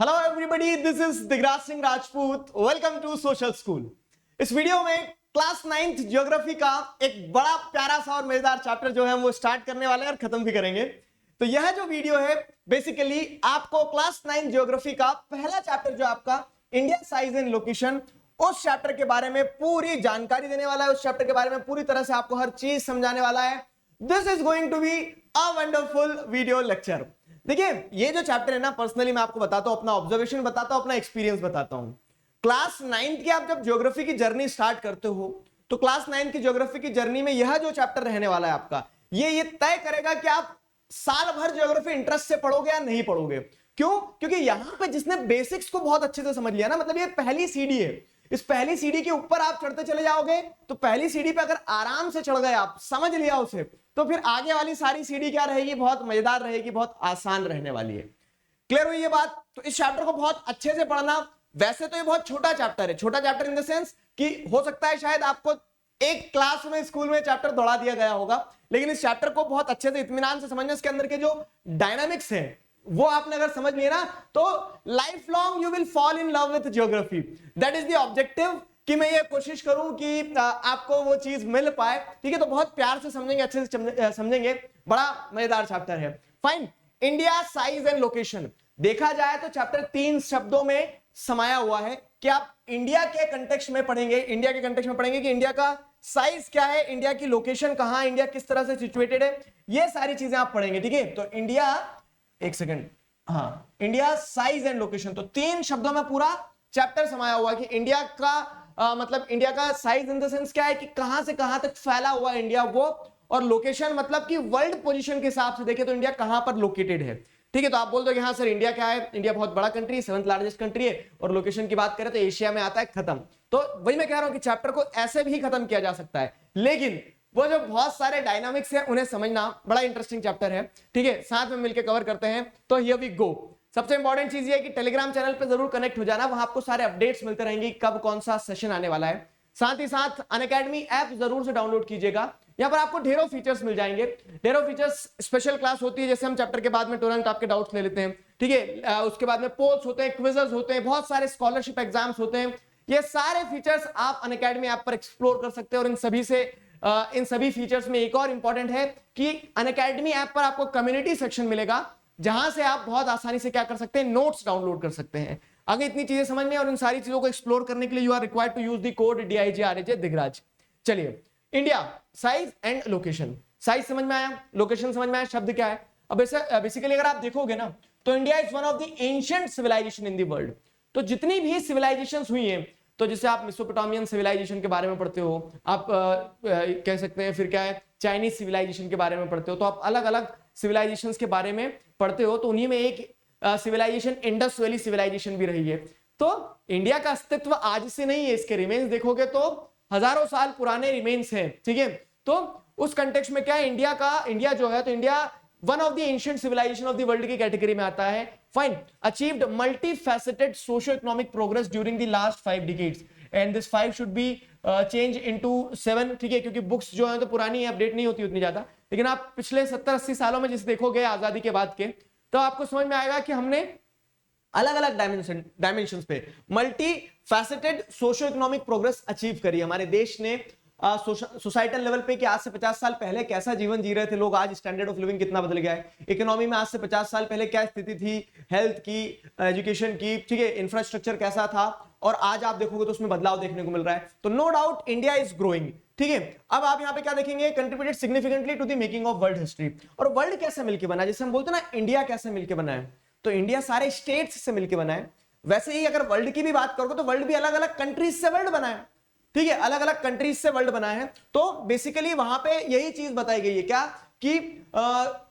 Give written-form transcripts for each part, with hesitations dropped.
Hello everybody, this is Digraj Singh Rajput. Welcome to social school. इस video में class 9th geography का एक बड़ा प्यारा सा और मजेदार चैप्टर जो है वो स्टार्ट करने वाले हैं और खत्म भी करेंगे। तो यह जो वीडियो है बेसिकली आपको क्लास 9th ज्योग्राफी का पहला चैप्टर जो आपका इंडिया साइज एंड लोकेशन, उस चैप्टर के बारे में पूरी जानकारी देने वाला है। उस चैप्टर के बारे में पूरी तरह से आपको हर चीज समझाने वाला है। This is going to be a wonderful video lecture. देखिए, ये जो चैप्टर है ना, पर्सनली मैं आपको बताता हूं, अपना ऑब्जर्वेशन बताता हूं, अपना एक्सपीरियंस बताता हूं। क्लास 9th की आप जब ज्योग्राफी की जर्नी स्टार्ट करते हो तो क्लास 9th की ज्योग्राफी की जर्नी में यह जो चैप्टर रहने वाला है आपका, ये तय करेगा कि आप साल भर ज्योग्राफी इंटरेस्ट से पढ़ोगे या नहीं पढ़ोगे। क्यों? क्योंकि यहां पे जिसने बेसिक्स को बहुत अच्छे से समझ लिया ना, मतलब ये पहली सीढ़ी है। इस पहली सीढ़ी के ऊपर आप चढ़ते चले जाओगे तो पहली सीढ़ी पे अगर आराम से चढ़ गए, आप समझ लिया उसे, तो फिर आगे वाली सारी सीढ़ी क्या रहेगी? बहुत मजेदार रहेगी, बहुत आसान रहने वाली है। क्लियर हुई ये बात? तो इस चैप्टर को बहुत अच्छे से पढ़ना। वैसे तो ये बहुत छोटा चैप्टर है, छोटा चैप्टर इन द सेंस कि हो सकता है शायद आपको एक क्लास में स्कूल में चैप्टर दौड़ा दिया गया होगा, लेकिन इस चैप्टर को बहुत अच्छे से इत्मीनान से समझना। इसके अंदर के जो डायनामिक्स है वो आपने अगर समझ लिया ना, तो life long you will fall in love with geography. That is the objective, कि मैं ये कोशिश करूं कि आपको वो चीज मिल पाए। ठीक है, तो बहुत प्यार से समझेंगे, अच्छे से समझेंगे। बड़ा मजेदार चैप्टर है। Fine. India size and location देखा जाए तो चैप्टर 3 शब्दों में समाया हुआ है कि आप इंडिया के कंटेक्स्ट में पढ़ेंगे, इंडिया के कंटेक्स्ट में पढ़ेंगे कि इंडिया का साइज क्या है, इंडिया की लोकेशन कहां, इंडिया किस तरह से सिचुएटेड है, ये सारी चीजें आप पढ़ेंगे। ठीक है, तो इंडिया, एक सेकंड, हाँ, इंडिया साइज एंड लोकेशन, तो 3 शब्दों में पूरा चैप्टर समाया हुआ है कि इंडिया का मतलब इंडिया का साइज इन द सेंस क्या है कि कहां से कहां तक फैला हुआ है इंडिया वो, और लोकेशन मतलब कि वर्ल्ड पोजीशन के हिसाब से देखें तो इंडिया कहां पर लोकेटेड है। ठीक है, तो आप बोल दो कि हाँ सर इंडिया क्या है, इंडिया बहुत बड़ा कंट्री है, 7th लार्जेस्ट कंट्री है, और लोकेशन की बात करें तो एशिया में आता है, खत्म। तो वही मैं कह रहा हूं कि चैप्टर को ऐसे भी खत्म किया जा सकता है, लेकिन वो जो बहुत सारे डायनामिक्स है उन्हें समझना बड़ा इंटरेस्टिंग चैप्टर है। ठीक है, साथ में मिलकर कवर करते हैं। तो हियर वी गो। सबसे इंपॉर्टेंट चीज ये है कि टेलीग्राम चैनल पे जरूर कनेक्ट हो जाना, वहां आपको सारे अपडेट्स मिलते रहेंगे, कब कौन सा सेशन आने वाला है। साथ ही साथ अनअकैडमी ऐप जरूर से डाउनलोड कीजिएगा। यहां पर आपको ढेरों फीचर्स मिल जाएंगे, ढेरों फीचर्स। स्पेशल क्लास होती है, जैसे हम चैप्टर के बाद में तुरंत आपके डाउट्स ले लेते हैं। ठीक है, उसके बाद में पोल्स होते हैं, क्विजेस होते हैं, बहुत सारे स्कॉलरशिप एग्जाम्स होते हैं। ये सारे फीचर्स आप अनअकैडमी ऐप पर एक्सप्लोर कर सकते हैं। और इन सभी फीचर्स में एक और इंपॉर्टेंट है कि अनअकैडमी ऐप पर आपको कम्युनिटी सेक्शन मिलेगा, जहां से आप बहुत आसानी से क्या कर सकते हैं, नोट्स डाउनलोड कर सकते हैं। आगे इतनी चीजें समझ में और इन सारी चीजों को एक्सप्लोर करने के लिए you are required to use the code DIGRAJ Digraj. चलिए, India size and location. Size समझ में आया, लोकेशन समझ में आया, शब्द क्या है। अब ऐसा बेसिकली अगर आप देखोगे ना, तो India is one of the ancient civilization in the world. तो जितनी भी सिविलाइजेशन हुई हैं, तो जैसे आप मेसोपोटामियन सिविलाइजेशन के बारे में पढ़ते हो, आप कह सकते हैं, फिर क्या है, चाइनीज सिविलाइजेशन के बारे में पढ़ते हो, तो आप अलग अलग सिविलाइजेशंस के बारे में पढ़ते हो। तो उन्हीं में एक सिविलाइजेशन इंडस वैली सिविलाइजेशन भी रही है। तो इंडिया का अस्तित्व आज से नहीं है, इसके रिमेन्स देखोगे तो हजारों साल पुराने रिमेन्स हैं। ठीक है, तो उस कंटेक्स्ट में क्या है, इंडिया जो है, तो India one of the ancient civilization of the world की कैटेगरी में आता है। Fine. Achieved multi faceted socio economic progress during the last 5 decades, and this 5 should be change into 7। ठीक है, क्योंकि बुक्स जो है तो पुरानी है, अपडेट नहीं होती उतनी ज्यादा, लेकिन आप पिछले 70-80 सालों में जिसे देखोगे आजादी के बाद के, तो आपको समझ में आएगा कि हमने अलग अलग डायमेंशंस पे multi faceted socio economic progress achieve करी। हमारे देश ने सोसाइटल लेवल पे कि आज से 50 साल पहले कैसा जीवन जी रहे थे लोग, आज स्टैंडर्ड ऑफ लिविंग कितना बदल गया है। इकोनॉमी में आज से 50 साल पहले क्या स्थिति थी, हेल्थ की, एजुकेशन की, ठीक है, इंफ्रास्ट्रक्चर कैसा था, और आज आप देखोगे तो उसमें बदलाव देखने को मिल रहा है। तो no doubt India is growing. ठीक है, अब आप यहां पे क्या देखेंगे, contributed significantly to the making of world history. और वर्ल्ड कैसे मिलकर बना, जैसे हम बोलते हैं ना इंडिया कैसे मिलकर बना है, तो इंडिया सारे स्टेट्स से मिलकर बना है। वैसे ही अगर वर्ल्ड की भी बात करोगे तो वर्ल्ड भी अलग अलग कंट्रीज से वर्ल्ड बना है। ठीक है, अलग अलग कंट्रीज से वर्ल्ड बना है। तो बेसिकली वहां पे यही चीज बताई गई है क्या, कि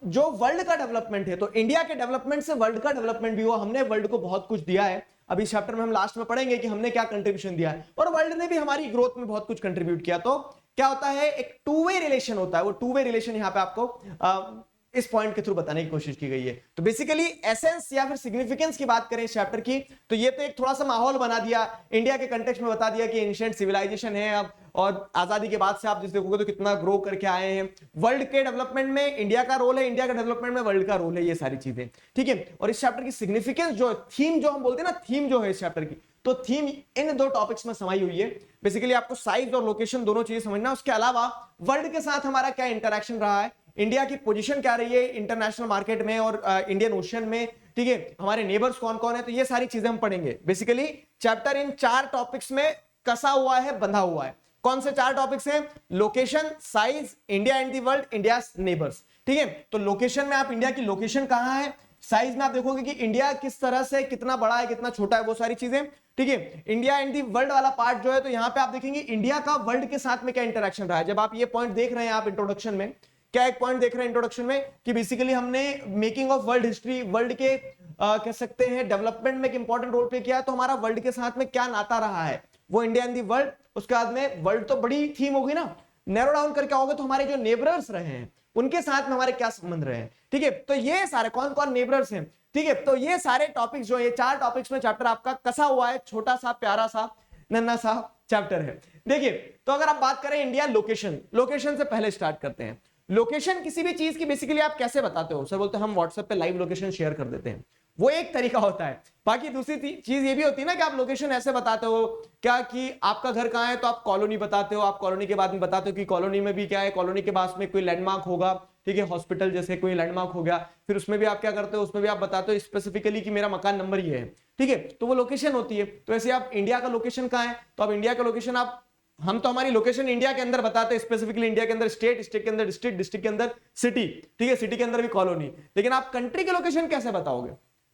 जो वर्ल्ड का डेवलपमेंट है, तो इंडिया के डेवलपमेंट से वर्ल्ड का डेवलपमेंट भी हुआ। हमने वर्ल्ड को बहुत कुछ दिया है। अभी इस चैप्टर में हम लास्ट में पढ़ेंगे कि हमने क्या कंट्रीब्यूशन दिया है, और वर्ल्ड ने भी हमारी ग्रोथ में बहुत कुछ कंट्रीब्यूट किया। तो क्या होता है, एक टू वे रिलेशन होता है। वो टू वे रिलेशन यहाँ पे आपको इस पॉइंट के थ्रू बताने की कोशिश की गई है। तो बेसिकली एसेंस या फिर सिग्निफिकेंस की बात करें इस चैप्टर की, तो ये तो एक थोड़ा सा माहौल बना दिया, इंडिया के कंटेक्स्ट में बता दिया कि एंशिएंट सिविलाइजेशन है अब, और आजादी के बाद से आप जिस देखोगे तो कितना ग्रो करके आए हैं। वर्ल्ड के डेवलपमेंट में इंडिया का रोल है, इंडिया का डेवलपमेंट में वर्ल्ड का रोल है, ये सारी चीजें, ठीक है। और इस चैप्टर की सिग्निफिकेंस जो थीम जो हम बोलते हैं ना, थीम जो है इस चैप्टर की, तो थीम इन दो टॉपिक्स में समाई हुई है। बेसिकली आपको साइज और लोकेशन दोनों चीजें समझना, उसके अलावा वर्ल्ड के साथ हमारा क्या इंटरेक्शन रहा है, इंडिया की पोजीशन क्या रही है इंटरनेशनल मार्केट में और इंडियन ओशन में, ठीक है, हमारे नेबर्स कौन कौन है, तो ये सारी चीजें हम पढ़ेंगे। बेसिकली चैप्टर इन 4 टॉपिक्स में कसा हुआ है, बंधा हुआ है। कौन से 4 टॉपिक्स हैं? Location, size, India and the world, India neighbours, ठीक है। तो लोकेशन में आप इंडिया की लोकेशन कहां है, साइज में आप देखोगे कि इंडिया किस तरह से कितना बड़ा है कितना छोटा है, वो सारी चीजें, ठीक है। इंडिया एंड दी वर्ल्ड वाला पार्ट जो है, तो यहां पे आप देखेंगे इंडिया का वर्ल्ड के साथ में क्या इंटरेक्शन रहा है। जब आप ये पॉइंट देख रहे हैं आप इंट्रोडक्शन में, क्या एक पॉइंट देख रहे हैं इंट्रोडक्शन में कि बेसिकली हमने making of world history, world के कह सकते हैं डेवलपमेंट में एक इंपॉर्टेंट रोल प्ले किया, तो हमारा वर्ल्ड के साथ में क्या नाता रहा है, वो इंडिया एंड दी वर्ल्ड। उसके बाद में वर्ल्ड तो बड़ी थीम होगी ना, नैरो डाउन करके आओगे तो हमारे जो नेबरर्स रहे हैं उनके साथ में हमारे क्या संबंध रहे हैं, ठीक है। तो ये सारे कौन कौन नेबरर्स हैं, ठीक है। तो ये सारे टॉपिक्स जो है, 4 टॉपिक्स में चैप्टर आपका कसा हुआ है, छोटा सा प्यारा सा नन्ना सा चैप्टर है। देखिए, तो अगर आप बात करें इंडिया लोकेशन, लोकेशन से पहले स्टार्ट करते हैं। लोकेशन किसी भी चीज की बेसिकली आप कैसे बताते हो? सर बोलते हैं हम व्हाट्सएप पे लाइव लोकेशन शेयर कर देते हैं, वो एक तरीका होता है। बाकी दूसरी चीज ये भी होती है ना कि आप लोकेशन ऐसे बताते हो क्या कि आपका घर कहां है, तो आप कॉलोनी बताते हो, आप कॉलोनी के बाद में बताते हो कि कॉलोनी में भी क्या है, कॉलोनी के पास में कोई लैंडमार्क होगा, ठीक है, हॉस्पिटल जैसे कोई लैंडमार्क हो गया, फिर उसमें भी आप क्या करते हो, उसमें भी आप बताते हो स्पेसिफिकली कि मेरा मकान नंबर ये है, ठीक है। तो वो लोकेशन होती है। तो ऐसे आप इंडिया का लोकेशन कहां है, तो आप इंडिया का लोकेशन आप, हम तो हमारी लोकेशन इंडिया के अंदर बताते हैं, स्पेसिफिकली इंडिया के अंदर स्टेट, स्टेट के अंदर डिस्ट्रिक्ट, डिस्ट्रिक्ट के अंदर सिटी, ठीक है, सिटी के अंदर भी कॉलोनी। लेकिन आप कंट्री की लोकेशन कैसे बताओगे?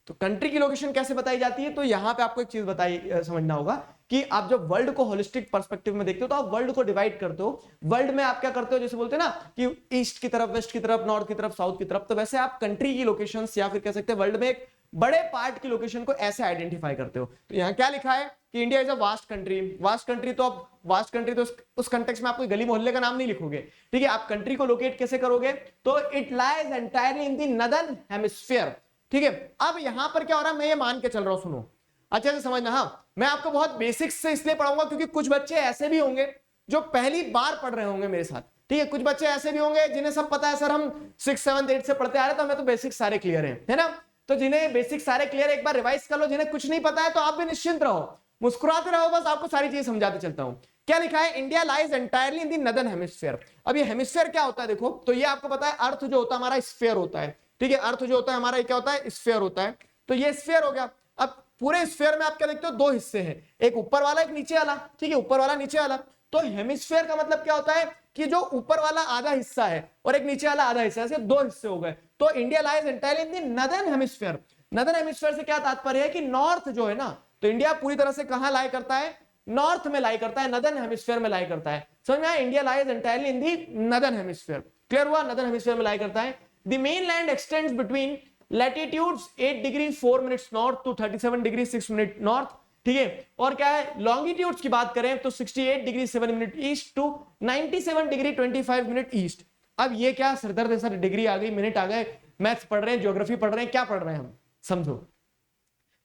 तो कंट्री की लोकेशन कैसे बताई जाती है? तो यहां पे आपको एक चीज बताई समझना होगा कि आप जब वर्ल्ड को होलिस्टिक पर्सपेक्टिव में देखते हो तो आप वर्ल्ड को डिवाइड करते हो। वर्ल्ड में आप क्या करते हो, जैसे बोलते हैं ना कि ईस्ट की तरफ, वेस्ट की तरफ, नॉर्थ की तरफ, साउथ की तरफ, तो वैसे आप कंट्री की लोकेशंस या फिर कह सकते हैं वर्ल्ड में एक बड़े पार्ट की लोकेशन को ऐसे आइडेंटिफाई करते हो। तो यहाँ क्या लिखा है कि India is a vast country. Vast country, तो अब वास्ट कंट्री तो उस कंटेक्स्ट में आप कोई गली मोहल्ले का नाम नहीं लिखोगे, ठीक है। आप कंट्री को लोकेट कैसे करोगे? तो it lies entirely in the northern hemisphere, ठीक है। अब यहां पर क्या हो रहा है, मैं ये मान के चल रहा हूं, सुनो अच्छे से समझना। हाँ, मैं आपको बहुत बेसिक्स से इसलिए पढ़ाऊंगा क्योंकि कुछ बच्चे ऐसे भी होंगे जो पहली बार पढ़ रहे होंगे मेरे साथ, ठीक है। कुछ बच्चे ऐसे भी होंगे जिन्हें सब पता है, सर हम 6, 7, 8 से पढ़ते आ रहे हैं तो हमें तो बेसिक्स सारे क्लियर है ना। तो जिन्हें बेसिक्स सारे क्लियर, एक बार रिवाइज कर लो। जिन्हें कुछ नहीं पता है तो आप भी निश्चिंत रहो, मुस्कुराते रहो, बस आपको सारी चीजें समझाते चलता हूं। क्या लिखा है? India lies entirely in the northern hemisphere. अब ये हेमिस्फीयर क्या होता है देखो, तो ये आपको पता है अर्थ जो होता है हमारा स्फीयर होता है, ठीक है। अर्थ जो होता है हमारा क्या होता है? स्फीयर होता है। तो ये स्फीयर हो गया। अब पूरे स्फीयर में आप क्या देखते हो? 2 हिस्से हैं, एक ऊपर वाला एक नीचे वाला, ठीक है, ऊपर वाला नीचे वाला। तो हेमिस्फीयर का मतलब क्या होता है कि जो ऊपर वाला आधा हिस्सा है और एक नीचे वाला आधा हिस्सा है, ऐसे 2 हिस्से हो गए। तो India lies entirely in the northern hemisphere. Northern hemisphere से क्या तात्पर्य है कि नॉर्थ जो है ना, तो इंडिया पूरी तरह से कहां लाई करता है? नॉर्थ में लाई करता है, नदर्न हेमिस्फीयर में लाई करता है। समझ में आया? India lies entirely in the northern hemisphere. Clear हुआ? नदर्न हेमिस्फीयर में लाई करता है। The mainland extends between latitudes 8 degree 4 minutes north to 37 degree 6 minute north, ठीक है। और क्या है? लॉन्गिट्यूड्स की बात करें तो 68 degree 7 minute east to 97 degree 25 minute east. अब ये क्या सरदर्द है सर, डिग्री आ गई, मिनट आ गए, मैथ्स पढ़ रहे हैं, ज्योग्राफी पढ़ रहे हैं, क्या पढ़ रहे हैं हम? समझो।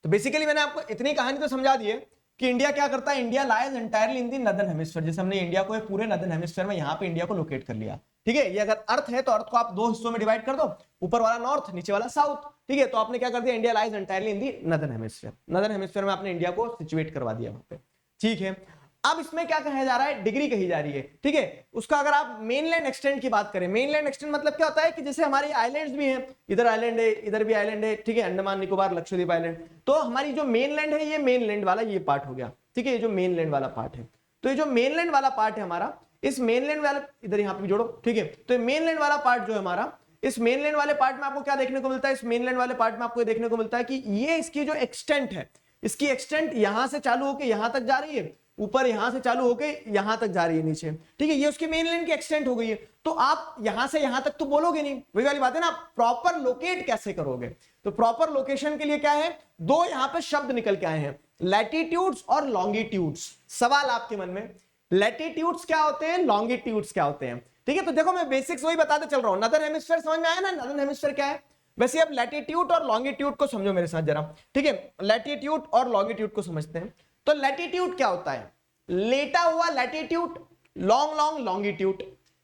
तो बेसिकली मैंने आपको इतनी कहानी तो समझा दी है कि इंडिया क्या करता है, India lies entirely in the northern hemisphere. जैसे हमने इंडिया को पूरे नदर्न हेमिस्फीयर में यहां पे इंडिया को लोकेट कर लिया, ठीक है। ये अगर अर्थ है तो अर्थ को आप 2 हिस्सों में डिवाइड कर दो, ऊपर वाला नॉर्थ, नीचे वाला साउथ, ठीक है। तो आपने क्या कर दिया, India lies entirely in the northern hemisphere. Northern hemisphere में आपने इंडिया को सिचुएट करवा दिया वहां पे, ठीक है। अब इसमें क्या कहा जा रहा है? डिग्री कही जा रही है, ठीक है। उसका अगर आप मेनलैंड एक्सटेंड की बात करें, मेनलैंड एक्सटेंड मतलब क्या होता है कि जैसे हमारी आइलैंड्स भी हैं, इधर आइलैंड है, इधर भी आइलैंड है, ठीक है, अंडमान निकोबार लक्षद्वीप आइलैंड। तो हमारी जो मेनलैंड है, ये मेनलैंड वाला ये पार्ट हो गया, ठीक है, ये जो मेनलैंड वाला पार्ट है। तो ये जो मेनलैंड वाला पार्ट है हमारा, इस मेनलैंड वाला इधर यहाँ पे जोड़ो, ठीक है। तो मेनलैंड वाला पार्ट जो है हमारा, इस मेनलैंड वाले पार्ट में आपको क्या देखने को मिलता है? इस मेनलैंड वाले पार्ट में आपको देखने को मिलता है कि ये इसकी जो एक्सटेंट है, इसकी एक्सटेंट यहां से चालू होकर यहां तक जा रही है, ऊपर यहां से चालू होके यहां तक जा रही है नीचे, ठीक है। ये उसकी मेनलैंड की एक्सटेंट हो गई है। तो आप यहां से यहां तक तो बोलोगे नहीं, वही वाली बात है ना, प्रॉपर लोकेट कैसे करोगे? तो प्रॉपर लोकेशन के लिए क्या है, 2 यहां पे शब्द निकल के आए हैं, लैटिट्यूड्स और लॉन्गिट्यूड्स। सवाल आपके मन में, लैटिट्यूड्स क्या होते हैं, लॉन्गिट्यूड्स क्या होते हैं, ठीक है। तो देखो मैं बेसिक्स वही बताते चल रहा हूं। नदर्न हेमिस्फीयर समझ में आया ना, नदर्न हेमिस्फीयर क्या है? वैसे अब लैटिट्यूड और लॉन्गिट्यूड को समझो मेरे साथ जरा, ठीक है। लैटिट्यूड और लॉन्गिट्यूड को समझते हैं। तो लैटिट्यूड क्या होता है? लेटा हुआ लैटिट्यूड लॉन्ग लॉन्ग लॉन्गिट्यूड।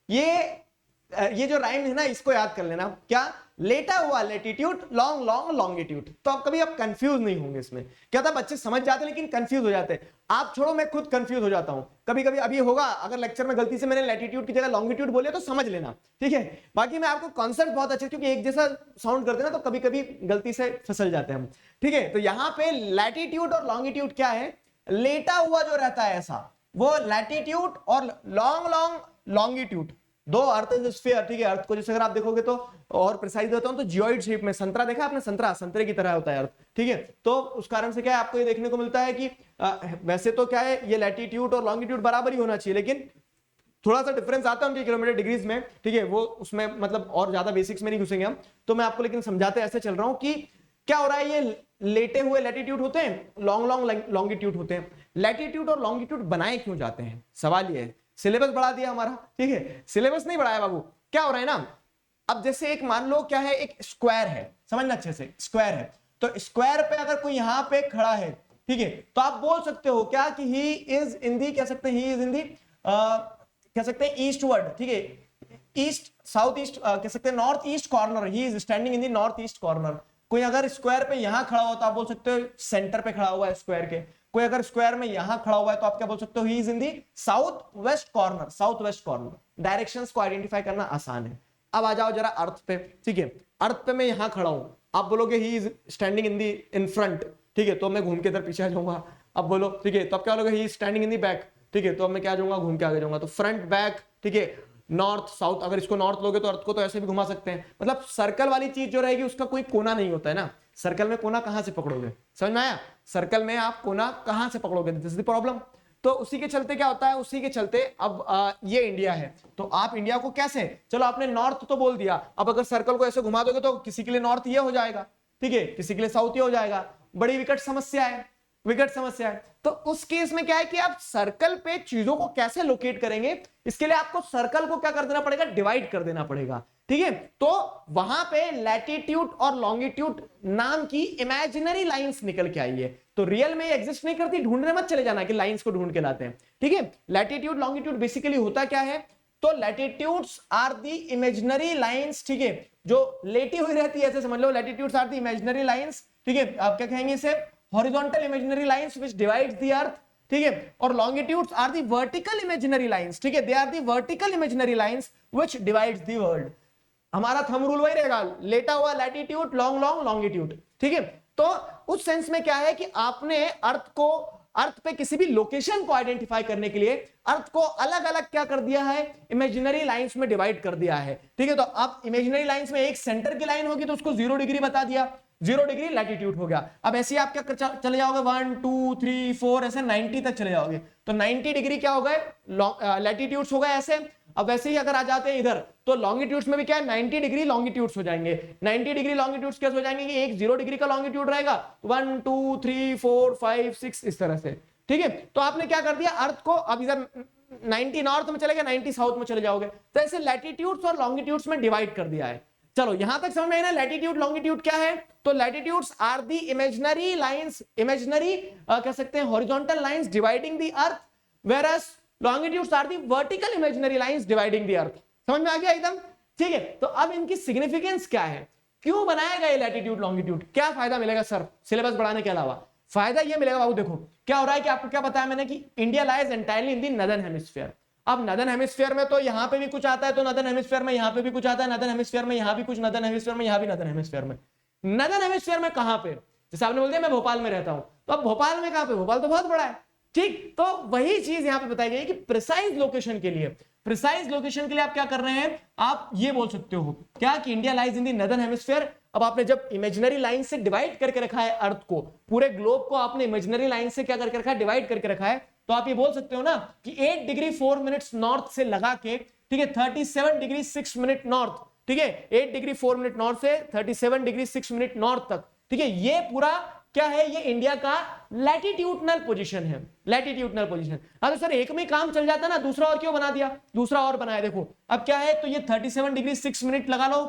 ये जो राइम है ना, इसको याद कर लेना। क्या? लेटा हुआ लैटिट्यूड, लॉन्ग लॉन्ग लॉन्गिट्यूड। तो अब कभी आप कंफ्यूज नहीं होंगे इसमें। क्या था, बच्चे समझ जाते लेकिन कंफ्यूज हो जाते हैं। आप छोड़ो, मैं खुद कंफ्यूज हो जाता हूं कभी कभी। अभी होगा, अगर लेक्चर में गलती से मैंने लैटिट्यूड की जगह लॉन्गिट्यूड बोले तो समझ लेना, ठीक है। बाकी मैं आपको कॉन्सेप्ट बहुत अच्छा, क्योंकि एक जैसा साउंड करते हैं ना तो कभी कभी गलती से फिसल जाते हैं हम, ठीक है। तो यहां पे लैटिट्यूड और लॉन्गिट्यूड क्या है? लेटा हुआ जो रहता है ऐसा, वो लैटिट्यूड, और लॉन्ग लॉन्ग लॉन्गिट्यूड। दो अर्थ इज स्फीयर, ठीक है। अर्थ को जैसे अगर आप देखोगे तो, और प्रिसाइज देता हूं तो जियोइड शेप में, संतरा देखा आपने, संतरा संतरे की तरह होता है अर्थ, ठीक है। तो उस कारण से क्या है, आपको ये देखने को मिलता है कि वैसे तो क्या है, ये लैटिट्यूड और लॉन्गिट्यूड बराबर ही होना चाहिए, लेकिन थोड़ा सा डिफरेंस आता है उनके किलोमीटर डिग्रीज में, ठीक है। वो उसमें मतलब और ज्यादा बेसिक्स में नहीं घुसेंगे हम, तो मैं आपको लेकिन समझाते ऐसे चल रहा हूं कि क्या हो रहा है। ये लेटे हुए लैटिट्यूड होते हैं, लॉन्ग लॉन्ग लॉन्गिट्यूड होते हैं। लैटिट्यूड और लॉन्गिट्यूड बनाए क्यों जाते हैं, सवाल ये है। सिलेबस बढ़ा दिया हमारा, ठीक है। सिलेबस नहीं बढ़ाया बाबू। क्या हो रहा है ना, अब जैसे एक मान लो क्या है, एक स्क्वायर है, समझना अच्छे से, स्क्वायर है। तो स्क्वायर पे अगर कोई यहां पे खड़ा है, ठीक है, तो आप बोल सकते हो क्या कि ही इज इन दी, कह सकते हैं ही इज इन दी, कह सकते हैं ईस्टवर्ड, ठीक है, ईस्ट साउथ ईस्ट, कह सकते हैं north east corner, he is standing in the north east corner. कोई अगर स्क्वायर पे यहां खड़ा हो तो आप बोल सकते हो सेंटर पे खड़ा हुआ है स्क्वायर के। कोई अगर स्क्वायर में यहां खड़ा हुआ है तो आप क्या बोल सकते हो, he is in the south west corner, south west corner. Directions को आइडेंटिफाई करना आसान है। अब आ जाओ जरा अर्थ पे, ठीक है। अर्थ पे मैं यहां खड़ा हूं, आप बोलोगे he is standing in the in front, ठीक है, तो मैं घूम के इधर पीछे आ जाऊंगा। अब बोलो, ठीक है, तो अब क्या बोलोगे, he is standing in the back, ठीक है, तो अब मैं क्या आ जाऊंगा, घूम के आगे जाऊंगा। तो फ्रंट बैक, ठीक है, नॉर्थ साउथ। अगर इसको नॉर्थ लोगे तो अर्थ को तो ऐसे भी घुमा सकते हैं। मतलब सर्कल वाली चीज जो रहेगी उसका कोई कोना नहीं होता है ना। सर्कल में कोना कहां से पकड़ोगे, समझ में आया? सर्कल में आप कोना कहां से पकड़ोगे, दिस इज द प्रॉब्लम। तो उसी के चलते क्या होता है, उसी के चलते अब ये इंडिया है, तो आप इंडिया को कैसे, चलो आपने नॉर्थ तो बोल दिया, अब अगर सर्कल को ऐसे घुमा दोगे तो किसी के लिए नॉर्थ ये हो जाएगा, ठीक है, किसी के लिए साउथ ये हो जाएगा। बड़ी विकट समस्या है, विकट समस्या है। तो उस केस में क्या है कि आप सर्कल पे चीजों को कैसे लोकेट करेंगे, इसके लिए आपको सर्कल को क्या कर देना पड़ेगा, डिवाइड कर देना पड़ेगा, ठीक है। तो वहां पे लैटिट्यूड और लॉन्गिट्यूड नाम की इमेजिनरी लाइंस निकल के आई है। तो रियल में एग्जिस्ट नहीं करती, ढूंढने मत चले जाना कि लाइंस को ढूंढ के लाते हैं, ठीक है। लैटिट्यूड लॉन्गिट्यूड बेसिकली होता क्या है, तो latitudes are the imaginary lines, ठीक है, जो लेटी हुई रहती है, ऐसे समझ लो, latitudes are the imaginary lines, ठीक है। आप क्या कहेंगे इसे, horizontal imaginary lines which divides the earth, ठीक है। और longitudes are the vertical imaginary lines, ठीक है, they are the vertical imaginary lines which divides the world. हमारा थंब रूल वही रहेगा, लेटा हुआ लैटिट्यूड, लॉन्ग लॉन्ग लॉन्गिट्यूड, ठीक है। तो उस सेंस में क्या है कि आपने अर्थ पे किसी भी लोकेशन को आइडेंटिफाई करने के लिए अर्थ को अलग अलग क्या कर दिया है, इमेजिनरी लाइंस में डिवाइड कर दिया है, ठीक है। तो अब इमेजिनरी लाइंस में एक सेंटर की लाइन होगी तो उसको 0 डिग्री बता दिया, 0 डिग्री लैटिट्यूड हो गया। अब ऐसे आप क्या चले जाओगे, 1 2 3 4 ऐसे 90 तक चले जाओगे, तो 90 डिग्री क्या हो गए, लैटिट्यूड्स हो गए ऐसे। अब वैसे ही अगर आ जाते हैं इधर तो लॉन्गिट्यूड्स में भी क्या है, 90 डिग्री लॉन्गिट्यूड्स हो जाएंगे। 90 डिग्री लॉन्गिट्यूड्स कैसे हो जाएंगे कि एक 0 डिग्री का लॉन्गिट्यूड रहेगा, 1 2 3 4 5 6 इस तरह से, ठीक है। तो आपने क्या कर दिया, अर्थ को अब इधर 90 नॉर्थ में चले गए, 90 साउथ में चले जाओगे, तो ऐसे लैटिट्यूड्स और लॉन्गिट्यूड्स में डिवाइड कर दिया है। चलो यहां तक समझ में आया ना, लैटिट्यूड लॉन्गिट्यूड क्या है। तो latitudes are the imaginary lines, imaginary कह सकते हैं horizontal lines dividing the earth, whereas longitudes are the vertical imaginary lines dividing the earth. समझ में आ गया एकदम, ठीक है। तो अब इनकी सिग्निफिकेंस क्या है, क्यों बनाया गया लैटिट्यूड लॉन्गिट्यूड, क्या फायदा मिलेगा सर सिलेबस बढ़ाने के अलावा? फायदा ये मिलेगा बाबू, देखो क्या हो रहा है कि आपको क्या बताया मैंने कि India lies entirely in the northern hemisphere. अब नदर्न हेमिस्फीयर में तो यहां पे भी कुछ आता है, तो नदर्न हेमिस्फीयर में यहां पे भी कुछ आता है, नदर्न हेमिस्फीयर में यहां भी कुछ, नदर्न हेमिस्फीयर में यहां भी, नदर्न हेमिस्फीयर में, नदर्न हेमिस्फीयर में कहां पे, जैसे आपने बोल दिया मैं भोपाल में रहता हूं, तो अब भोपाल में कहां पे, भोपाल तो बहुत बड़ा है, ठीक। तो वही चीज यहां पे बताई गई है कि प्रिसाइज लोकेशन के लिए, प्रिसाइज लोकेशन के लिए आप क्या कर रहे हैं, आप ये बोल सकते हो क्या कि India lies in the northern hemisphere. अब आपने जब इमेजिनरी लाइन से डिवाइड करके रखा है अर्थ को, पूरे ग्लोब को आपने इमेजिनरी लाइन से क्या करके रखा है, डिवाइड करके रखा है, तो आप ये बोल सकते हो ना कि 8 डिग्री 4 मिनट्स नॉर्थ से लगा के, ठीक है, 37 डिग्री 6 मिनट नॉर्थ, ठीक है, 8 डिग्री 4 मिनट नॉर्थ से 37 डिग्री 6 मिनट नॉर्थ तक, ठीक है, ये पूरा क्या है, ये इंडिया का लैटिट्यूडनल पोजीशन है, लैटिट्यूडनल पोजीशन। अगर सर एक में काम चल जाता ना, दूसरा और क्यों बना दिया, दूसरा और बनाया, देखो अब क्या है, तो ये 37 डिग्री 6 मिनट लगा लो,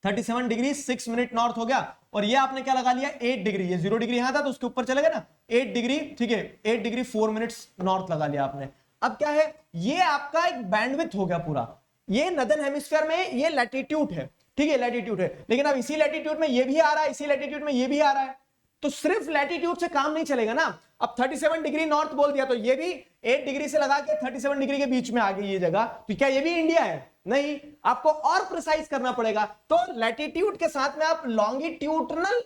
37 डिग्री 6 मिनट नॉर्थ हो गया, और ये आपने क्या लगा लिया 8 डिग्री, ये 0 डिग्री यहां था तो उसके ऊपर चले गए ना 8 डिग्री, ठीक है, 8 डिग्री 4 मिनट्स नॉर्थ लगा लिया आपने। अब क्या है, ये आपका एक बैंडविड्थ हो गया पूरा, ये नदर्न हेमिस्फीयर में ये लैटिट्यूड है, ठीक है, लैटिट्यूड है, लेकिन अब इसी लैटिट्यूड में ये भी आ रहा है, इसी लैटिट्यूड में ये भी आ रहा है, तो सिर्फ लैटिट्यूड से काम नहीं चलेगा ना। अब 37 डिग्री नॉर्थ बोल दिया तो ये भी 8 डिग्री से लगा के 37 डिग्री के बीच में आ गई ये जगह, तो क्या ये भी इंडिया है? नहीं, आपको और प्रिसाइज करना पड़ेगा। तो लैटिट्यूड के साथ में आप लॉन्गिट्यूडनल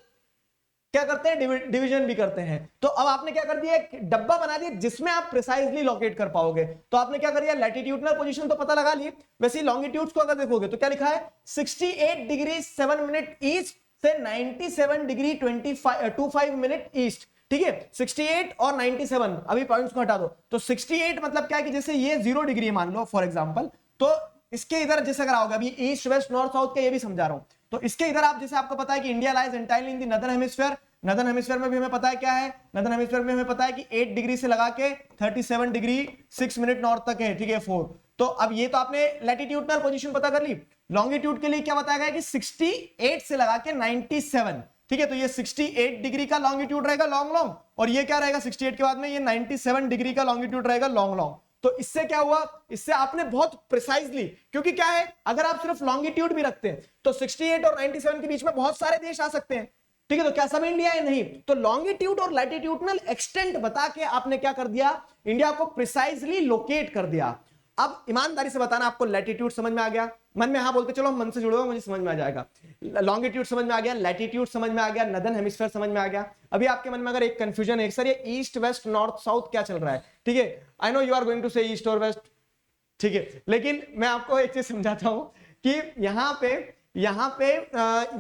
क्या करते हैं, डिवीजन भी करते हैं। तो अब आपने क्या कर दिया, एक डब्बा बना दिया जिसमें आप प्रिसाइजली लोकेट कर पाओगे। तो आपने क्या कर दिया, लैटिट्यूडनल पोजीशन तो पता लगा ली, वैसे ही लॉन्गिट्यूड्स को अगर देखोगे तो क्या लिखा है, 68 डिग्री 7 मिनट ईस्ट से 97 डिग्री 25 मिनट ईस्ट, ठीक है, 68 और 97, अभी पॉइंट्स को हटा दो, तो 68 मतलब क्या है कि जैसे ये 0 डिग्री मान लो फॉर एग्जांपल, तो इसके इधर जैसे अगर आओगे, अभी ईस्ट वेस्ट नॉर्थ साउथ का ये भी समझा रहा हूं, तो इसके इधर आप जैसे आपको पता है कि India lies entirely in the northern hemisphere, northern hemisphere में भी हमें पता है क्या है, नदर्न हेमिस्फीयर में हमें पता है कि 8 डिग्री से लगा के 37 डिग्री 6 मिनट नॉर्थ तक है, ठीक है 4। तो अब ये तो आपने लैटिट्यूडनल पोजीशन पता कर ली। लॉन्गिट्यूड के लिए क्या बताया गया कि 68 से लगा के 97, ठीक है, तो ये 68 डिग्री का लॉन्गिट्यूड रहेगा लॉन्ग लॉन्ग, और ये क्या रहेगा 68 के बाद में ये 97 डिग्री का लॉन्गिट्यूड रहेगा लॉन्ग लॉन्ग। तो इससे क्या हुआ, इससे आपने बहुत प्रिसाइजली, क्योंकि क्या है अगर आप सिर्फ लॉन्गिट्यूड भी रखते हैं तो 68 और 97 के बीच में बहुत सारे देश आ सकते हैं, ठीक है, तो क्या सब इंडिया है? नहीं, तो लॉन्गिट्यूड और लैटिट्यूडनल एक्सटेंट बता के आपने क्या कर दिया, इंडिया को प्रिसाइजली लोकेट कर दिया। अब ईमानदारी से बताना, आपको लैटिट्यूड समझ में आ गया? मन में हाँ बोलते चलो, मन से जुड़ो, मुझे समझ में आ जाएगा। लॉन्गिट्यूड समझ में आ गया, लैटिट्यूड समझ में आ गया, नदर्न हेमिस्फीयर समझ में आ गया। अभी आपके मन में अगर एक कंफ्यूजन है, सर ये ईस्ट वेस्ट नॉर्थ साउथ क्या चल रहा है, ठीक है, I know you are going to say east और वेस्ट, ठीक है, लेकिन मैं आपको एक चीज समझाता हूं कि यहाँ पे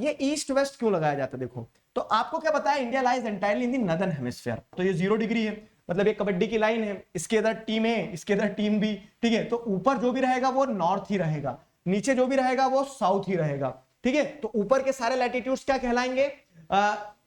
ये ईस्ट वेस्ट क्यों लगाया जाता है। देखो, तो आपको क्या पता है, India lies entirely in the northern hemisphere, तो ये 0 डिग्री है, मतलब ये कबड्डी की लाइन है, इसके इधर टीम ए, इसके इधर टीम बी, ठीक है, तो ऊपर जो भी रहेगा वो नॉर्थ ही रहेगा, नीचे जो भी रहेगा वो साउथ ही रहेगा, ठीक है। तो ऊपर के सारे लैटिट्यूड्स क्या कहलाएंगे,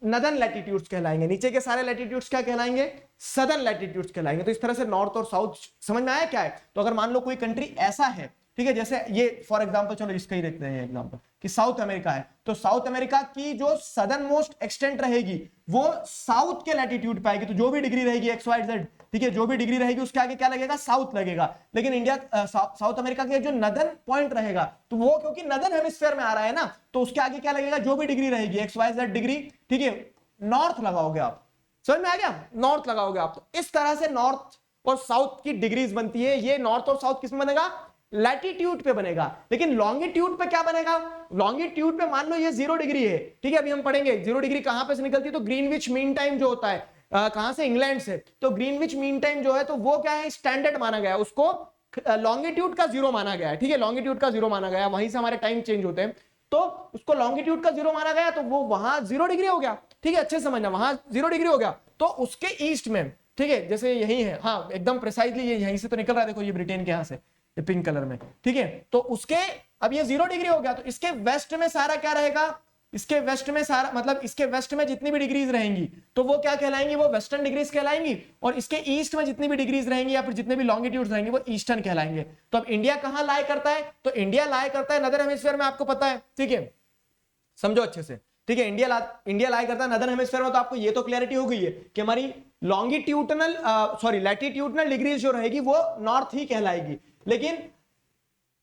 नदर्न लैटिट्यूड्स कहलाएंगे, नीचे के सारे लैटिट्यूड्स क्या कहलाएंगे, सदर्न लैटिट्यूड्स कहलाएंगे। तो इस तरह से नॉर्थ और साउथ समझ में आया क्या है। तो अगर मान लो कोई कंट्री ऐसा है, ठीक है, जैसे ये फॉर एग्जांपल, चलो इसका ही देखते हैं एग्जांपल कि साउथ अमेरिका है, तो साउथ अमेरिका की जो सदर्न मोस्ट एक्सटेंट रहेगी वो साउथ के लैटिट्यूड पे आएगी, तो जो भी डिग्री रहेगी एक्स वाई जेड, ठीक है, जो भी डिग्री रहेगी उसके आगे क्या लगेगा, साउथ लगेगा। लेकिन इंडिया साउथ अमेरिका के जो नदर्न पॉइंट रहेगा, तो वो क्योंकि नदर्न हेमिस्फीयर में आ रहा है ना, तो उसके आगे क्या लगेगा, जो भी डिग्री रहेगी एक्स वाई जेड डिग्री, ठीक है, नॉर्थ लगाओगे आप, समझ में आ गया, नॉर्थ लगाओगे आप। तो इस तरह से नॉर्थ और साउथ की डिग्रीज बनती है। ये नॉर्थ और साउथ किसमें बनेगा, लैटिट्यूड पे बनेगा। लेकिन लॉन्गिट्यूड पे क्या बनेगा, लॉन्गिट्यूड पे मान लो ये 0 डिग्री है, ठीक है, अभी हम पढ़ेंगे 0 डिग्री कहां पे से निकलती है, तो ग्रीनविच मीन टाइम जो होता है कहां से, इंग्लैंड से, तो ग्रीनविच मीन टाइम जो है तो वो क्या है, स्टैंडर्ड माना गया है, उसको लॉन्गिट्यूड का 0 माना गया है, ठीक है, लॉन्गिट्यूड का 0 माना गया, वहीं से हमारे टाइम चेंज होते हैं, तो उसको लॉन्गिट्यूड का 0 माना गया, तो वो वहां 0 डिग्री हो गया, ठीक है, अच्छे समझना, वहां 0 डिग्री हो गया। तो उसके ईस्ट में, ठीक है, जैसे यही है, हाँ एकदम प्रिसाइजली ये यहीं से तो निकल रहा है, देखो ये ब्रिटेन के यहां से, ये पिंक कलर में, ठीक है, तो उसके अब ये 0 डिग्री हो गया, तो इसके वेस्ट में सारा क्या रहेगा, इसके वेस्ट में सारा मतलब इसके वेस्ट में जितनी भी डिग्रीज रहेंगी तो वो क्या कहलाएंगी, वो वेस्टर्न डिग्रीज कहलाएंगी, और इसके ईस्ट में जितनी भी डिग्रीज रहेंगी या फिर जितने भी लॉन्गिट्यूड्स रहेंगे वो ईस्टर्न कहलाएंगे। तो अब इंडिया कहां लाए करता है, तो इंडिया लाए करता है नदर्न हेमिस्फीयर में, आपको पता है, ठीक है, समझो अच्छे से, ठीक है, इंडिया लाए करता है नदर्न हेमिस्फीयर में। तो आपको ये तो क्लैरिटी हो गई है कि हमारी लॉन्गिट्यूडनल लैटिट्यूडनल डिग्रीज जो रहेगी वो नॉर्थ ही कहलाएगी। लेकिन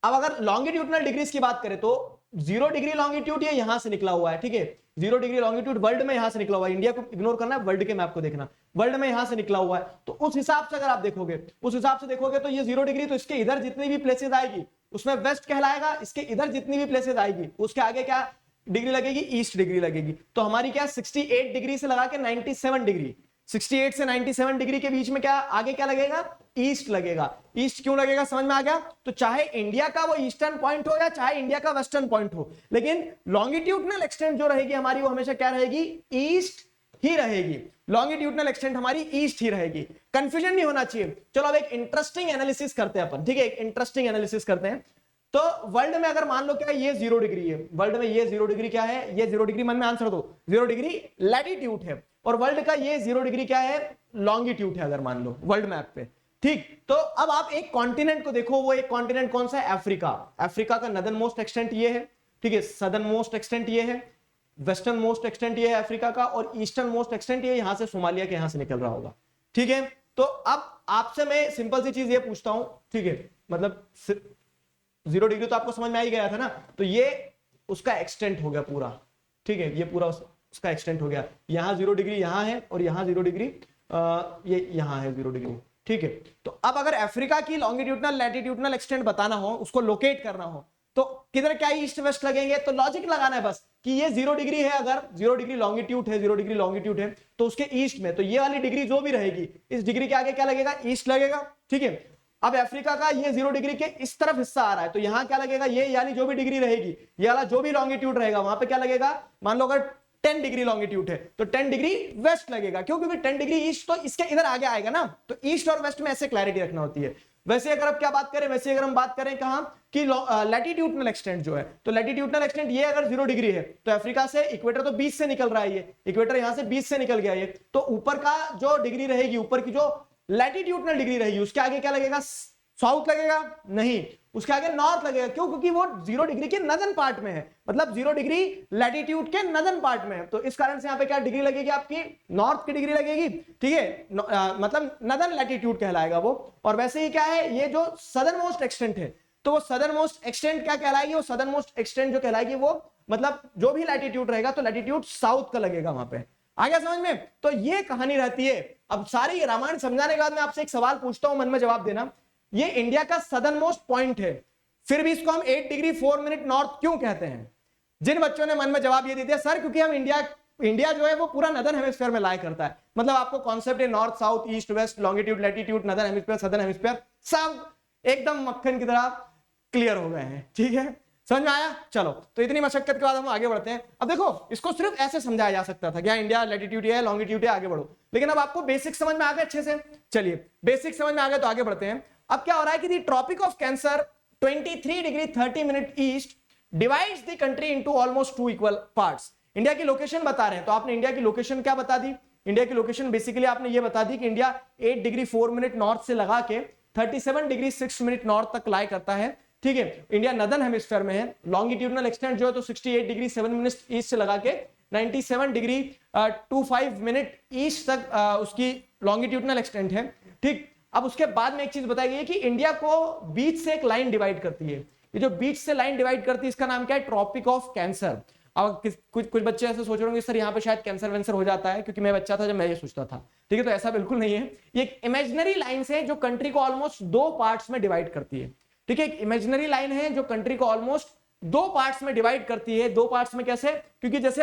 अब अगर लॉन्गिट्यूडनल डिग्रीज की बात करें तो 0 डिग्री लॉन्गिट्यूड ये यहां से निकला हुआ है, ठीक है, 0 डिग्री लॉन्गिट्यूड वर्ल्ड में यहां से निकला हुआ है, इंडिया को इग्नोर करना है, वर्ल्ड के मैप को देखना, वर्ल्ड में यहां से निकला हुआ है। तो उस हिसाब से अगर आप देखोगे, उस हिसाब से देखोगे तो ये 0 डिग्री, तो इसके इधर जितनी भी प्लेसेस आएगी उसमें वेस्ट कहलाएगा, इसके इधर जितनी भी प्लेसेस आएगी उसके आगे क्या डिग्री लगेगी, ईस्ट डिग्री लगेगी। तो हमारी क्या 68 डिग्री से लगा के 97 डिग्री, 68 से 97 डिग्री के बीच में क्या आगे क्या लगेगा, ईस्ट लगेगा। ईस्ट क्यों लगेगा, समझ में आ गया। तो चाहे इंडिया का वो ईस्टर्न पॉइंट हो या चाहे इंडिया का वेस्टर्न पॉइंट हो, लेकिन लॉन्गिट्यूडनल एक्सटेंट जो रहेगी हमारी वो हमेशा क्या रहेगी, ईस्ट ही रहेगी। लॉन्गिट्यूडनल एक्सटेंट हमारी ईस्ट ही रहेगी, कंफ्यूजन नहीं होना चाहिए। चलो अब एक इंटरेस्टिंग एनालिसिस करते हैं अपन, ठीक है, एक इंटरेस्टिंग एनालिसिस करते हैं। तो वर्ल्ड में अगर मान लो क्या ये 0 डिग्री है, वर्ल्ड में ये 0 डिग्री क्या है, ये 0 डिग्री मन में आंसर दो, 0 डिग्री लैटिट्यूड है, और वर्ल्ड का ये 0 डिग्री क्या है, लॉन्गिट्यूड है अगर मान लो वर्ल्ड मैप पे, ठीक। तो अब आप एक कॉन्टिनेंट को देखो, वो एक कॉन्टिनेंट कौन सा है, अफ्रीका। अफ्रीका का नदर्न मोस्ट एक्सटेंट ये है, ठीक है, सदर्न मोस्ट एक्सटेंट ये है, वेस्टर्न मोस्ट एक्सटेंट ये है अफ्रीका का, और ईस्टर्न मोस्ट एक्सटेंट ये यहां से सोमालिया के यहां से निकल रहा होगा, ठीक है। तो अब आपसे मैं सिंपल सी चीज ये पूछता हूं, ठीक है, मतलब 0 डिग्री तो आपको समझ में आ ही गया था ना, तो ये उसका एक्सटेंट हो गया पूरा, ठीक है, ये पूरा उसका एक्सटेंट हो गया, यहां 0 डिग्री यहां है और यहां 0 डिग्री ये यहां है 0 डिग्री, ठीक है। तो अब अगर अफ्रीका की लॉन्गिट्यूडनल लैटिट्यूडनल एक्सटेंट बताना हो, उसको लोकेट करना हो, तो किधर क्या ईस्ट वेस्ट लगेंगे, तो लॉजिक लगाना है बस कि ये 0 डिग्री है, अगर 0 डिग्री लॉन्गिट्यूड है, 0 डिग्री लॉन्गिट्यूड है, तो उसके ईस्ट में, तो ये वाली डिग्री जो भी रहेगी, इस डिग्री के आगे क्या लगेगा, ईस्ट लगेगा, ठीक है। अब अफ्रीका का ये 0 डिग्री के इस तरफ हिस्सा आ रहा है, तो यहां क्या लगेगा, ये यानी जो भी डिग्री रहेगी, ये वाला जो भी लॉन्गिट्यूड रहेगा, वहां पे क्या लगेगा, मान लो अगर 10 डिग्री लॉन्गिट्यूड है तो 10 डिग्री वेस्ट लगेगा, क्यों, क्योंकि 10 डिग्री ईस्ट तो इसके इधर आगे आएगा ना, तो ईस्ट और वेस्ट में ऐसे क्लैरिटी रखना होती है। वैसे अगर अब क्या बात करें, वैसे अगर हम बात करें कहां कि लैटिट्यूडनल एक्सटेंट जो है, तो लैटिट्यूडनल एक्सटेंट ये अगर 0 डिग्री है, तो अफ्रीका से इक्वेटर तो 20 से निकल रहा है, ये इक्वेटर यहां से 20 से निकल गया ये, तो ऊपर का जो डिग्री रहेगी, ऊपर की जो लैटिट्यूडनल डिग्री रहेगी, उसके आगे क्या लगेगा, साउथ लगेगा, नहीं, उसके आगे नॉर्थ लगेगा, क्यों, क्योंकि वो 0 डिग्री के नदन पार्ट में है, मतलब 0 डिग्री लैटिट्यूड के नदन पार्ट में है, तो इस कारण से यहां पे क्या डिग्री लगेगी, आपकी नॉर्थ की डिग्री लगेगी, ठीक है, मतलब नदन लैटिट्यूड कहलाएगा वो। और वैसे ही क्या है, ये जो सदर्न मोस्ट एक्सटेंट है, तो वो सदर्न मोस्ट एक्सटेंट क्या कहलाएगी, वो सदर्न मोस्ट एक्सटेंट जो कहलाएगी वो मतलब जो भी लैटिट्यूड रहेगा, तो लैटिट्यूड साउथ का लगेगा वहां पे, आ गया समझ में। तो ये कहानी रहती है। अब सारी रामायण समझाने के बाद मैं आपसे एक सवाल पूछता हूं, मन में जवाब देना, ये इंडिया का सदर्न मोस्ट पॉइंट है, फिर भी इसको हम 8 डिग्री 4 मिनट नॉर्थ क्यों कहते हैं? जिन बच्चों ने मन में जवाब ये दे दिया, सर क्योंकि हम इंडिया जो है वो पूरा नदर्न हेमिस्फीयर में लाई करता है, मतलब आपको कॉन्सेप्ट है north south east west longitude latitude northern hemisphere southern hemisphere, सब एकदम मक्खन की तरह क्लियर हो गए हैं, ठीक है, समझ में आया। चलो, तो इतनी मशक्कत के बाद हम आगे बढ़ते हैं। अब देखो, इसको सिर्फ ऐसे समझाया जा सकता था, क्या इंडिया लैटिट्यूड है लॉन्गिट्यूड है, आगे बढ़ो, लेकिन अब आपको बेसिक समझ में आ गए अच्छे से। चलिए, बेसिक समझ में आ गए तो आगे बढ़ते हैं। अब क्या हो रहा है कि the Tropic of Cancer 23 degree 30 minute east divides the country into almost 2 equal parts. India की लोकेशन बता रहे हैं, तो आपने इंडिया की लोकेशन क्या बता दी, इंडिया की लोकेशन बेसिकली आपने ये बता दी कि इंडिया 8 डिग्री 4 मिनट नॉर्थ से लगा के 37 डिग्री 6 मिनट नॉर्थ तक लाई करता है, ठीक है, इंडिया नदर्न हेमिस्फीयर में है। लॉन्गिट्यूडनल एक्सटेंट जो है तो 68 डिग्री 7 मिनट ईस्ट से लगा के 97 डिग्री 25 मिनट ईस्ट तक उसकी लॉन्गिट्यूडनल एक्सटेंट है, ठीक। अब उसके बाद में एक चीज बताई गई है कि इंडिया को बीच से एक लाइन डिवाइड करती है, ये जो बीच से लाइन डिवाइड करती है इसका नाम क्या है, ट्रॉपिक ऑफ कैंसर। अब कुछ बच्चे ऐसे सोच रहे होंगे सर यहाँ पे शायद कैंसर वैंसर हो जाता है, क्योंकि मैं बच्चा था जब मैं ये सोचता था, ठीक है, तो ऐसा बिल्कुल नहीं है। ये एक इमेजिनरी लाइन है जो कंट्री को ऑलमोस्ट 2 पार्ट्स में डिवाइड करती है, ठीक है, एक इमेजिनरी लाइन है जो कंट्री को ऑलमोस्ट 2 पार्ट्स में डिवाइड करती है। 2 पार्ट्स में कैसे, क्योंकि जैसे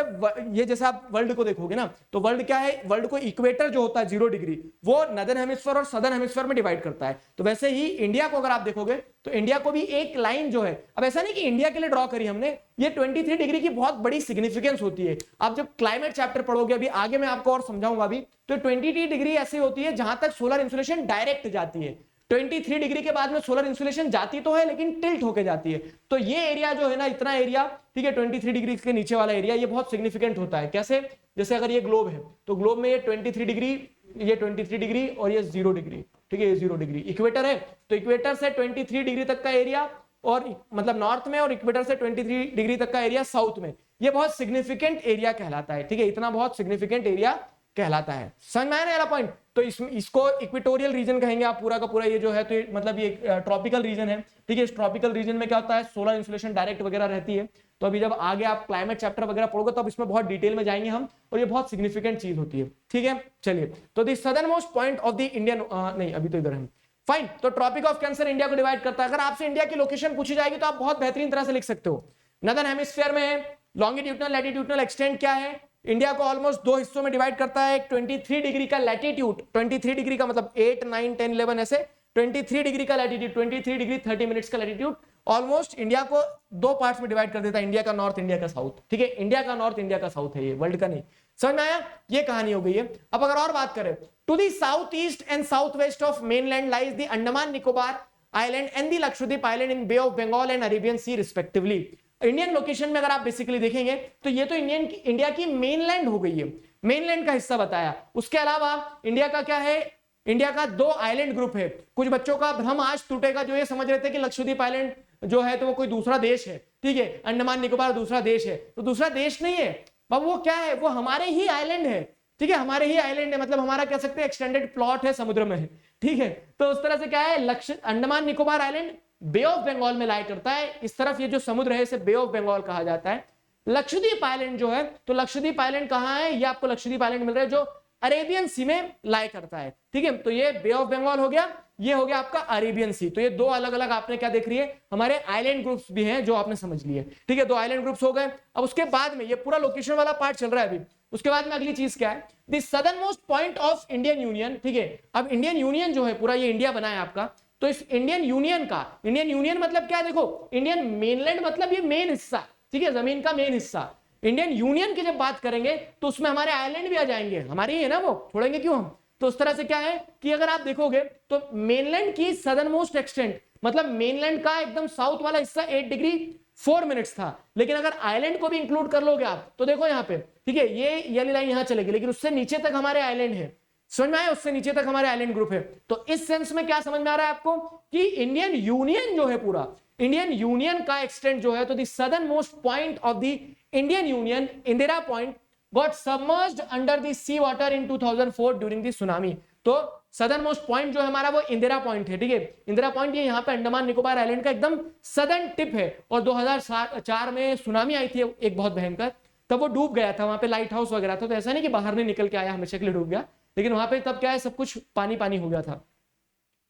ये जैसे आप वर्ल्ड को देखोगे ना, तो वर्ल्ड क्या है, वर्ल्ड को इक्वेटर जो होता है 0 डिग्री वो नदर्न हेमिस्फीयर और सदर्न हेमिस्फीयर में डिवाइड करता है, तो वैसे ही इंडिया को अगर आप देखोगे तो इंडिया को भी एक लाइन जो है, अब ऐसा नहीं कि इंडिया के लिए ड्रॉ करी हमने, ये 23 डिग्री की बहुत बड़ी सिग्निफिकेंस होती है। आप जब क्लाइमेट चैप्टर पढ़ोगे, अभी आगे मैं आपको और समझाऊंगा अभी, तो 23 डिग्री ऐसी होती है जहां तक सोलर इंसुलेशन डायरेक्ट जाती है। 23 डिग्री के बाद में सोलर इंसुलेशन जाती तो है लेकिन टिल्ट होके जाती है, तो ये एरिया जो है ना, इतना एरिया, ठीक है, 23 डिग्री के नीचे वाला एरिया, ये बहुत सिग्निफिकेंट होता है। कैसे, जैसे अगर ये ग्लोब है तो ग्लोब में ये 23 डिग्री, ये 23 डिग्री और ये 0 डिग्री, ठीक है, ये 0 डिग्री इक्वेटर है, तो इक्वेटर से 23 डिग्री तक का एरिया और मतलब नॉर्थ में, और इक्वेटर से 23 डिग्री तक का एरिया साउथ में, ये बहुत सिग्निफिकेंट एरिया कहलाता है, ठीक है, इतना बहुत सिग्निफिकेंट एरिया कहलाता है। समझ में आया ना पॉइंट, तो इसको इक्वेटोरियल रीजन कहेंगे आप पूरा का पूरा, ये जो है तो मतलब ये ट्रॉपिकल रीजन है, ठीक है। इस ट्रॉपिकल रीजन में क्या होता है, सोलर इंसुलेशन डायरेक्ट वगैरह रहती है, तो अभी जब आगे आप क्लाइमेट चैप्टर वगैरह पढ़ोगे तो अब इसमें बहुत डिटेल में जाएंगे हम, और ये बहुत सिग्निफिकेंट चीज होती है, ठीक है। चलिए, तो the southern most point of the Indian, नहीं अभी तो इधर है, फाइन। तो ट्रॉपिक ऑफ कैंसर इंडिया को डिवाइड करता है। अगर आपसे इंडिया की लोकेशन पूछी जाएगी तो आप बहुत बेहतरीन तरह से लिख सकते हो, नदर्न हेमिस्फीयर में है, लॉन्गिट्यूडनल लैटिट्यूडनल एक्सटेंट क्या है, इंडिया को ऑलमोस्ट 2 हिस्सों में डिवाइड करता है। 23 डिग्री का लैटिट्यूड, 23 डिग्री का मतलब 8 9 10 11 ऐसे, 23 डिग्री का लैटिट्यूड, 23 डिग्री 30 मिनट्स का लैटिट्यूड, ऑलमोस्ट इंडिया को 2 पार्ट्स में डिवाइड कर देता है, इंडिया का नॉर्थ इंडिया का साउथ, ठीक है, इंडिया का नॉर्थ इंडिया का साउथ है, ये वर्ल्ड का नहीं। समझ में आया, ये कहानी हो गई है। अब अगर और बात करें, to the south east and south west of mainland lies the Andaman Nicobar island and the Lakshadweep island in bay of Bengal and Arabian sea respectively. Indian location में अगर आप बेसिकली देखेंगे तो ये तो इंडिया की मेनलैंड हो गई है, मेनलैंड का हिस्सा बताया। उसके अलावा इंडिया का क्या है, इंडिया का 2 आइलैंड ग्रुप है। कुछ बच्चों का भ्रम आज टूटेगा जो ये समझ रहे थे कि लक्षद्वीप आइलैंड जो है तो वो कोई दूसरा देश है, ठीक है, अंडमान निकोबार दूसरा देश है, तो दूसरा देश नहीं है बाबू, वो क्या है, वो हमारे ही आइलैंड है। ठीक है, हमारे ही आइलैंड है, मतलब हमारा कह सकते हैं एक्सटेंडेड प्लॉट है, समुद्र में है, ठीक है। तो उस तरह से क्या है, Lakshadweep Andaman Nicobar island bay of Bengal में लाई करता है, इस तरफ ये जो समुद्र है इसे बे ऑफ बंगाल कहा जाता है। लक्षद्वीप आइलैंड जो है, तो लक्षद्वीप आइलैंड कहां है, ये आपको लक्षद्वीप आइलैंड मिल रहा है जो अरेबियन सी में लाई करता है, ठीक है। तो ये बे ऑफ बंगाल हो गया, ये हो गया आपका अरेबियन सी। तो ये दो अलग अलग आपने क्या देख रही है, हमारे आइलैंड ग्रुप्स भी हैं जो आपने समझ लिए, ठीक है। दो आइलैंड ग्रुप्स हो गए। अब उसके बाद में ये पूरा लोकेशन वाला पार्ट चल रहा है अभी, उसके बाद में अगली चीज क्या है, the southern most point of Indian union, ठीक है। अब इंडियन यूनियन जो है पूरा ये इंडिया बना है आपका, तो इस इंडियन यूनियन का, इंडियन यूनियन मतलब क्या है, देखो इंडियन मेनलैंड मतलब ये मेन हिस्सा, ठीक है, जमीन का मेन हिस्सा। इंडियन यूनियन की जब बात करेंगे तो उसमें हमारे आइलैंड भी आ जाएंगे, हमारे ही है ना, वो छोड़ेंगे क्यों हम। तो उस तरह से क्या है कि अगर आप देखोगे तो मेनलैंड की सदर्न मोस्ट एक्सटेंट, मतलब मेनलैंड का एकदम साउथ वाला हिस्सा 8 डिग्री 4 मिनट्स था, लेकिन अगर आइलैंड को भी इंक्लूड कर लोगे आप तो देखो यहाँ पे, ठीक है, ये वाली लाइन यहाँ चलेगी, लेकिन उससे नीचे तक हमारे आइलैंड है, समझ में आया, उससे नीचे तक हमारे आइलैंड ग्रुप है। तो इस सेंस में क्या समझ में आ रहा है आपको कि इंडियन यूनियन जो है पूरा, इंडियन यूनियन का एक्सटेंट जो है, तो the southern most point of the Indian union, Indira point, got submerged under the sea water in 2004 during the tsunami. तो सदर्न मोस्ट पॉइंट जो है हमारा वो इंदिरा पॉइंट है, ठीक है। इंदिरा पॉइंट ये यहाँ पे अंडमान निकोबार आइलैंड का एकदम सदर्न टिप है, और 2004 में सुनामी आई थी एक बहुत भयंकर, तब वो डूब गया था, वहां पे लाइट हाउस वगैरह था, तो ऐसा नहीं कि बाहर नहीं निकल के आया हमेशा के लिए डूब गया, लेकिन वहां पे तब क्या है, सब कुछ पानी पानी हो गया था,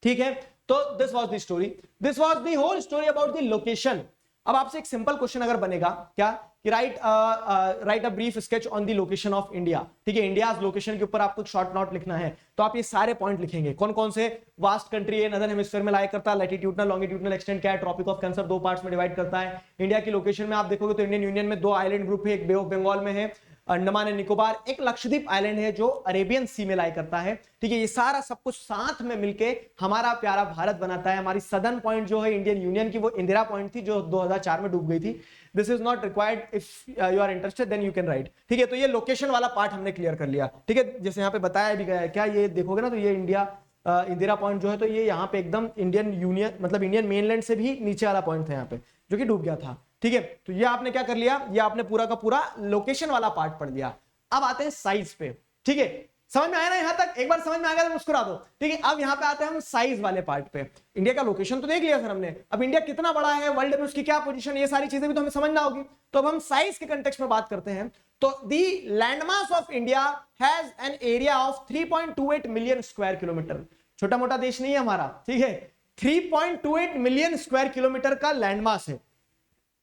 ठीक है। तो this was the story, this was the whole story about the location. अब आपसे एक सिंपल क्वेश्चन अगर बनेगा क्या कि write a brief sketch on the location of India, ठीक है, इंडिया लोकेशन के ऊपर आपको शॉर्ट नोट लिखना है, तो आप ये सारे पॉइंट लिखेंगे, कौन कौन से, वास्ट कंट्री है, नदर्न हेमिस्फीयर में लाई करता है, लैटिट्यूडनल लॉन्गिट्यूडनल एक्सटेंट क्या है, ट्रॉपिक ऑफ कैंसर 2 पार्ट्स में डिवाइड करता है। इंडिया की लोकेशन में आप देखोगे तो इंडियन यूनियन में 2 आइलैंड ग्रुप है, एक बे ऑफ बंगाल में है, अंडमान एंड निकोबार, एक लक्षद्वीप आइलैंड है जो अरेबियन सी में लाई करता है, ठीक है। ये सारा सब कुछ साथ में मिलके हमारा प्यारा भारत बनाता है। हमारी सदर्न पॉइंट जो है इंडियन यूनियन की वो इंदिरा पॉइंट थी जो 2004 में डूब गई थी। This is not required, if you are interested then you can write, ठीक है। तो ये लोकेशन वाला पार्ट हमने क्लियर कर लिया, ठीक है, जैसे यहाँ पे बताया भी गया है, क्या ये देखोगे ना तो ये इंडिया इंदिरा पॉइंट जो है, तो ये यहाँ पे एकदम इंडियन यूनियन मतलब इंडियन मेनलैंड से भी नीचे वाला पॉइंट था यहाँ पे जो कि डूब गया था, ठीक है। तो ये आपने क्या कर लिया, ये आपने पूरा का पूरा लोकेशन वाला पार्ट पढ़ लिया। अब आते हैं साइज पे, ठीक है, समझ में आया ना यहां तक, एक बार समझ में आ गया तो मुस्कुरा दो, ठीक है। अब यहां पे आते हैं हम साइज वाले पार्ट पे। इंडिया का लोकेशन तो देख लिया सर हमने, अब इंडिया कितना बड़ा है वर्ल्ड में, उसकी क्या पोजीशन, ये सारी चीजें भी तो हमें समझना होगी। तो अब हम साइज के कंटेक्स्ट में बात करते हैं। तो the landmass of India has an area of 3.28 million square kilometre, छोटा मोटा देश नहीं है हमारा, ठीक है, 3.28 मिलियन स्क्वायर किलोमीटर का लैंडमास है,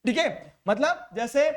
ठीक है। मतलब जैसे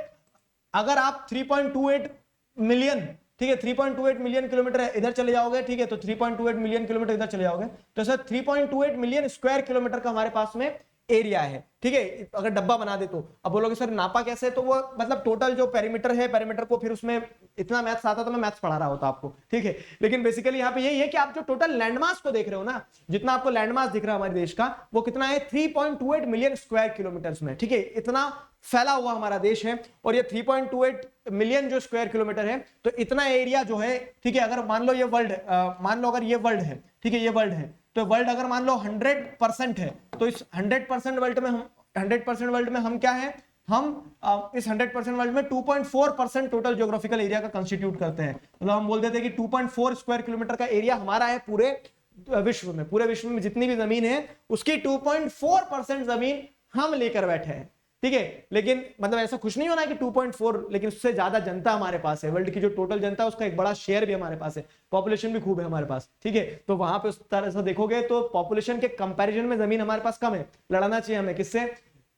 अगर आप 3.28 मिलियन, ठीक है, 3.28 मिलियन किलोमीटर इधर चले जाओगे, ठीक है, तो 3.28 मिलियन किलोमीटर इधर चले जाओगे, तो सर 3.28 मिलियन स्क्वायर किलोमीटर का हमारे पास में एरिया है, ठीक है। अगर डब्बा बना दे तो अब बोलोगे सर नापा कैसे, तो वो मतलब टोटल जो पेरीमीटर है, पेरीमीटर को फिर उसमें इतना मैथ्स आता तो मैं मैथ्स पढ़ा रहा होता आपको, ठीक है। लेकिन बेसिकली यहाँ पे यही है कि आप जो टोटल लैंडमास को देख रहे हो ना, जितना आपको लैंडमास दिख रहा है हमारे देश का, वो कितना है 3.28 मिलियन स्क्वायर किलोमीटर्स में, ठीक है। इतना फैला हुआ हमारा देश है, और ये 3.28 मिलियन जो स्क्वायर किलोमीटर है, तो इतना एरिया जो है, ठीक है, अगर मान लो ये वर्ल्ड, मान लो अगर ये वर्ल्ड है, ठीक है, ये वर्ल्ड है, तो वर्ल्ड अगर मान लो 100% है, तो इस 100% वर्ल्ड में हम 100% वर्ल्ड में हम क्या है, हम इस 100% वर्ल्ड में 2.4% टोटल ज्योग्राफिकल एरिया का कंस्टिट्यूट करते हैं। मतलब हम बोल देते हैं कि 2.4 स्क्वायर किलोमीटर का एरिया हमारा है पूरे विश्व में, पूरे विश्व में जितनी भी जमीन है उसकी 2.4% जमीन हम लेकर बैठे हैं, ठीक है। लेकिन मतलब ऐसा खुश नहीं होना है कि 2.4, लेकिन उससे ज्यादा जनता हमारे पास है, वर्ल्ड की जो टोटल जनता है उसका एक बड़ा शेयर भी हमारे पास है, पॉपुलेशन भी खूब है हमारे पास, ठीक है। तो वहां पे उस तरह से देखोगे तो पॉपुलेशन के कंपैरिजन में जमीन हमारे पास कम है, लड़ना चाहिए हमें किससे,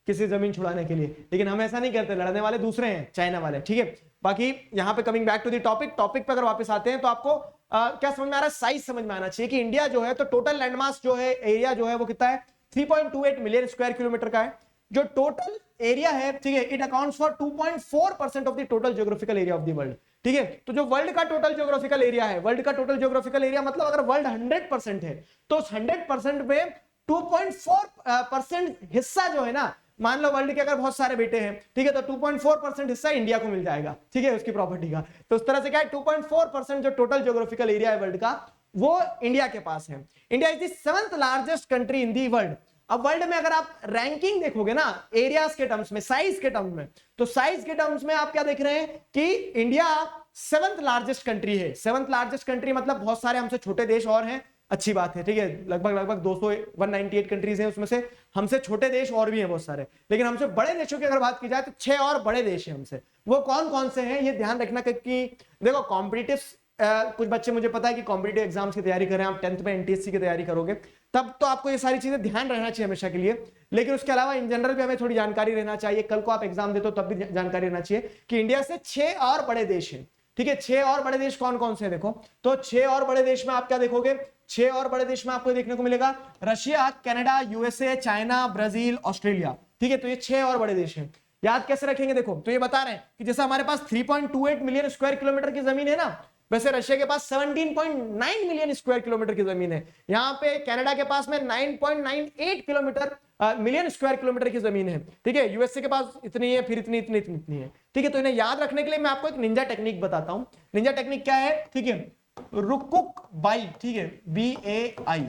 किसी जमीन छुड़ाने के लिए, लेकिन हम ऐसा नहीं करते, लड़ने वाले दूसरे हैं, चाइना वाले, ठीक है। बाकी यहाँ पे coming back to the topic पे अगर वापस आते हैं तो आपको क्या समझ में आ रहा है, साइज समझ में आना चाहिए कि इंडिया जो है तो टोटल लैंडमास जो है, एरिया जो है वो कितना है, 3.28 मिलियन स्क्वायर किलोमीटर का है। जो टोटल एरिया है, ठीक है, it accounts for 2.4% of the total geographical area of the world, ठीक है। तो जो वर्ल्ड का टोटल ज्योग्राफिकल एरिया है, वर्ल्ड का टोटल ज्योग्राफिकल एरिया मतलब अगर वर्ल्ड 100% है तो उस 100% में 2.4% हिस्सा जो है ना, मान लो वर्ल्ड के अगर बहुत सारे बेटे हैं, ठीक है, तो 2.4% हिस्सा इंडिया को मिल जाएगा, ठीक है, उसकी प्रॉपर्टी का। तो उस तरह से क्या है, 2.4% जो टोटल ज्योग्राफिकल एरिया है वर्ल्ड का वो इंडिया के पास है। India is the 7th largest country in the world. अब वर्ल्ड में अगर आप रैंकिंग देखोगे ना एरियाज के टर्म्स में, साइज के टर्म्स में, तो साइज के टर्म्स में आप क्या देख रहे हैं कि इंडिया सेवंथ लार्जेस्ट कंट्री है। सेवंथ लार्जेस्ट कंट्री मतलब बहुत सारे हमसे छोटे देश और हैं, अच्छी बात है, ठीक है, लगभग 198 कंट्रीज हैं, उसमें से हमसे छोटे देश और भी हैं बहुत सारे, लेकिन हमसे बड़े देशों की अगर बात की जाए तो 6 और बड़े देश हैं हमसे। वो कौन कौन से हैं ये ध्यान रखना, क्योंकि देखो कॉम्पिटिटिव कुछ बच्चे मुझे पता है कि कॉम्पिटिटिव एग्जाम्स की तैयारी कर रहे हैं, आप 10th में एनटीएससी की तैयारी करोगे तब तो आपको ये सारी चीजें ध्यान रहना चाहिए हमेशा के लिए, लेकिन उसके अलावा इन जनरल भी हमें थोड़ी जानकारी रहना चाहिए, कल को आप एग्जाम देते हो तब भी जानकारी रहना चाहिए कि इंडिया से 6 और बड़े देश हैं, ठीक है। 6 और बड़े देश कौन कौन से हैं देखो, तो 6 और बड़े देश में आप क्या देखोगे, 6 और बड़े देश में आपको देखने को मिलेगा Russia, Canada, USA, China, Brazil, Australia, ठीक है। तो ये 6 और बड़े देश हैं। याद कैसे रखेंगे देखो, तो ये बता रहे हैं कि जैसे हमारे पास 3.28 मिलियन स्क्वायर किलोमीटर की जमीन है ना, वैसे रशिया के पास 17.9 मिलियन स्क्वायर किलोमीटर की जमीन है। यहाँ पे कनाडा के पास में 9.98 मिलियन स्क्वायर किलोमीटर की जमीन है, ठीक है। यूएसए के पास इतनी है, फिर इतनी है, ठीक है। तो इन्हें याद रखने के लिए मैं आपको एक निंजा टेक्निक बताता हूं। निंजा टेक्निक क्या है, ठीक है, रुकुक बाई, ठीक है, BAI,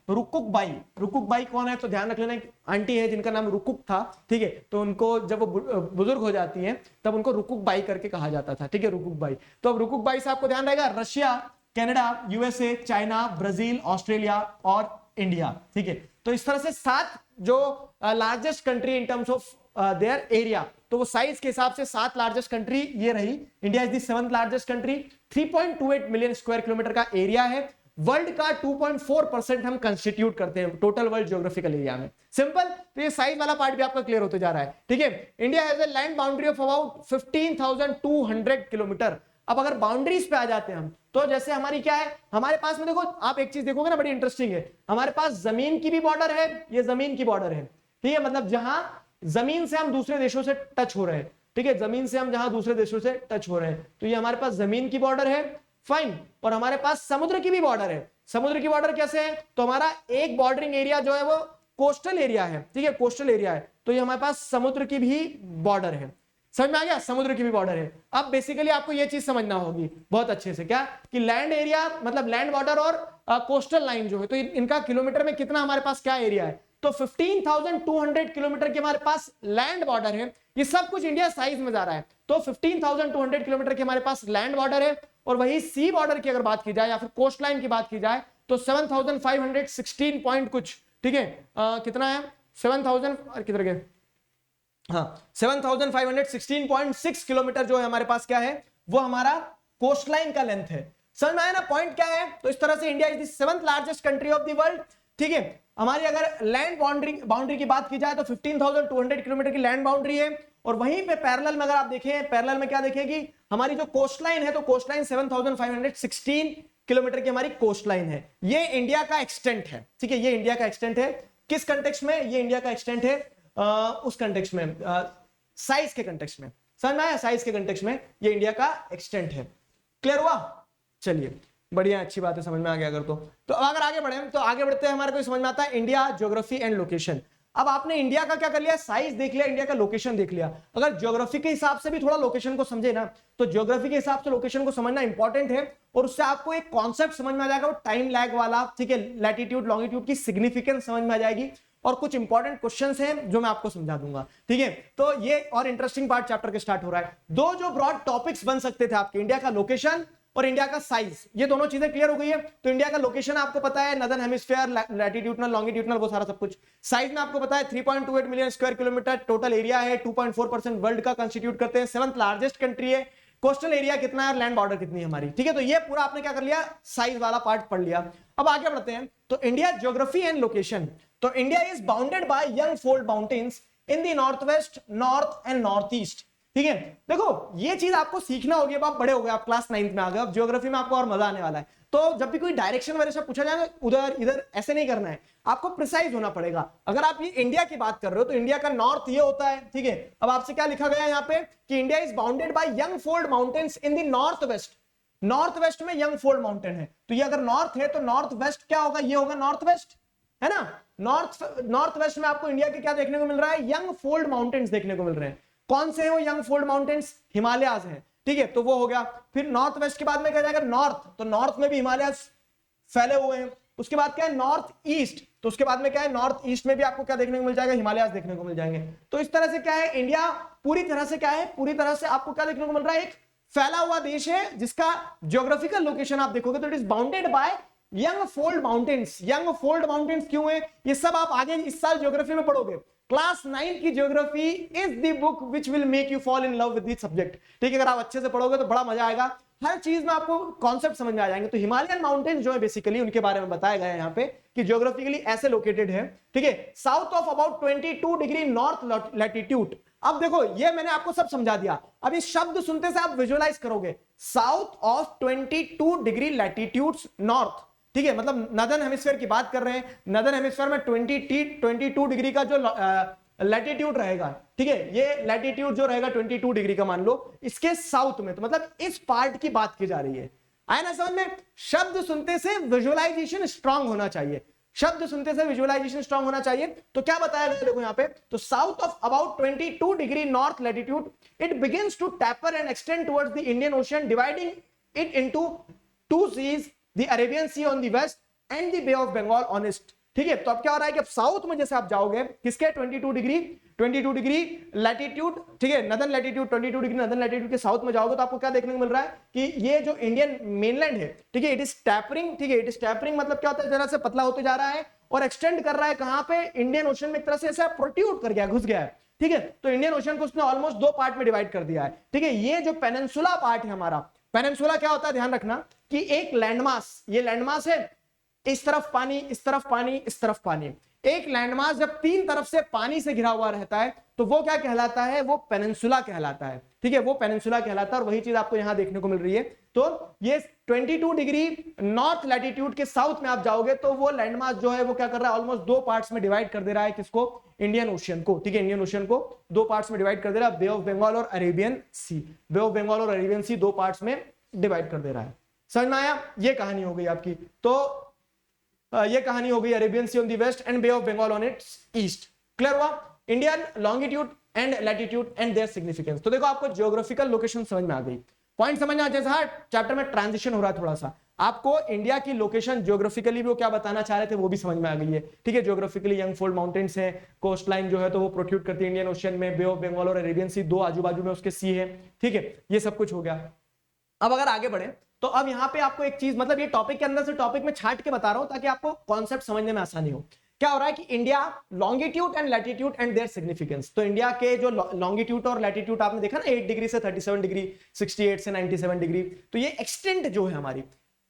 रुकुक बाई। रुकुक बाई कौन है तो ध्यान रख लेना, एक आंटी है जिनका नाम रुकुक था, ठीक है। तो उनको जब वो बुजुर्ग हो जाती हैं तब उनको रुकुक बाई करके कहा जाता था, ठीक है, रुकुक बाई। तो अब रुकुक बाई से आपको ध्यान रहेगा Russia, Canada, USA, China, Brazil, Australia और इंडिया, ठीक है। तो इस तरह से 7 जो largest country in terms of their area, तो वो साइज के हिसाब से 7 लार्जेस्ट कंट्री ये रही। India is the 7th largest country, 3.28 million square kilometre का एरिया है। वर्ल्ड का 2.4% हम कंस्टिट्यूट करते हैं टोटल वर्ल्ड ज्योग्राफिकल एरिया में। सिंपल, तो ये साइज वाला पार्ट भी आपका क्लियर होते जा रहा है, ठीक है। India has a land boundary of about 15,200 kilometre. अब अगर बाउंड्रीज पे आ जाते हैं हम, तो जैसे हमारी क्या है, हमारे पास में देखो आप एक चीज देखोगे ना बड़ी इंटरेस्टिंग है, हमारे पास जमीन की भी बॉर्डर है, ये जमीन की बॉर्डर है, ठीक है, मतलब जहां जमीन से हम दूसरे देशों से टच हो रहे हैं, ठीक है, जमीन से हम जहां दूसरे देशों से टच हो रहे हैं, तो ये हमारे पास जमीन की बॉर्डर है, फाइन। और हमारे पास समुद्र की भी बॉर्डर है। समुद्र की बॉर्डर कैसे है, तो हमारा एक बॉर्डरिंग एरिया जो है वो कोस्टल एरिया है, ठीक है, कोस्टल एरिया है, तो ये हमारे पास समुद्र की भी बॉर्डर है। समझ में आ गया, समुद्र की भी बॉर्डर है। अब बेसिकली आपको ये चीज समझना होगी बहुत अच्छे से, क्या कि लैंड एरिया मतलब लैंड बॉर्डर और कोस्टल लाइन जो है, तो इनका किलोमीटर में कितना हमारे पास क्या एरिया है, तो 15,200 किलोमीटर के हमारे पास लैंड बॉर्डर है। ये सब कुछ इंडिया साइज में जा रहा है, तो 15,200 किलोमीटर के हमारे पास लैंड बॉर्डर है। और वही सी बॉर्डर की अगर बात की जाए या फिर कोस्ट लाइन की बात की जाए तो 7,516 पॉइंट कुछ, ठीक है, कितना है 7,000 किधर गए, हाँ 7,516.6 किलोमीटर जो है हमारे पास क्या है, वो हमारा कोस्ट लाइन का लेंथ है। समझ में आया ना पॉइंट क्या है। तो इस तरह से India is the 7th largest country of the world, ठीक है। हमारी अगर लैंड बाउंड्री की बात की जाए तो 15,200 किलोमीटर की लैंड बाउंड्री है। और वहीं पे पैरेलल में अगर आप देखें, पैरेलल में क्या देखेंगे, हमारी जो कोस्ट लाइन है, तो कोस्ट लाइन 7,516 किलोमीटर की हमारी कोस्ट लाइन है। ये इंडिया का एक्सटेंट है, ठीक है, ये इंडिया का एक्सटेंट है। किस कंटेक्स्ट में, ये इंडिया का एक्सटेंट है उस कंटेक्स्ट में, साइज के कंटेक्स्ट में। समझ में आया, साइज के कंटेक्स्ट में ये इंडिया का एक्सटेंट है। क्लियर हुआ, चलिए बढ़िया, अच्छी बात है, समझ में आ गया अगर तो अगर आगे बढ़े तो आगे बढ़ते हैं, हमारे को समझ में आता है इंडिया, ज्योग्राफी एंड लोकेशन। अब आपने इंडिया का क्या कर लिया, साइज देख लिया, इंडिया का लोकेशन देख लिया। अगर ज्योग्राफी के हिसाब से भी थोड़ा लोकेशन को समझे ना, तो ज्योग्राफी के हिसाब से लोकेशन को समझना इंपॉर्टेंट है, और उससे आपको एक कॉन्सेप्ट समझ में आ जाएगा, वो टाइम लैग वाला, ठीक है, लैटिट्यूड लॉन्गिट्यूड की सिग्निफिकेंस समझ में आ जाएगी, और कुछ इंपॉर्टेंट क्वेश्चंस हैं जो मैं आपको समझा दूंगा, ठीक है। तो ये और इंटरेस्टिंग पार्ट चैप्टर के स्टार्ट हो रहा है। दो जो ब्रॉड टॉपिक्स बन सकते थे आपके, इंडिया का लोकेशन और इंडिया का साइज, ये दोनों चीजें क्लियर हो गई है। तो इंडिया का लोकेशन आपको पता है, नदर्न हेमिस्फीयर, लैटिट्यूडनल लॉन्गिट्यूडनल, वो सारा सब कुछ। साइज में आपको पता है 3.28 million square kilometre total area है, 2.4% वर्ल्ड का कंस्टिट्यूट करते हैं, 7th लार्जेस्ट कंट्री है। कोस्टल एरिया कितना है, लैंड बॉर्डर कितनी है हमारी, ठीक है। तो ये पूरा आपने क्या कर लिया, साइज वाला पार्ट पढ़ लिया। अब आगे बढ़ते हैं, तो इंडिया ज्योग्राफी एंड लोकेशन। तो India is bounded by young fold mountains in the north west, north and north east, ठीक है। देखो ये चीज आपको सीखना होगी, अब आप बड़े हो गए, आप क्लास 9th में आ गए, अब ज्योग्राफी में आपको और मजा आने वाला है। तो जब भी कोई डायरेक्शन वगैरह से पूछा जाए, उधर इधर ऐसे नहीं करना है, आपको प्रिसाइज होना पड़ेगा। अगर आप ये इंडिया की बात कर रहे हो तो इंडिया का नॉर्थ ये होता है, ठीक है। अब आपसे क्या लिखा गया है यहाँ पे कि India is bounded by young fold mountains in the north west. North west में यंग फोल्ड माउंटेन है, तो ये अगर नॉर्थ है तो नॉर्थ वेस्ट क्या होगा, ये होगा नॉर्थ वेस्ट, है ना। नॉर्थ वेस्ट में आपको इंडिया के क्या देखने को मिल रहा है, यंग फोल्ड माउंटेन्स देखने को मिल रहे हैं। कौन से हैं वो यंग फोल्ड माउंटेन्स, हिमालयाज हैं, ठीक है। तो वो हो गया। फिर नॉर्थ वेस्ट के बाद में क्या जाएगा, नॉर्थ, तो नॉर्थ में भी हिमालयाज फैले हुए हैं। उसके बाद क्या है, नॉर्थ ईस्ट, तो उसके बाद में क्या है, नॉर्थ ईस्ट में भी आपको क्या देखने को मिल जाएगा, हिमालयाज देखने को मिल जाएंगे। तो इस तरह से क्या है, इंडिया पूरी तरह से क्या है, पूरी तरह से आपको क्या देखने को मिल रहा है, एक फैला हुआ देश है जिसका ज्योग्राफिकल लोकेशन आप देखोगे तो it is bounded by young fold mountains. Young fold mountains क्यों है, ये सब आप आगे इस साल ज्योग्राफी में पढ़ोगे। क्लास 9 की geography is the book which will make you fall in love with this subject. ठीक है, अगर आप अच्छे से पढ़ोगे तो बड़ा मजा आएगा, हर चीज में आपको कॉन्सेप्ट समझ में आ जाएंगे। तो हिमालयन माउंटेन जो है बेसिकली उनके बारे में बताया गया है यहाँ पे कि ज्योग्राफिकली ऐसे लोकेटेड है। ठीक है, south of about 22 degree north latitude. अब देखो ये मैंने आपको सब समझा दिया, अब इस शब्द सुनते से आप विजुअलाइज करोगे south of 22 degree latitude north. ठीक है, मतलब नदर्न हेमिस्फीयर की बात कर रहे हैं। नदर्न हेमिस्फीयर में 22 डिग्री का जो लैटिट्यूड रहेगा, ठीक है, ये लैटिट्यूड जो रहेगा 22 डिग्री का मान लो, इसके साउथ में, तो मतलब इस पार्ट की बात की जा रही है। आया ना समझ में? शब्द सुनते से विजुअलाइजेशन स्ट्रांग होना चाहिए, शब्द सुनते से विजुअलाइजेशन स्ट्रांग होना चाहिए। तो क्या बताया गया देखो यहाँ पे, तो south of about 22 degree north latitude it begins to taper and extend towards the Indian ocean, dividing it into two seas, the Arabian C on the west and the bay of Bengal on east. ठीक है, तो अब क्या हो रहा है कि अब साउथ में जैसे आप जाओगे किसके 22 डिग्री लैटिट्यूड, ठीक है, northern latitude 22 degree northern latitude के साउथ में जाओगे तो आपको क्या देखने को मिल रहा है कि ये जो इंडियन मेनलैंड है, ठीक है, इट इज टैपरिंग। ठीक है, इट इज टैपरिंग मतलब क्या होता है, जरा से पतला होते जा रहा है और एक्सटेंड कर रहा है कहां पे, इंडियन ओशन में एक तरह से ऐसा प्रोट्रूड कर गया, घुस गया है। ठीक है, तो इंडियन ओशन को उसने ऑलमोस्ट दो पार्ट में डिवाइड कर दिया है। ठीक है, ये जो पेनिनसुला पार्ट है हमारा, पेनिनसुला क्या होता है ध्यान रखना कि एक लैंडमास, ये लैंडमास है, इस तरफ पानी, इस तरफ पानी, इस तरफ पानी। एक लैंडमास जब तीन तरफ से पानी से घिरा हुआ रहता है तो वो क्या कहलाता है, वो पेनिनसुला कहलाता है। ठीक है, वो पेनिनसुला कहलाता है और वही चीज आपको यहां देखने को मिल रही है। तो ये 22 डिग्री नॉर्थ लैटिट्यूड के साउथ में आप जाओगे तो वो लैंडमास जो है वो क्या कर रहा है, ऑलमोस्ट दो पार्ट्स में डिवाइड कर दे रहा है, किसको, इंडियन ओशियन को। ठीक है, इंडियन ओशियन को दो पार्ट्स में डिवाइड कर दे रहा है, बे ऑफ बंगाल और Arabian sea, bay of Bengal और अरेबियन सी दो पार्ट्स में डिवाइड कर दे रहा है। समझ में आया? ये कहानी हो गई आपकी। तो ये कहानी हो गई Arabian C on the west and Bay of Bengal on its east. Clear हुआ? Indian longitude and latitude and their significance. तो देखो आपको ज्योग्राफिकल लोकेशन समझ में आ गई, पॉइंट समझ में आ, जैसा चैप्टर में ट्रांजिशन हो रहा है थोड़ा सा, आपको इंडिया की लोकेशन ज्योग्राफिकली वो क्या बताना चाह रहे थे वो भी समझ में आ गई है। ठीक है, ज्योग्राफिकली यंग फोल्ड माउंटेन्स है, कोस्ट लाइन जो है तो वो प्रोट्रूड करती है इंडियन ओशियन में, बे ऑफ बंगाल और अरेबियन सी दो आजू बाजू में उसके सी है। ठीक है, ये सब कुछ हो गया। अब अगर आगे बढ़े तो अब यहाँ पे आपको एक चीज, मतलब ये टॉपिक के अंदर से टॉपिक में छाट के बता रहा हूं ताकि आपको कॉन्सेप्ट समझने में आसानी हो। क्या हो रहा है कि India longitude and latitude and their significance, तो इंडिया के जो लॉन्गिट्यूड और लैटिट्यूड आपने देखा ना 8 डिग्री से 37 डिग्री, 68 से 97 डिग्री, तो ये एक्सटेंट जो है हमारी,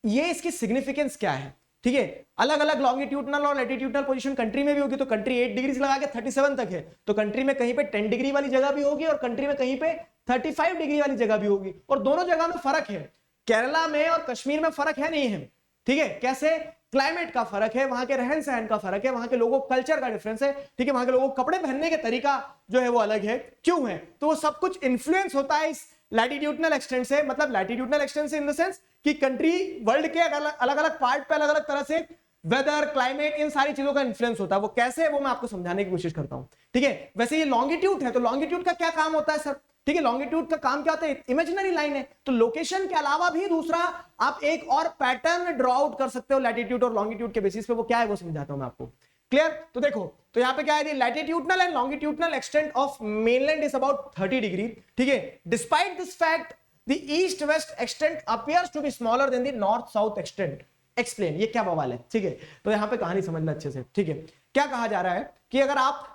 ये इसकी सिग्निफिकेंस क्या है। ठीक है, अलग अलग लॉन्गिट्यूडनल और लैटिट्यूडनल पोजीशन कंट्री में भी होगी, तो कंट्री 8 डिग्री से लगा के 37 तक है, तो कंट्री में कहीं पे 10 डिग्री वाली जगह भी होगी और कंट्री में कहीं पे 35 डिग्री वाली जगह भी होगी, और दोनों जगह में फर्क है। केरला में और कश्मीर में फर्क है नहीं है। ठीक है, कैसे? क्लाइमेट का फर्क है, वहां के रहन सहन का फर्क है, वहां के लोगों कल्चर का डिफरेंस है। ठीक है, वहां के लोगों कपड़े पहनने के तरीका जो है वो अलग है। क्यों है? तो वो सब कुछ इन्फ्लुएंस होता है इस लैटिट्यूडनल एक्सटेंट से, मतलब लैटिट्यूडनल एक्सटेंट से इन द सेंस कि कंट्री वर्ल्ड के अलग अलग पार्ट पे अलग अलग तरह से वेदर, क्लाइमेट, इन सारी चीजों का इन्फ्लुएंस होता है। वो कैसे है वो मैं आपको समझाने की कोशिश करता हूं। ठीक है, वैसे ये लॉन्गिट्यूड है, तो लॉन्गिट्यूड का क्या काम होता है सर? ठीक है, लॉन्गिट्यूड का काम क्या होता है, इमेजिनरी लाइन है, तो लोकेशन के अलावा भी दूसरा आप एक और पैटर्न ड्रॉ आउट कर सकते हो लैटिट्यूड और लॉन्गिट्यूड के बेसिस पे। वो क्या है वो समझाता हूं मैं आपको। क्लियर? तो देखो, तो यहां पे क्या है, latitudinal and longitudinal extent of mainland is about 30 degree. ठीक है, despite this fact the east west extent appears to be smaller than the north south extent. Explain, ये क्या बवाल है? ठीक है, तो यहां पे कहानी समझना अच्छे से। ठीक है, क्या कहा जा रहा है कि अगर आप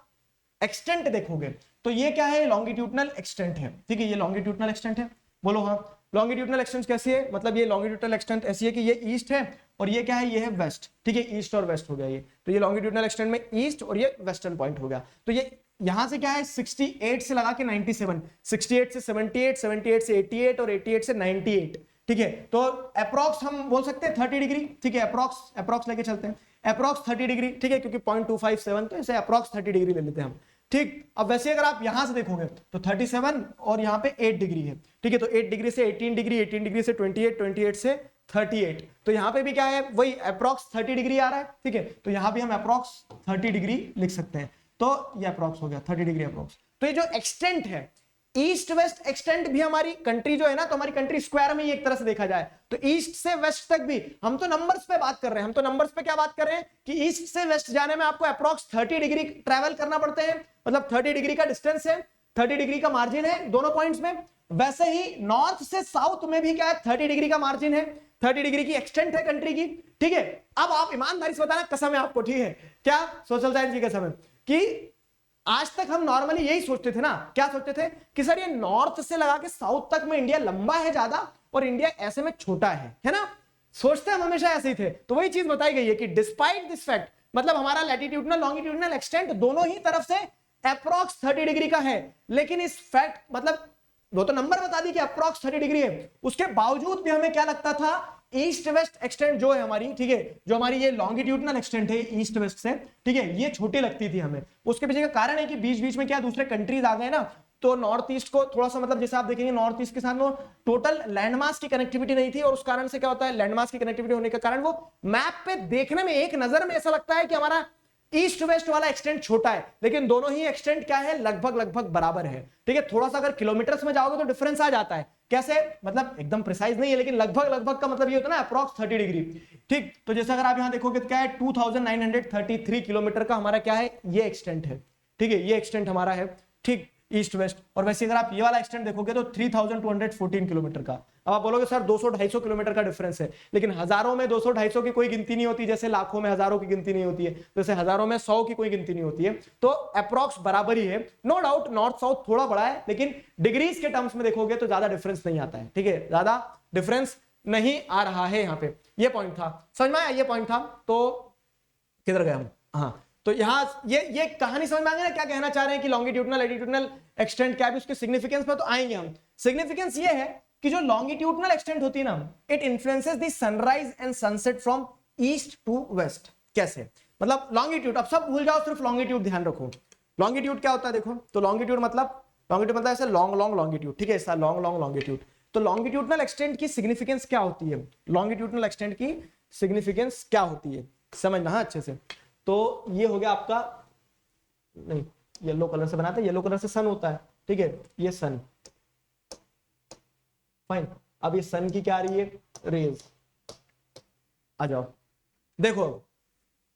एक्सटेंट देखोगे तो ये क्या है, लॉन्गिट्यूडनल एक्सटेंट है। ठीक है, ये लॉन्गिट्यूडनल एक्सटेंट है, बोलो हाँ। लॉन्गिट्यूडनल एक्सटेंट कैसी है, मतलब ये लॉन्गिट्यूडनल एक्सटेंट ऐसी है कि ये ईस्ट है और ये क्या है, ये है वेस्ट। ठीक है, ईस्ट और वेस्ट हो गया ये, तो ये लॉन्गिट्यूडनल एक्सटेंट में ईस्ट और ये वेस्टर्न पॉइंट हो गया। तो ये यहां से क्या है, 68 से लगा के 97, 68 से 78, 78 से 88 और 88 से 98। ठीक है, तो अप्रॉक्स हम बोल सकते हैं 30 डिग्री। ठीक है, अप्रॉक्स लेके चलते हैं, अप्रॉक्स 30 डिग्री। ठीक है, क्योंकि 0.257 तो इसे अप्रॉक्स 30 डिग्री ले लेते हैं हम। ठीक, अब वैसे अगर आप यहां से देखोगे तो 37 और यहाँ पे 8 डिग्री है। ठीक है, तो 8 डिग्री से 18 डिग्री, 18 डिग्री से 28, 28 से 38, तो यहाँ पे भी क्या है, वही अप्रॉक्स 30 डिग्री आ रहा है। ठीक है, तो यहाँ भी हम अप्रॉक्स 30 डिग्री लिख सकते हैं, तो ये अप्रॉक्स हो गया 30 डिग्री अप्रॉक्स। तो ये जो एक्सटेंट है ईस्ट वेस्ट एक्सटेंट भी हमारी कंट्री जो है ना, तो हमारी कंट्री स्क्वायर में ही एक तरह से देखा जाए तो ईस्ट से वेस्ट तक भी, हम तो नंबर्स पे बात कर रहे हैं, हम तो नंबर्स पे क्या बात कर रहे हैं कि ईस्ट से वेस्ट जाने में आपको अप्रॉक्स 30 डिग्री ट्रैवल करना पड़ते हैं, मतलब 30 डिग्री का डिस्टेंस है, 30 डिग्री का मार्जिन है दोनों पॉइंट्स में। वैसे ही नॉर्थ से साउथ में भी क्या है 30 डिग्री का मार्जिन है, 30 डिग्री की एक्सटेंट है कंट्री की, ठीक है। अब आप ईमानदारी से बताना, कसम है आपको, ठीक है, क्या सोशल साइंस की कसम है, कि आज तक हम नॉर्मली यही सोचते थे ना, क्या सोचते थे कि सर ये नॉर्थ से लगा के साउथ तक में इंडिया लंबा है ज्यादा और इंडिया ऐसे में छोटा है ना, सोचते हम हमेशा ऐसे ही थे। तो वही चीज बताई गई है कि डिस्पाइट दिस फैक्ट, मतलब हमारा लैटिट्यूडनल लॉन्गिट्यूडनल एक्सटेंट दोनों ही तरफ से अप्रॉक्स 30 डिग्री का है, लेकिन इस फैक्ट मतलब वो तो नंबर बता दी कि अप्रॉक्स 30 डिग्री है, उसके बावजूद भी हमें क्या लगता था, ईस्ट वेस्ट एक्सटेंट जो है हमारी, ठीक है, जो हमारी ये लॉन्गिट्यूडनल एक्सटेंट है ईस्ट वेस्ट से, ठीक है, ये छोटी लगती थी हमें। उसके पीछे का कारण है कि बीच बीच में क्या दूसरे कंट्रीज आ गए ना, तो नॉर्थ ईस्ट को थोड़ा सा मतलब जैसे आप देखेंगे नॉर्थ ईस्ट के साथ वो टोटल लैंडमास की कनेक्टिविटी नहीं थी, और उस कारण से क्या होता है, लैंडमास की कनेक्टिविटी होने के कारण वो मैप पे देखने में एक नजर में ऐसा लगता है कि हमारा ईस्ट वेस्ट वाला एक्सटेंट छोटा है, लेकिन दोनों ही एक्सटेंट क्या है, लगभग लगभग बराबर है, ठीक है। थोड़ा सा अगर किलोमीटर्स में जाओगे तो डिफरेंस आ जाता है, कैसे, मतलब एकदम प्रिसाइज नहीं है, लेकिन लगभग लगभग का मतलब ये होता है ना अप्रॉक्स 30 डिग्री, ठीक। तो जैसे अगर आप यहां देखोगे तो क्या है, 2933 किलोमीटर का हमारा क्या है, ये एक्सटेंट है, ठीक है, ये एक्सटेंट हमारा है, ठीक, ईस्ट वेस्ट। और वैसे अगर आप ये वाला एक्सटेंट देखोगे तो 3214 किलोमीटर का। अब आप बोलोगे सर 200-250 किलोमीटर का डिफरेंस है, लेकिन हजारों में 200-250 की कोई गिनती नहीं होती, जैसे लाखों में हजारों की गिनती नहीं होती है, जैसे हजारों में 100 की कोई गिनती नहीं होती है, तो अप्रॉक्स बराबर ही है। नो डाउट नॉर्थ साउथ थोड़ा बड़ा है, लेकिन डिग्रीज के टर्म्स में देखोगे तो ज्यादा डिफरेंस नहीं आता है, ठीक है, ज्यादा डिफरेंस नहीं आ रहा है यहाँ पे। ये पॉइंट था, समझ में आया, ये पॉइंट था। तो किधर गए हम, हाँ, तो यहां ये कहानी समझ में आ गई ना, क्या कहना चाह रहे हैं कि लॉन्गिट्यूडनल एडिट्यूडनल एक्सटेंट क्या है, उसके सिग्निफिकेंस पे तो आएंगे हम। सिग्निफिकेंस ये है कि जो लॉन्गिट्यूडनल एक्सटेंट होती है ना, it influences the sunrise and sunset from east to west. कैसे, मतलब लॉन्गिट्यूड, अब सब भूल जाओ, सिर्फ लॉन्गिट्यूड ध्यान रखो। लॉन्गिट्यूड क्या होता है, देखो, तो लॉन्गिट्यूड मतलब ऐसे लॉन्ग लॉन्गिट्यूड, ठीक है, ऐसा लॉन्ग लॉन्गिट्यूड। तो लॉन्गिट्यूडनल एक्सटेंट की सिग्निफिकेंस क्या होती है, लॉन्गिट्यूडनल एक्सटेंट की सिग्निफिकेंस क्या होती है, समझना अच्छे से। तो ये हो गया आपका, नहीं येलो कलर से बनाते हैं, येलो कलर से सन होता है, ठीक है, ये सन, फाइन। अब ये सन की क्या आ रही है, रेज, आ जाओ, देखो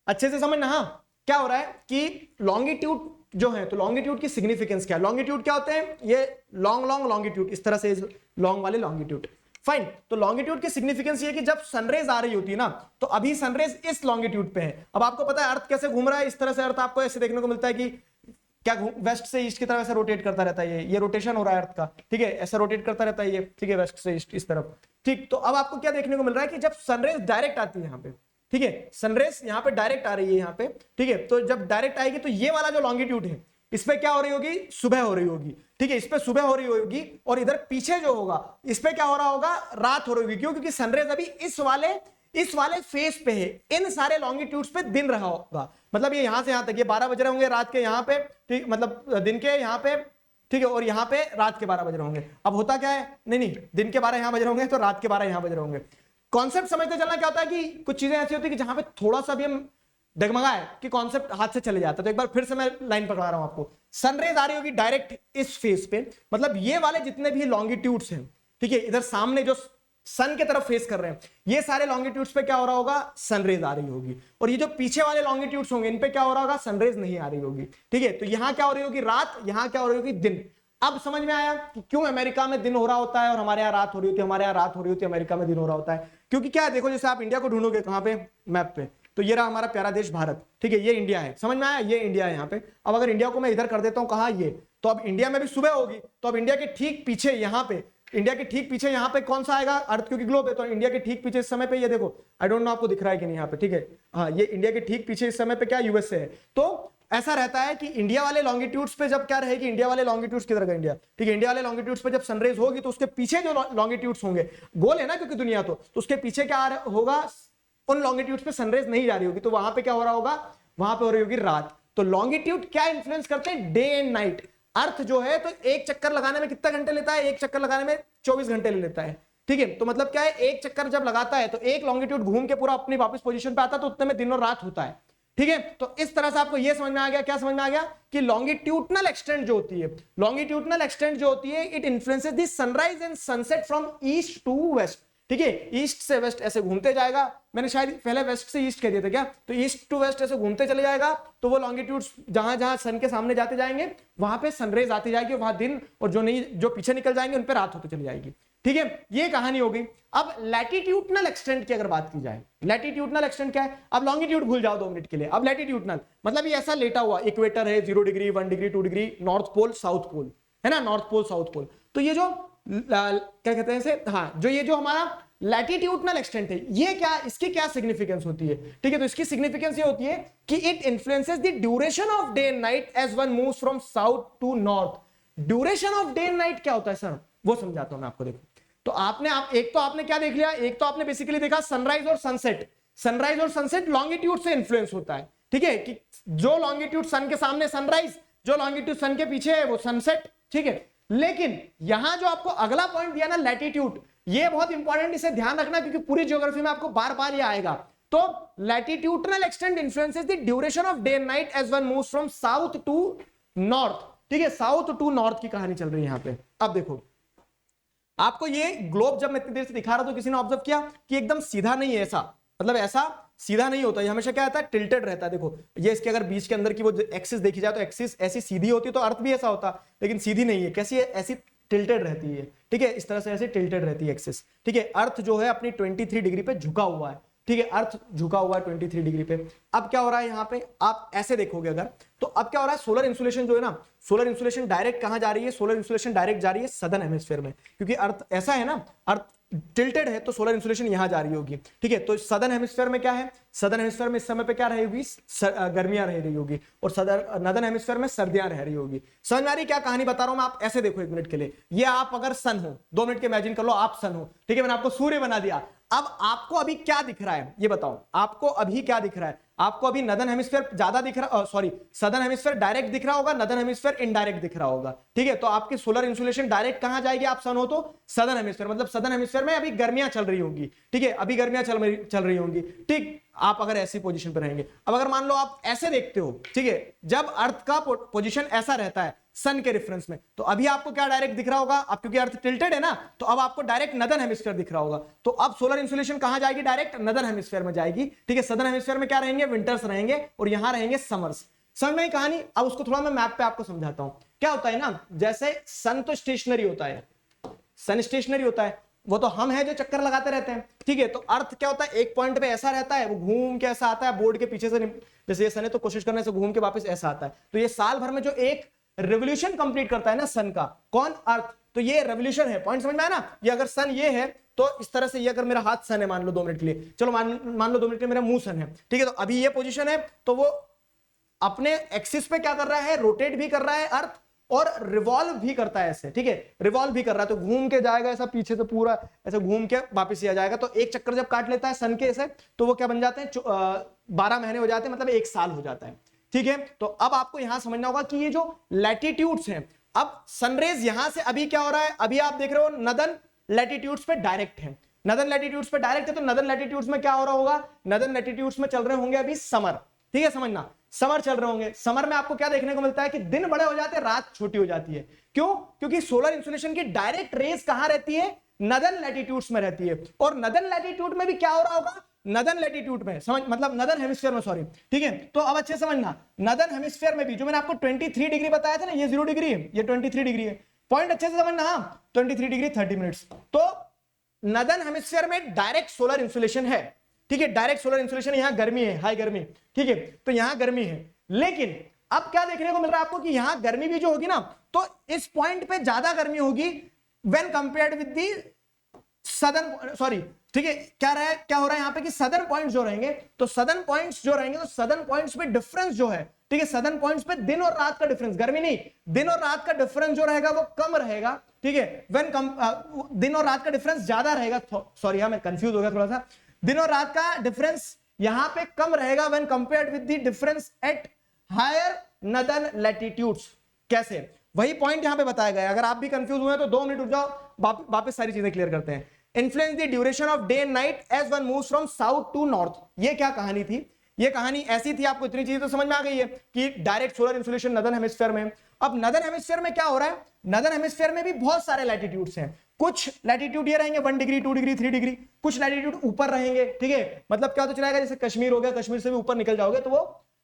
अच्छे से समझना। हाँ, क्या हो रहा है कि लॉन्गिट्यूड जो है, तो लॉन्गिट्यूड की सिग्निफिकेंस क्या है, लॉन्गिट्यूड क्या होते हैं, ये लॉन्ग लॉन्गिट्यूड, इस तरह से लॉन्ग वाले लॉन्गिट्यूड, फाइन। तो लॉन्गिट्यूड की सिग्निफिकेंस ये कि जब सनरेज आ रही होती है ना, तो अभी सनरेज इस लॉन्गिट्यूड पे है। अब आपको पता है अर्थ कैसे घूम रहा है, इस तरह से अर्थ आपको ऐसे देखने को मिलता है कि क्या वेस्ट से ईस्ट की तरफ ऐसा रोटेट करता रहता है, ये रोटेशन हो रहा है अर्थ का, ठीक है, ऐसा रोटेट करता रहता है ये, ठीक है, वेस्ट से ईस्ट इस तरफ, ठीक। तो अब आपको क्या देखने को मिल रहा है कि जब सनरेज डायरेक्ट आती है यहाँ पे, ठीक है, सनरेज यहाँ पे डायरेक्ट आ रही है यहाँ पे, ठीक है, तो जब डायरेक्ट आएगी तो ये वाला जो लॉन्गिट्यूड है इस पे क्या हो रही होगी, सुबह हो रही होगी, ठीक है, इस पे सुबह हो रही होगी, और इधर पीछे जो होगा इस पे क्या हो रहा होगा, रात हो रही होगी। क्यों, क्योंकि सनरेज अभी इस वाले फेस पे है, इन सारे लॉन्गिट्यूड्स पे दिन रहा होगा, मतलब ये यहां से यहां तक ये 12 बज रहे होंगे रात के यहाँ पे, ठीक, मतलब दिन के यहाँ पे, ठीक है, और यहाँ पे रात के 12 बज रहे होंगे। अब होता क्या है, नहीं दिन के 12 यहाँ बज रहे होंगे तो रात के 12 यहाँ बज रहे होंगे। कॉन्सेप्ट समझते चलना, क्या होता है कि कुछ चीजें ऐसी होती है कि जहां पे थोड़ा सा भी हम डगमगाए कि कॉन्सेप्ट हाथ से चले जाता है। तो एक बार फिर से मैं लाइन पकड़ा रहा हूं आपको, सनरेज आ रही होगी डायरेक्ट इस फेस पे, मतलब ये वाले जितने भी लॉन्गिट्यूड्स हैं, ठीक है, इधर सामने जो सन के तरफ फेस कर रहे हैं, ये सारे लॉन्गिट्यूड्स पे क्या हो रहा होगा, सनरेज आ रही होगी, और ये जो पीछे वाले लॉन्गिट्यूड्स होंगे इन पे क्या हो रहा होगा, सनरेज नहीं आ रही होगी, ठीक है। तो यहां क्या हो रही होगी, रात, यहां क्या हो रही होगी, दिन। अब समझ में आया कि क्यों अमेरिका में दिन हो रहा होता है और हमारे यहाँ रात हो रही होती है, हमारे यहाँ रात हो रही होती है, अमेरिका में दिन हो रहा होता है। क्योंकि क्या है, देखो जैसे आप इंडिया को ढूंढोगे कहां पे, मैप पे, तो ये रहा हमारा प्यारा देश भारत, ठीक है, ये इंडिया है, समझ में आया, ये इंडिया है यहाँ पे। अब अगर इंडिया को मैं इधर कर देता हूं, कहा ये, तो अब इंडिया में भी सुबह होगी, तो अब इंडिया के ठीक पीछे यहाँ पे, इंडिया के ठीक पीछे यहाँ पे कौन सा आएगा, अर्थ, क्योंकि ग्लोब है, तो इंडिया के ठीक पीछे इस समय पे ये देखो, आई डोंट नो आपको दिख रहा है कि नहीं यहाँ पे, ठीक है, हाँ, ये इंडिया के ठीक पीछे इस समय पे क्या, यूएसए है। तो ऐसा रहता है कि इंडिया वाले लॉन्गिट्यूड्स पे जब क्या रहेगी, इंडिया वाले लॉन्गिट्यूड्स किधर गए, इंडिया, ठीक है, इंडिया वाले लॉन्गिट्यूड्स पे जब सनरेज होगी तो उसके पीछे जो लॉन्गिट्यूड्स होंगे, गोल है ना क्योंकि दुनिया, तो उसके पीछे क्या होगा, उन लॉन्गिट्यूड्स पे सनरेज नहीं जा रही होगी, तो वहां पे क्या हो रहा होगा, वहां पे हो रही होगी रात। तो लॉन्गिट्यूड क्या इन्फ्लुएंस करते हैं, डे एंड नाइट। अर्थ जो है तो एक चक्कर लगाने में कितना घंटे लेता है, एक चक्कर लगाने में 24 घंटे ले लेता है, ठीक है। तो मतलब क्या है, एक चक्कर जब लगाता है तो एक लॉन्गिट्यूड घूम के पूरा अपनी वापस पोजीशन पे आता है, तो उतने में दिन और रात होता है, ठीक है। तो इस तरह से आपको यह समझ में आ गया, क्या समझ में आ गया कि लॉन्गिट्यूडनल एक्सटेंट जो होती है, लॉन्गिट्यूडनल एक्सटेंट जो होती है, it influences the sunrise and sunset from east to west. ठीक है, ईस्ट से वेस्ट ऐसे घूमते जाएगा, मैंने शायद पहले वेस्ट से ईस्ट कह दिया था क्या, तो ईस्ट टू वेस्ट ऐसे घूमते चले जाएगा, तो वो लॉन्गिट्यूड्स जहां जहां सन के सामने जाते जाएंगे वहां पे सनरेज आती जाएगी, वहां दिन, और जो पीछे निकल जाएंगे उन पर रात होती चली जाएगी। ठीक है, ये कहानी हो गई। अब लैटिट्यूडनल एक्सटेंट की अगर बात की जाए, लैटिट्यूडनल एक्सटेंट क्या है, अब लॉन्गिट्यूड भूल जाओ 2 मिनट के लिए, अब लैटिट्यूडनल मतलब ये ऐसा लेटा हुआ, इक्वेटर है 0 degree 1 degree 2 degree, north pole south pole है ना, नॉर्थ पोल साउथ पोल, तो ये जो क्या कहते हैं इसे, हाँ, जो ये जो हमारा लैटिट्यूडनल एक्सटेंट है, ये क्या, इसकी क्या सिग्निफिकेंस होती है, ठीक है, तो इसकी सिग्निफिकेंस ये होती है कि it influences the duration of day and night as one moves from south to north. Duration of day and night क्या होता है सर, वो समझाता हूं मैं आपको। देखो, तो एक तो आपने क्या देख लिया, एक तो आपने बेसिकली देखा सनराइज और सनसेट, सनराइज और सनसेट लॉन्गिट्यूड से इन्फ्लुएंस होता है, ठीक है, कि जो लॉन्गिट्यूड सन के सामने सनराइज, जो लॉन्गिट्यूड सन के पीछे है वो सनसेट, ठीक है। लेकिन यहां जो आपको अगला पॉइंट दिया ना लैटिट्यूड, ये बहुत इंपॉर्टेंट, इसे ध्यान रखना क्योंकि पूरी ज्योग्राफी में आपको बार बार ये आएगा। तो latitudinal extent influences the duration of day and night as one moves from south to north, ठीक है, साउथ टू नॉर्थ की कहानी चल रही है यहां पे। अब देखो, आपको ये ग्लोब जब मैं इतनी देर से दिखा रहा था तो किसी ने ऑब्जर्व किया कि एकदम सीधा नहीं है, ऐसा मतलब ऐसा सीधा नहीं होता, ये हमेशा क्या रहता है, टिल्टेड रहता है। देखो, ये इसके अगर बीच के अंदर की वो एक्सिस देखी जाए तो एक्सिस ऐसी सीधी होती तो अर्थ भी ऐसा होता, लेकिन सीधी नहीं है, कैसी है, ऐसी टिल्टेड रहती है, ठीक है, इस तरह से ऐसे टिल्टेड रहती है एक्सिस, ठीक है। अर्थ जो है अपनी 23 डिग्री पे झुका हुआ है, ठीक है, अर्थ झुका हुआ है 23 डिग्री पे। अब क्या हो रहा है यहाँ पे, आप ऐसे देखोगे अगर, तो अब क्या हो रहा है, सोलर इंसुलेशन जो है ना, सोलर इंसुलेशन डायरेक्ट कहां जा रही है, सोलर इंसुलेशन डायरेक्ट जा रही है सदर्न हेमिस्फीयर में, क्योंकि अर्थ ऐसा है ना, अर्थ टिल्टेड है तो सोलर इंसुलेशन यहां जा रही होगी, ठीक है। तो सदर्न हेमिस्फीयर में क्या है, सदर्न हेमिस्फीयर में इस समय पे क्या रहेगी, गर्मियां रह रही होगी, और नदर्न हेमिस्फीयर में सर्दियां रह रही होगी। समझ में आ रही क्या कहानी बता रहा हूं मैं, आप ऐसे देखो 1 मिनट के लिए, ये आप अगर सन हो, 2 मिनट के इमेजिन कर लो आप सन हो, ठीक है, मैंने आपको सूर्य बना दिया। अब आपको अभी क्या दिख रहा है, ये बताओ, आपको अभी क्या दिख रहा है, आपको अभी नदर्न हेमिस्फीयर ज्यादा दिख रहा, सॉरी, सदर्न हेमिस्फीयर डायरेक्ट दिख रहा होगा, नदर्न हेमिस्फीयर इनडायरेक्ट दिख रहा होगा, ठीक है। तो आपकी सोलर इंसुलेशन डायरेक्ट कहां जाएगी, आप सन हो तो सदर्न हेमिस्फीयर, मतलब सदर्न हेमिस्फीयर में अभी गर्मियां चल रही होंगी, ठीक है, अभी गर्मियां चल रही होंगी, ठीक, आप अगर ऐसी पोजीशन पर रहेंगे। अब अगर मान लो आप ऐसे देखते हो, ठीक है, जब अर्थ का पोजीशन ऐसा रहता है सन के रेफरेंस में, तो अभी आपको क्या डायरेक्ट दिख रहा होगा, अब क्योंकि अर्थ टिल्टेड है ना, तो अब आपको डायरेक्ट नदर्न हेमिस्फीयर दिख रहा होगा। तो अब सोलर इंसुलेशन कहां जाएगी, डायरेक्ट नदर्न हेमिस्फीयर में जाएगी, ठीक है। सदर्न हेमिस्फीयर में क्या रहेंगे, विंटर्स रहेंगे, और यहां रहेंगे समर्स। समझ में कहानी। अब उसको थोड़ा मैं मैप पे आपको समझाता हूं। क्या होता है ना, जैसे सन तो स्टेशनरी होता है, सन स्टेशनरी होता है, वो तो हम है जो चक्कर लगाते रहते हैं, ठीक है। तो अर्थ क्या होता है, एक पॉइंट पे ऐसा रहता है, वो घूम के ऐसा आता है बोर्ड के पीछे से, जैसे ये सन है तो कोशिश करने से घूम के वापस ऐसा आता है। तो ये साल भर में जो एक रेवोल्यूशन कंप्लीट करता है ना सन का, कौन, अर्थ, तो ये रेवोल्यूशन है। पॉइंट समझ में आया ना, ये अगर सन ये है तो इस तरह से, ये अगर मेरा हाथ सन है मान लो 2 मिनट के लिए, चलो मान लो 2 मिनट के लिए मेरा मुंह सन है, ठीक है। तो अभी ये पोजीशन है, तो वो अपने एक्सिस पे क्या कर रहा है, रोटेट भी कर रहा है अर्थ, और रिवॉल्व भी करता है ऐसे, ठीक है, रिवॉल्व भी कर रहा है, तो घूम के जाएगा ऐसा पीछे से पूरा ऐसे घूम के वापस ही आ जाएगा। तो एक चक्कर जब काट लेता है सन के ऐसे, तो वो क्या बन जाते हैं, 12 महीने हो जाते हैं, मतलब 1 साल हो जाता है, ठीक है। तो अब आपको यहां समझना होगा कि ये जो लैटिट्यूड्स हैं, अब सनरेज यहां से अभी क्या हो रहा है, अभी आप देख रहे हो नदर्न लैटिट्यूड्स पे डायरेक्ट है, नदर्न लैटिट्यूड्स पे डायरेक्ट है। तो नदर्न लैटिट्यूड्स में क्या हो रहा होगा, नदर्न लैटिट्यूड्स में चल रहे होंगे अभी समर, ठीक है, समझना, समर चल रहे होंगे। समर में आपको क्या देखने को मिलता है कि दिन बड़े हो जाते हैं, रात छोटी हो जाती है। क्यों, क्योंकि सोलर इंसुलेशन की डायरेक्ट रेज कहां रहती है, नदर्न लैटिट्यूड्स में रहती है। और नदर्न लैटिट्यूड में भी क्या हो रहा होगा, नदर्न लैटिट्यूड में, समझ, मतलब नदर्न हेमिस्फीयर में, सॉरी, ठीक है। तो अब अच्छे समझना, नदर्न हेमिस्फीयर में भी जो मैंने आपको 23 डिग्री बताया था ना, ये 0 डिग्री है, ये 23 डिग्री है। पॉइंट अच्छे से समझना, हाँ, 23 डिग्री 30 मिनट्स। तो नदर्न हेमिस्फीयर में डायरेक्ट सोलर इंसुलेशन है, ठीक है, डायरेक्ट सोलर इंसुलेशन, यहां गर्मी है, हाई गर्मी, ठीक है, तो यहां गर्मी है। लेकिन अब क्या देखने को मिल रहा है आपको कि यहां गर्मी भी जो होगी ना, तो इस पॉइंट पे ज्यादा गर्मी होगी when compared with the southern, sorry, ठीक है, क्या हो रहा है यहां पे कि सदर्न पॉइंट्स जो रहेंगे, तो सदर्न पॉइंट्स जो रहेंगे, तो सदर्न पॉइंट्स पे डिफरेंस जो है, ठीक है, सदर्न पॉइंट्स पे दिन और रात का डिफरेंस, गर्मी नहीं, दिन और रात का डिफरेंस जो रहेगा वो कम रहेगा, ठीक है। दिन और रात का डिफरेंस ज्यादा रहेगा, सॉरी मैं कंफ्यूज हो गया थोड़ा सा, दिन और रात का डिफरेंस यहां पे कम रहेगा when compared with the difference at higher northern latitudes. कैसे, वही पॉइंट यहां पे बताया गया है। अगर आप भी कंफ्यूज हुए तो 2 मिनट रुक जाओ, वापस सारी चीजें क्लियर करते हैं। Influence the duration of day and night as one moves from south to north. ये क्या कहानी थी, ये कहानी ऐसी थी, आपको इतनी चीजें तो समझ में आ गई है कि direct solar insulation northern hemisphere में। अब नदर्न हेमिस्फीयर में क्या हो रहा है, नदर्न हेमिस्फीयर में भी बहुत सारे लैटिट्यूड्स हैं। कुछ लैटिट्यूड ये रहेंगे 1 डिग्री 2 डिग्री 3 डिग्री, कुछ लैटिट्यूड ऊपर रहेंगे, ठीक है। मतलब क्या होता चला जैसे कश्मीर हो गया, कश्मीर से भी ऊपर निकल जाओगे तो वो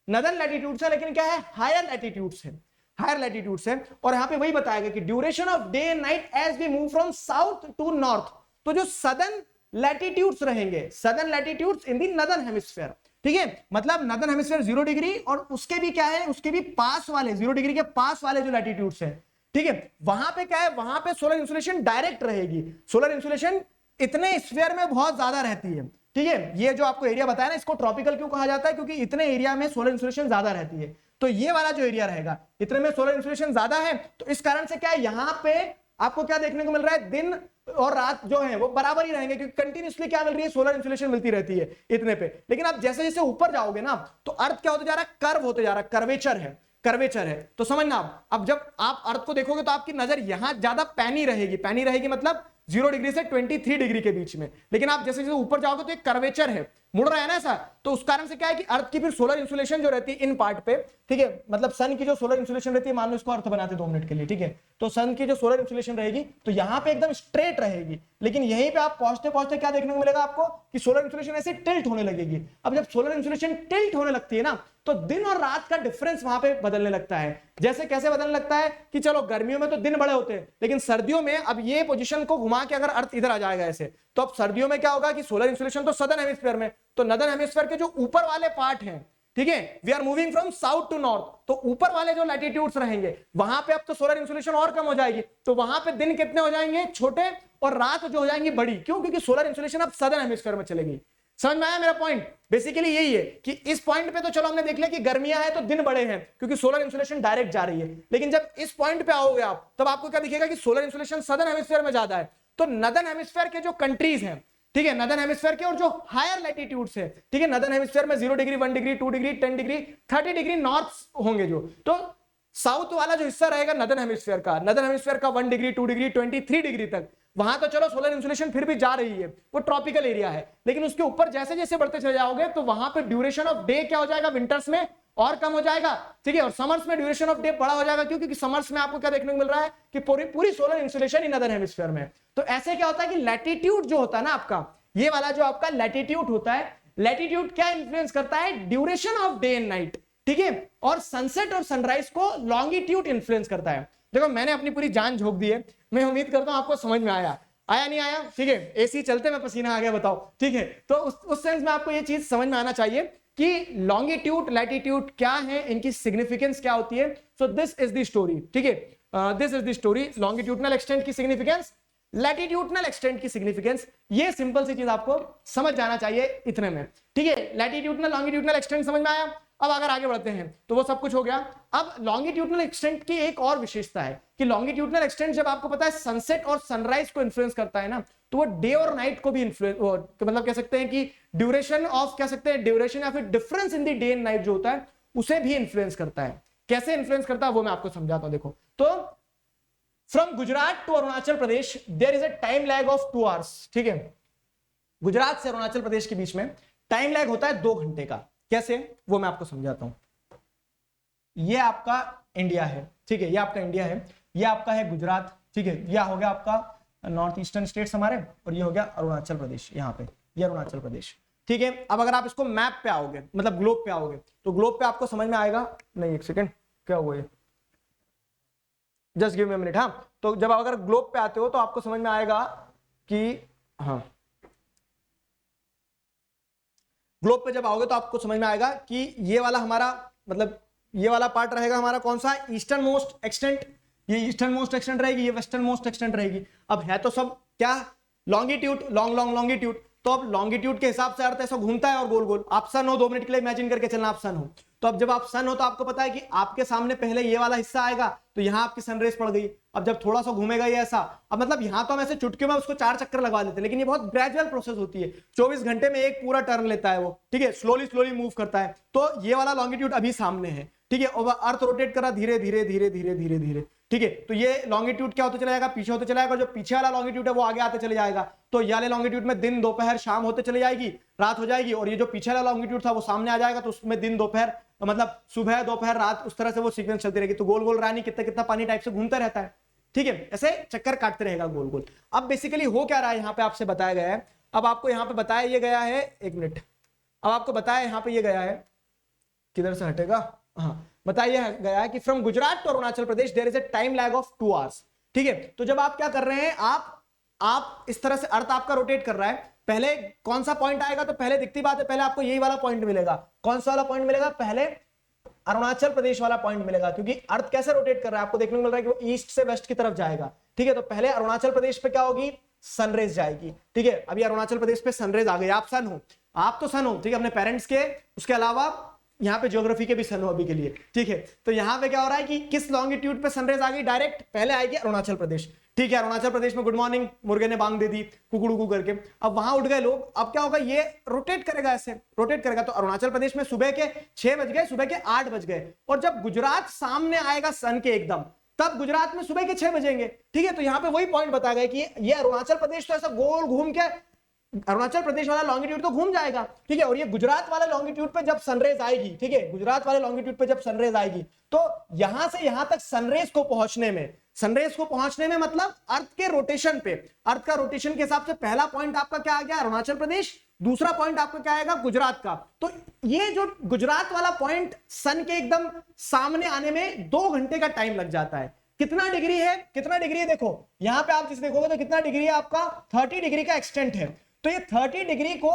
नदर्न लैटिट्यूड्स है, लेकिन क्या है, हायर लैटिट्यूड्स है, हायर लैटिट्यूड्स है। और यहाँ पे वही बताया गया कि duration of day and night as we move from south to north, तो जो सदर्न लैटिट्यूड्स रहेंगे, southern latitudes in the northern hemisphere, ठीक है। मतलब नदर्न हेमिस्फीयर 0 डिग्री और उसके भी क्या है, उसके भी पास वाले 0 डिग्री के पास वाले जो लैटिट्यूड्स हैं, ठीक है, वहां पे क्या है, वहां पे सोलर इंसुलेशन डायरेक्ट रहेगी। सोलर इंसुलेशन इतने स्फीयर में बहुत ज्यादा रहती है, ठीक है। ये जो आपको एरिया बताया ना, इसको ट्रॉपिकल क्यों कहा जाता है, क्योंकि इतने एरिया में सोलर इंसुलेशन ज्यादा रहती है। तो ये वाला जो एरिया रहेगा, इतने में सोलर इंसुलेशन ज्यादा है, तो इस कारण से क्या है, यहां पे आपको क्या देखने को मिल रहा है, दिन और रात जो है वो बराबर ही रहेंगे, क्योंकि कंटिन्यूसली क्या मिल रही है, सोलर इंसुलेशन मिलती रहती है इतने पे। लेकिन आप जैसे जैसे ऊपर जाओगे ना, तो अर्थ क्या होता जा रहा है, कर्व होते जा रहा है, कर्वेचर है, कर्वेचर है। तो समझना, अब जब आप अर्थ को देखोगे तो आपकी नजर यहां ज्यादा पैनी रहेगी, पैनी रहेगी मतलब 0 डिग्री से 23 डिग्री के बीच में। लेकिन आप जैसे जैसे ऊपर जाओगे तो एक कर्वेचर है, मुड़ रहा है ना ऐसा, तो उस कारण से क्या है कि अर्थ की फिर सोलर इंसुलेशन जो रहती है इन पार्ट पे, ठीक है, मतलब सन की जो सोलर इंसुलेशन रहती है, मान लो इसको अर्थ बनाते 2 मिनट के लिए, ठीक है, तो सन की जो सोलर इंसुलेशन रहेगी तो यहां पे एकदम स्ट्रेट रहेगी, लेकिन यहीं पे आप पहुंचते पहुंचते क्या देखने को मिलेगा आपको कि सोलर इंसुलेशन ऐसे टिल्ट होने लगेगी। अब जब सोलर इंसुलेशन टिल्ट होने लगती है ना, तो दिन और रात का डिफरेंस वहां पे बदलने लगता है। जैसे कैसे बदलने लगता है कि चलो गर्मियों में तो दिन बड़े होते हैं, लेकिन सर्दियों में अब ये पोजीशन को घुमा के अगर अर्थ इधर आ जाएगा ऐसे, तो अब सर्दियों में क्या होगा कि सोलर इंसुलेशन तो सदर्न हेमिस्फीयर में, तो नदर्न हेमिस्फीयर के जो ऊपर वाले पार्ट हैं, ठीक है, we are moving from south to north, तो ऊपर वाले जो लैटिट्यूड्स रहेंगे वहां पे अब तो सोलर इंसुलेशन और कम हो जाएगी, तो वहां पे दिन कितने हो जाएंगे, छोटे, और रात जो हो जाएंगी बड़ी। क्यों? क्योंकि सोलर इंसुलेशन अब सदर्न हेमिस्फीयर में चलेगी। समझ में आया मेरा पॉइंट? बेसिकली यही है कि इस पॉइंट पे तो चलो हमने देख लिया कि गर्मियां हैं तो दिन बड़े हैं, क्योंकि सोलर इंसुलेशन डायरेक्ट जा रही है। लेकिन जब इस पॉइंट पे आओगे आप, तब आपको क्या दिखेगा कि सोलर इंसुलेशन सदर्न हेमिस्फीयर में ज्यादा है। तो नदर्न हेमिस्फीयर के जो कंट्रीज हैं, ठीक है, नदर्न हेमिस्फीयर के और जो हायर लैटिट्यूड्स है, ठीक है, नदर्न हेमिस्फीयर में 0 degree 1 degree 2 degree 10 degree 30 degree north होंगे जो, तो साउथ वाला जो हिस्सा रहेगा नदर्न हेमिस्फीयर का, नदर्न हेमिस्फीयर का 1 डिग्री 2 डिग्री 23 डिग्री तक, वहां तो चलो सोलर इंसुलेशन फिर भी जा रही है, वो ट्रॉपिकल एरिया है। लेकिन उसके ऊपर जैसे जैसे बढ़ते चले जाओगे तो वहां पे ड्यूरेशन ऑफ डे क्या हो जाएगा, विंटर्स में और कम हो जाएगा, ठीक है, और समर्स में ड्यूरेशन ऑफ डे बड़ा हो जाएगा। क्यों? क्योंकि समर्स में आपको क्या देखने को मिल रहा है कि पूरी सोलर इंसुलेशन इन नदर्न हेमिस्फीयर में। तो ऐसे क्या होता है कि लैटिट्यूड जो होता है ना आपका, ये वाला जो आपका लैटिट्यूड होता है, लैटिट्यूड क्या इन्फ्लुएंस करता है, duration of day and night, ठीक है, और सनसेट और सनराइज को लॉन्गिट्यूड इन्फ्लुएंस करता है। देखो मैंने अपनी पूरी जान झोंक दी है, मैं उम्मीद करता हूं आपको समझ में आया नहीं आया, ठीक है, एसी चलते में पसीना आ गया, बताओ, ठीक है। तो उस सेंस में आपको ये चीज समझ में आना चाहिए कि लॉन्गिट्यूड लैटिट्यूड क्या है, इनकी सिग्निफिकेंस क्या होती है। So this is the story, ठीक है, this is the story, longitudinal extent की सिग्निफिकेंस, लैटिट्यूडनल एक्सटेंट की सिग्निफिकेंस, ये सिंपल सी चीज आपको समझ जाना चाहिए इतने में, ठीक है। लैटिट्यूडनल लॉन्गिट्यूडनल एक्सटेंट समझ में आया। अब अगर आगे बढ़ते हैं तो वो सब कुछ हो गया। अब लॉन्गिट्यूडनल एक्सटेंट की एक और विशेषता है कि लॉन्गिट्यूडनल एक्सटेंट जब आपको पता है सनसेट और सनराइज को इन्फ्लुएंस करता है ना, तो वो डे और नाइट को भी इन्फ्लुएंस, मतलब कह सकते हैं कि ड्यूरेशन ऑफ, कह सकते हैं ड्यूरेशन या फिर difference in the day and night जो होता है उसे भी इन्फ्लुएंस करता है। कैसे इन्फ्लुएंस करता है वो मैं आपको समझाता हूं। देखो, तो from Gujarat to Arunachal Pradesh there is a time lag of 2 hours, ठीक है। गुजरात से अरुणाचल प्रदेश के बीच में टाइम लैग होता है 2 घंटे का। कैसे, वो मैं आपको समझाता हूं। ये आपका इंडिया है, ठीक है, ये आपका इंडिया है, ये आपका है गुजरात, ठीक है, यह हो गया आपका नॉर्थ ईस्टर्न स्टेट्स हमारे, और ये हो गया अरुणाचल प्रदेश, यहाँ पे ये अरुणाचल प्रदेश, ठीक है। अब अगर आप इसको मैप पे आओगे, मतलब ग्लोब पे आओगे, तो ग्लोब पे आपको समझ में आएगा, नहीं एक सेकेंड, क्या हुआ ये, just give me a minute. हाँ, तो जब अगर ग्लोब पे आते हो तो आपको समझ में आएगा कि, हाँ, ग्लोब पे जब आओगे तो आपको समझ में आएगा कि ये वाला हमारा, मतलब ये वाला पार्ट रहेगा हमारा कौन सा, ईस्टर्न मोस्ट एक्सटेंट, ये ईस्टर्न मोस्ट एक्सटेंट रहेगी, ये वेस्टर्न मोस्ट एक्सटेंट रहेगी। अब है तो सब क्या, लॉन्गिट्यूड, लॉन्गिट्यूड, तो अब लॉन्गिट्यूड के हिसाब से अर्थ ऐसा घूमता है और गोल गोल। आप सन हो, 2 मिनट के लिए इमेजिन करके चलना आप सन हो, तो अब जब आप सन हो तो आपको पता है कि आपके सामने पहले ये वाला हिस्सा आएगा, तो यहां आपकी सनरेज पड़ गई। अब जब थोड़ा सा घूमेगा ये ऐसा, अब मतलब यहां तो हम ऐसे चुटकियों में उसको 4 चक्कर लगवा देते हैं, लेकिन ये बहुत ग्रेजुअल प्रोसेस होती है, 24 घंटे में एक पूरा टर्न लेता है वो, ठीक है, स्लोली मूव करता है। तो ये वाला लॉन्गिट्यूड अभी सामने है, ठीक है, और अर्थ रोटेट करा धीरे धीरे धीरे धीरे धीरे धीरे, ठीक है, तो ये लॉन्गिट्यूड क्या होते चला जाएगा, पीछे होते चला जाएगा, और जो पीछे वाला लॉन्गिट्यूड है वो आगे आते चले जाएगा। तो ये वाले लॉन्गिट्यूड में दिन दोपहर शाम होते चले जाएगी, रात हो जाएगी, और ये जो पीछे वाला लॉन्गिट्यूड था वो सामने आ जाएगा, तो उसमें दिन दोपहर मतलब सुबह दोपहर रात, उस तरह से वो सीक्वेंस चलती रहेगी। तो गोल गोल रानी कितना कितना पानी टाइप से घूमता रहता है, ठीक है, ऐसे चक्कर काटते रहेगा गोल गोल। अब बेसिकली हो क्या रहा है यहाँ पे आपसे बताया गया है, अब आपको यहाँ पे बताया ये गया है, एक मिनट, अब आपको बताया यहाँ पे ये गया है, किधर से हटेगा, हाँ, बताया गया है कि from Gujarat to Arunachal Pradesh there is a time lag of 2 hours. ठीक है, तो जब आप क्या कर रहे हैं, आप इस तरह से अर्थ आपका रोटेट कर रहा है, पहले कौन सा पॉइंट आएगा, तो पहले दिखती बात है, पहले आपको यही वाला पॉइंट मिलेगा। कौन सा वाला पॉइंट मिलेगा, पहले अरुणाचल प्रदेश वाला पॉइंट मिलेगा, क्योंकि अर्थ कैसे रोटेट कर रहा है आपको देखने को मिल रहा है कि वो ईस्ट से वेस्ट की तरफ जाएगा। ठीक है, तो पहले अरुणाचल प्रदेश पे क्या होगी, सनरेज जाएगी। ठीक है, अभी अरुणाचल प्रदेश पे सनरेज आ गई, आप सन हो, आप तो सन हो, ठीक है, अपने पेरेंट्स के, उसके अलावा यहाँ पे ज्योग्राफी के भी सन हो अभी के लिए। ठीक है, तो यहाँ पे क्या हो रहा है कि किस लॉन्गिट्यूड पे सनरेज आ गई, डायरेक्ट पहले आएगी अरुणाचल प्रदेश। ठीक है, अरुणाचल प्रदेश में गुड मॉर्निंग मुर्गे ने बांग दे दी कुकड़ू करके, अब वहां उठ गए लोग, अब क्या होगा, ये रोटेट करेगा, ऐसे रोटेट करेगा, तो अरुणाचल प्रदेश में सुबह के 6 बज गए, सुबह के 8 बज गए, और जब गुजरात सामने आएगा सन के एकदम, तब गुजरात में सुबह के 6 बजेंगे। ठीक है, तो यहाँ पे वही पॉइंट बताया गया कि ये अरुणाचल प्रदेश तो ऐसा गोल घूम के अरुणाचल प्रदेश वाला लॉन्गिट्यूड तो घूम जाएगा। ठीक है, और ये गुजरात वाले लॉन्गिट्यूड पे जब सनरेज आएगी, ठीक है, गुजरात वाले लॉन्गिट्यूड पे जब सनरेज आएगी, तो यहां से यहां तक सनरेज को पहुंचने में मतलब अर्थ के रोटेशन पे, अर्थ का रोटेशन के हिसाब से पहला पॉइंट आपका क्या आ गया, अरुणाचल प्रदेश, दूसरा पॉइंट आपका क्या आएगा, गुजरात का। तो ये जो गुजरात वाला पॉइंट सन के एकदम सामने आने में 2 घंटे का टाइम लग जाता है। कितना डिग्री है, कितना डिग्री है, देखो यहां पे आप जिस देखोगे तो कितना डिग्री है आपका, 30 डिग्री का एक्सटेंट है। तो ये 30 डिग्री को,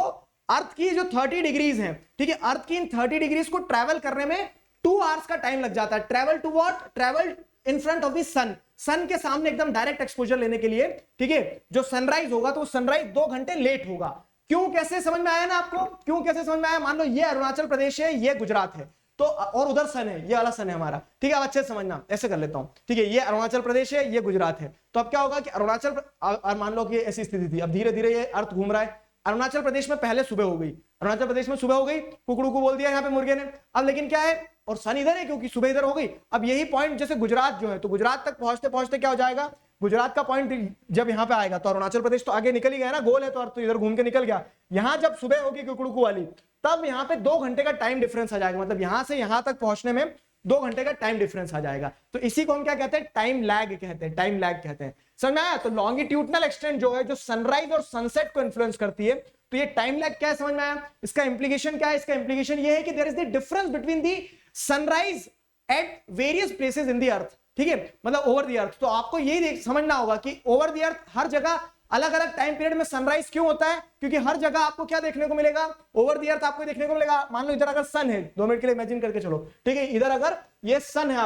अर्थ की जो 30 डिग्रीज हैं, ठीक है, अर्थ की इन 30 डिग्रीज को ट्रैवल करने में 2 आवर्स का टाइम लग जाता है। Travel to what, travel in front of the sun, sun के सामने एकदम डायरेक्ट एक्सपोजर लेने के लिए। ठीक है, जो सनराइज होगा तो सनराइज 2 घंटे लेट होगा। क्यों, कैसे समझ में आया ना आपको, क्यों कैसे समझ में आया, मान लो ये अरुणाचल प्रदेश है, ये गुजरात है, तो और उधर सन है, ये वाला सन है हमारा। ठीक है, अब अच्छे से समझना, ऐसे कर लेता हूं। ठीक है, ये अरुणाचल प्रदेश है, ये गुजरात है, तो अब क्या होगा कि अरुणाचल, और मान लो कि ऐसी स्थिति थी, अब धीरे धीरे ये अर्थ घूम रहा है, अरुणाचल प्रदेश में पहले सुबह हो गई, अरुणाचल प्रदेश में सुबह हो गई, कुकड़ू को बोल दिया यहाँ पे मुर्गे ने, अब लेकिन क्या है, और सन इधर है क्योंकि सुबह इधर हो गई। अब यही पॉइंट जैसे गुजरात जो है, तो गुजरात तक पहुंचते पहुंचते क्या हो जाएगा, गुजरात का पॉइंट जब यहाँ पे आएगा तो अरुणाचल प्रदेश तो आगे निकल ही गया ना, गोल है तो अर्थ तो इधर घूम के निकल गया। यहाँ जब सुबह होगी कुकड़ू वाली, तब यहाँ पे 2 घंटे का टाइम डिफरेंस आ जाएगा, मतलब यहाँ से यहाँ तक पहुंचने में 2 घंटे का टाइम डिफरेंस आ जाएगा। तो इसी को हम क्या कहते हैं, टाइम लैग कहते हैं, टाइम लैग कहते हैं। समझ में आया, तो लॉन्गिट्यूडनल एक्सटेंट जो है, जो सनराइज और सनसेट को इन्फ्लुएंस करती है, तो ये टाइम लैग क्या है, समझ में आया, इसका इंप्लीकेशन क्या है, इसका इंप्लीकेशन ये है कि there is the difference between the sunrise at various places in the earth. ठीक है, मतलब ओवर द अर्थ। तो आपको यही समझना होगा कि ओवर द अर्थ हर जगह अलग अलग टाइम पीरियड में सनराइज क्यों होता है, क्योंकि हर जगह आपको क्या देखने को मिलेगा, ओवर द अर्थ आपको देखने को मिलेगा। मान लो इधर अगर सन है, 2 मिनट के लिए इमेजिन करके चलो, ठीक है, इधर अगर ये सन है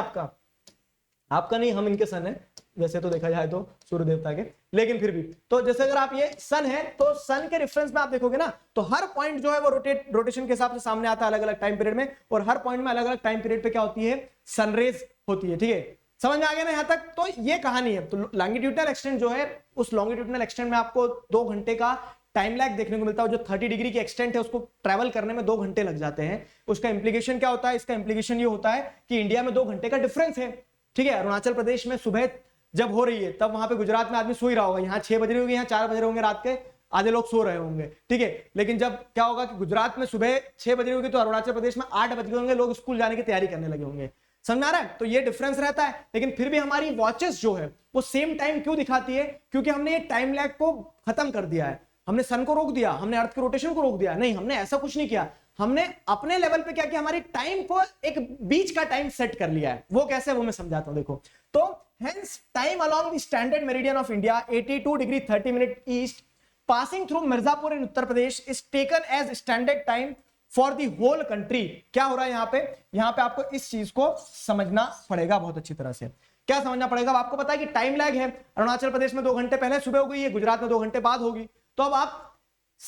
आपका नहीं, हम इनके सन है वैसे तो देखा जाए तो सूर्य देवता के, लेकिन फिर भी, तो जैसे अगर आप ये सन है, तो सन के रेफरेंस में आप देखोगे ना, तो हर पॉइंट जो है वो रोटेशन के हिसाब से सामने आता है अलग अलग टाइम पीरियड में, और हर पॉइंट में अलग अलग टाइम पीरियड पे क्या होती है, सनरेज होती है। ठीक है, समझ में आ गया ना यहां तक, तो ये कहानी है। तो लॉन्गिट्यूडनल एक्सटेंट जो है, उस लॉन्गिट्यूडनल एक्सटेंट में आपको 2 घंटे का टाइम लैग देखने को मिलता है। जो 30 डिग्री की एक्सटेंट है उसको ट्रैवल करने में 2 घंटे लग जाते हैं। उसका इंप्लीकेशन क्या होता है, इसका इंप्लीकेशन ये होता है कि इंडिया में 2 घंटे का डिफरेंस है। ठीक है, अरुणाचल प्रदेश में सुबह जब हो रही है, तब वहां पे गुजरात में आदमी सो ही रहा होगा, यहाँ 6 बज रही होगी, यहाँ 4 बज रहे होंगे रात के, आधे लोग सो रहे होंगे। ठीक है, लेकिन जब क्या होगा कि गुजरात में सुबह 6 बज रही होगी, तो अरुणाचल प्रदेश में 8 बज गए होंगे, लोग स्कूल जाने की तैयारी करने लगे होंगे। समझ आ रहा है, तो ये डिफरेंस रहता है। लेकिन फिर भी हमारी वॉचेस जो है वो सेम टाइम क्यों दिखाती है, क्योंकि हमने ये टाइम लैग को खत्म कर दिया है। हमने सन को रोक दिया, हमने अर्थ के रोटेशन को रोक दिया, नहीं, हमने ऐसा कुछ नहीं किया। हमने अपने लेवल पे क्या किया, हमारी टाइम को एक बीच का टाइम सेट कर लिया है। वो कैसे, वो मैं समझाता हूं, देखो। तो hence time along the standard meridian of India 82 degree 30 minute east passing through Mirzapur in Uttar Pradesh is taken as standard time for the whole country. क्या हो रहा है यहाँ पे आपको इस चीज को समझना पड़ेगा बहुत अच्छी तरह से। क्या समझना पड़ेगा, आपको पता है कि टाइम लैग है, अरुणाचल प्रदेश में 2 घंटे पहले सुबह हो गई है, गुजरात में 2 घंटे बाद होगी। तो अब आप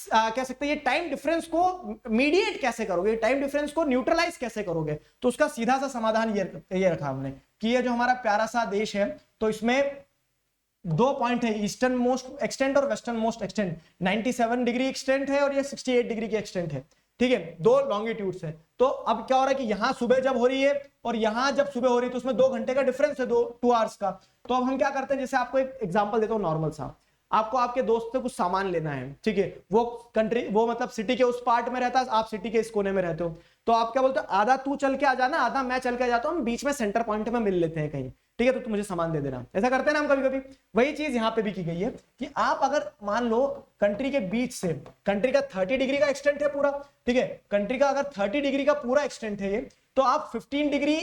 कह सकते हैं ये टाइम डिफरेंस को मीडिएट कैसे करोगे, टाइम डिफरेंस को न्यूट्रलाइज कैसे करोगे। तो उसका सीधा सा समाधान ये रखा हमने कि ये जो हमारा प्यारा सा देश है, तो इसमें 2 पॉइंट है, ईस्टर्न मोस्ट एक्सटेंट और western most extent. 97 degree extent है और ये 68 डिग्री की एक्सटेंट है। ठीक है, 2 लॉन्गिट्यूड्स है। तो अब क्या हो रहा है कि यहां सुबह जब हो रही है और यहां जब सुबह हो रही है तो उसमें 2 घंटे का डिफरेंस है, 2 आवर्स का। तो अब हम क्या करते हैं, जैसे आपको एक एग्जांपल देता हूं नॉर्मल सा, आपको आपके दोस्त से कुछ सामान लेना है, ठीक है, वो मतलब सिटी के उस पार्ट में रहता है, आप सिटी के इस कोने में रहते हो, तो आप क्या बोलते हो, आधा तू चल के आ जाना, आधा मैं चल के आ जाता हूं, बीच में सेंटर पॉइंट में मिल लेते हैं कहीं, ठीक है, तो तुम मुझे सामान दे देना। ऐसा करते हैं ना हम कभी कभी। वही चीज यहां पे भी की गई है कि आप अगर मान लो कंट्री के बीच से, कंट्री का 30 डिग्री का एक्सटेंट है पूरा, ठीक है, कंट्री का अगर 30 डिग्री का पूरा एक्सटेंट है ये, तो आप 15 डिग्री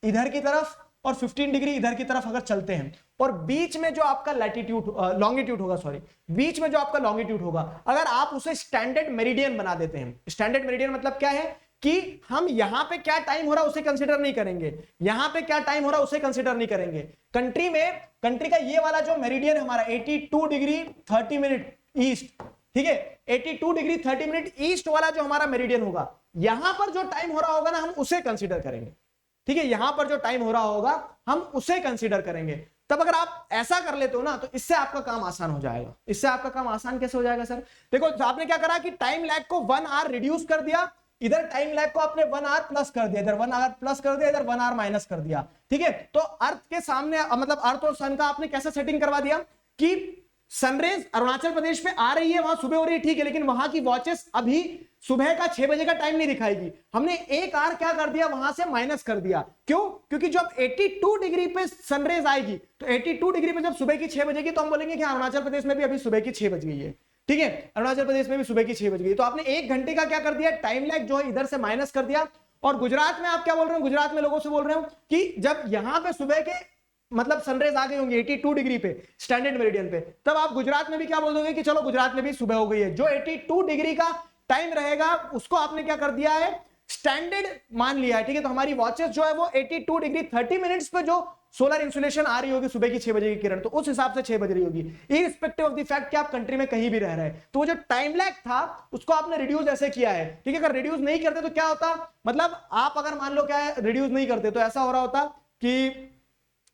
इधर की तरफ और 15 डिग्री इधर की तरफ अगर चलते हैं, और बीच में जो आपका लैटिट्यूड लॉन्गिट्यूड होगा, सॉरी, बीच में जो आपका लॉन्गिट्यूड होगा, अगर आप उसे स्टैंडर्ड मेरिडियन बना देते हैं, स्टैंडर्ड मेरिडियन मतलब क्या है कि हम यहां पे क्या टाइम हो रहा है उसे कंसीडर नहीं करेंगे, यहां पे क्या टाइम हो रहा है उसे कंसीडर नहीं करेंगे। कंट्री में, कंट्री का ये वाला जो मेरिडियन हमारा 82 डिग्री 30 मिनट ईस्ट, ठीक है, 82 डिग्री 30 मिनट ईस्ट वाला जो हमारा मेरिडियन होगा, यहां पर जो टाइम हो रहा होगा ना, हम उसे कंसीडर करेंगे, ठीक है, यहां पर जो टाइम हो रहा होगा हम उसे कंसीडर करेंगे। तब अगर आप ऐसा कर लेते हो ना, तो इससे आपका काम आसान हो जाएगा। इससे आपका काम आसान कैसे हो जाएगा सर? देखो, आपने क्या करा कि टाइम लैग को 1 आवर रिड्यूस कर दिया, इधर टाइम लैग को आपने 1 आवर प्लस कर दिया, इधर 1 आवर प्लस कर दिया, इधर 1 आवर माइनस कर दिया, ठीक है। तो अर्थ के सामने, मतलब अर्थ और सन का आपने कैसे सेटिंग करवा दिया कि सनरेज अरुणाचल प्रदेश में आ रही है, वहां सुबह हो रही है, ठीक है, लेकिन वहां की वॉचेस अभी सुबह का 6 बजे का टाइम नहीं दिखाएगी। हमने 1 आवर क्या कर दिया, वहां से माइनस कर दिया। क्यों? क्योंकि जब 82 डिग्री पे सनरेज आएगी, तो 82 डिग्री पे जब सुबह की 6 बजेगी, तो हम बोलेंगे कि अरुणाचल प्रदेश में भी अभी सुबह की 6 बज गई है, ठीक है, अरुणाचल प्रदेश में भी सुबह की 6 बज गई। तो आपने 1 घंटे का क्या कर दिया, टाइम लैग जो है इधर से माइनस कर दिया। और गुजरात में आप क्या बोल रहे हो, गुजरात में लोगों से बोल रहे हो कि जब यहां पे सुबह के मतलब सनराइज आ गई होंगी 82 डिग्री पे स्टैंडर्ड मेरिडियन पे, तब आप गुजरात में भी क्या बोल दोगे कि चलो गुजरात में भी सुबह हो गई है। जो 82 डिग्री का टाइम रहेगा उसको आपने क्या कर दिया है, स्टैंडर्ड मान लिया है, ठीक है। तो हमारी वॉचेस जो है वो 82 डिग्री 30 मिनट्स पे जो सोलर इंसुलेशन आ रही होगी सुबह की 6 बजे की किरण, तो उस हिसाब से 6 बज रही होगी, इररिस्पेक्टिव ऑफ द फैक्ट कि आप कंट्री में कहीं भी रह रहे हैं। तो वो जो टाइम लैग था उसको आपने रिड्यूस ऐसे किया है, ठीक है। अगर रिड्यूस नहीं करते तो क्या होता, मतलब आप अगर मान लो क्या है रिड्यूस नहीं करते, तो ऐसा हो रहा होता कि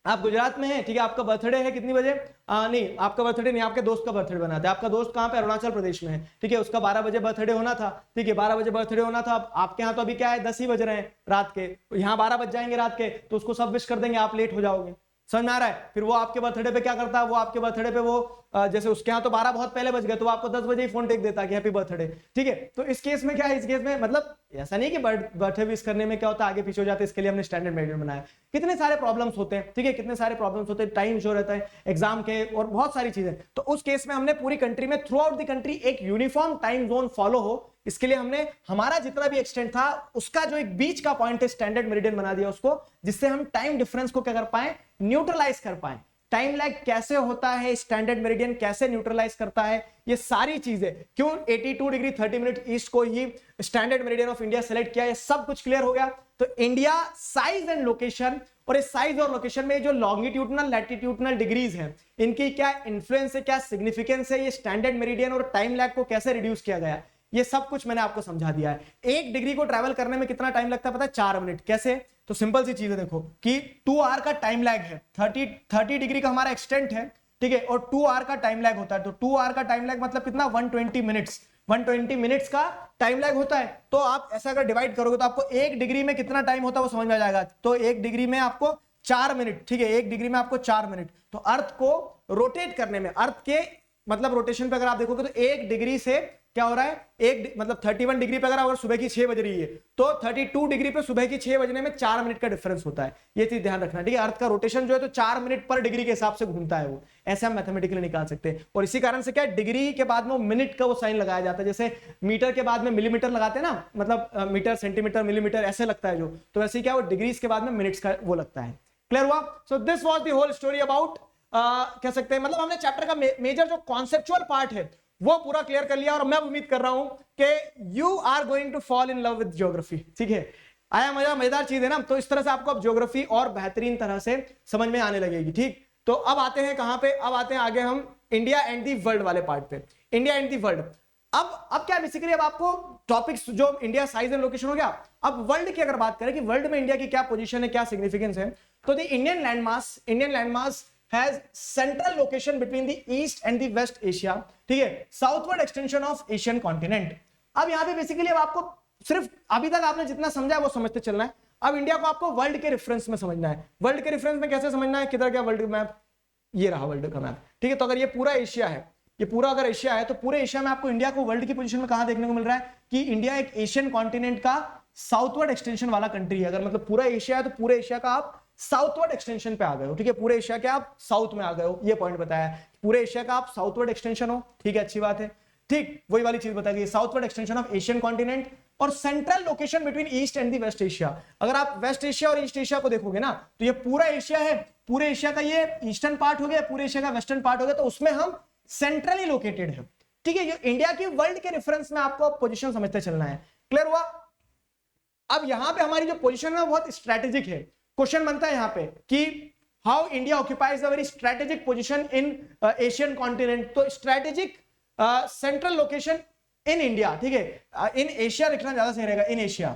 आप गुजरात में हैं, ठीक है, आपका बर्थडे है कितनी बजे, नहीं आपका बर्थडे नहीं, आपके दोस्त का बर्थडे बनाते हैं। आपका दोस्त कहाँ पे, अरुणाचल प्रदेश में है, ठीक है, उसका 12 बजे बर्थडे होना था, ठीक है, 12 बजे बर्थडे होना था। अब आपके यहाँ तो अभी क्या है 10 ही बज रहे हैं रात के, यहाँ 12 बज जाएंगे रात के, तो उसको सब विश कर देंगे, आप लेट हो जाओगे, समझ में आ रहा है। फिर वो आपके बर्थडे पे क्या करता है, वो आपके बर्थडे पे वो जैसे उसके यहाँ तो 12 बहुत पहले बज गए, तो वो आपको 10 बजे ही फोन टेक देता है कि हैप्पी बर्थडे, ठीक है। तो इस केस में क्या है, इस केस में मतलब ऐसा नहीं कि बर्थडे विश करने में क्या होता है आगे पीछे हो जाते हैं, इसके लिए हमने स्टैंडर्ड मेरिडियन बनाया। कितने सारे प्रॉब्लम्स होते हैं, ठीक है, कितने सारे प्रॉब्लम्स होते हैं, टाइम जो रहता है एग्जाम के और बहुत सारी चीजें। तो उस केस में हमने पूरी कंट्री में थ्रू आउट द कंट्री एक यूनिफॉर्म टाइम जोन फॉलो हो, इसके लिए हमने हमारा जितना भी एक्सटेंट था उसका जो एक बीच का पॉइंट है स्टैंडर्ड मेरिडियन बना दिया उसको, जिससे हम टाइम डिफरेंस को क्या कर पाए, न्यूट्रलाइज कर पाए। टाइम लैग कैसे होता है, स्टैंडर्ड मेरिडियन कैसे न्यूट्रलाइज करता है, ये सारी चीजें क्यों 82 डिग्री 30 मिनट ईस्ट को ही standard meridian of India select किया, ये सब कुछ क्लियर हो गया। तो इंडिया साइज एंड लोकेशन, और इस साइज और लोकेशन में जो लॉन्गिट्यूडनल लैटिट्यूडनल डिग्रीज हैं इनकी क्या इन्फ्लुएंस है, क्या सिग्निफिकेंस है, ये स्टैंडर्ड मेरिडियन और टाइम लैग को कैसे रिड्यूस किया गया, ये सब कुछ मैंने आपको समझा दिया है। 1 डिग्री को ट्रैवल करने में कितना टाइम लगता है पता है, 4 मिनट। कैसे? तो सिंपल सी चीज है, देखो कि 2 आवर का टाइम लैग है, 30 डिग्री का हमारा एक्सटेंट है, ठीक है, और 2 आवर का टाइम लैग होता है। तो 2 आवर का टाइम लैग मतलब कितना, 120 मिनट्स, 120 मिनट्स का टाइम लैग होता है। तो आप ऐसा अगर डिवाइड करोगे तो आपको 1 डिग्री में कितना टाइम होता है वो समझ में आ जाएगा। तो 1 डिग्री में आपको 4 मिनट, ठीक है, 1 डिग्री में आपको 4 मिनट। तो अर्थ को रोटेट करने में, अर्थ के मतलब रोटेशन पे अगर आप देखोगे तो 1 डिग्री से क्या हो रहा है, एक मतलब 31 डिग्री पे अगर सुबह की 6 बज रही है, तो 32 डिग्री पे सुबह की 6 बजने में 4 मिनट का डिफरेंस होता है। ये चीज ध्यान रखना, ठीक है। अर्थ का रोटेशन जो है तो 4 मिनट पर डिग्री के हिसाब से घूमता है, वो ऐसे हम मैथमेटिकली निकाल सकते हैं। और इसी कारण से क्या डिग्री के बाद में मिनट का वो साइन लगाया जाता है, जैसे मीटर के बाद में मिलीमीटर लगाते हैं ना, मतलब मीटर सेंटीमीटर मिलीमीटर ऐसे लगता है जो, तो वैसे क्या वो डिग्रीज के बाद में मिनट्स का वो लगता है। क्लियर हुआ? So this was the whole story about कह सकते हैं, मतलब हमने चैप्टर का मेजर जो कॉन्सेप्चुअल पार्ट है वो पूरा क्लियर कर लिया, और मैं उम्मीद कर रहा हूं कि you are going to fall in love with geography. ठीक है, आया मजा, मजेदार चीज है ना। तो इस तरह से आपको अब ज्योग्राफी और बेहतरीन तरह से समझ में आने लगेगी। ठीक, तो अब आते हैं कहां पे, अब आते हैं आगे हम इंडिया एंड दी वर्ल्ड वाले पार्ट पे। इंडिया एंड दी वर्ल्ड, अब क्या बेसिकली, अब आपको टॉपिक्स जो इंडिया साइज एंड लोकेशन हो गया, अब वर्ल्ड की अगर बात करें कि वर्ल्ड में इंडिया की क्या पोजीशन है, क्या सिग्निफिकेंस है, तो the Indian landmass has central location between the east and the west Asia, ठीक है, southward extension of Asian continent. अब यहां पे बेसिकली अब आपको सिर्फ अभी तक आपने जितना समझा है वो समझते चलना है। अब इंडिया को आपको वर्ल्ड के रेफरेंस में समझना है। वर्ल्ड के रेफरेंस में कैसे समझना है, किधर गया वर्ल्ड मैप, ये रहा वर्ल्ड का मैप, ठीक है। तो अगर ये पूरा एशिया है, ये पूरा अगर एशिया है, तो पूरे एशिया में आपको इंडिया को वर्ल्ड की पोजीशन में कहां देखने को मिल रहा है कि इंडिया एक एशियन कॉन्टिनेंट का साउथवर्ड एक्सटेंशन वाला कंट्री है। अगर मतलब पूरा एशिया है तो पूरे एशिया का आप साउथवर्ड एक्सटेंशन पे आ गए हो, ठीक है। पूरे एशिया के आप साउथ में आ गए हो, ये पॉइंट बताया है। पूरे एशिया का आप साउथवर्ड एक्सटेंशन हो, ठीक है, अच्छी बात है। ठीक वही वाली चीज बताई गई, southward extension of Asian continent और central location between east and the West Asia. अगर आप वेस्ट एशिया और ईस्ट एशिया को देखोगे ना, तो ये पूरा एशिया है, पूरे एशिया का ये ईस्टर्न पार्ट हो गया, पूरे एशिया का वेस्टर्न पार्ट हो गया, तो उसमें हम सेंट्रली लोकेटेड है, ठीक है। ये इंडिया की वर्ल्ड के रेफरेंस में आपको पोजीशन समझते चलना है। क्लियर हुआ? अब यहां पे हमारी जो पोजीशन है बहुत स्ट्रेटेजिक है। क्वेश्चन बनता है यहां पे कि how India occupies a very strategic position in Asian continent. तो strategic central location in India, ठीक है, इन एशिया लिखना ज्यादा सही रहेगा, इन एशिया।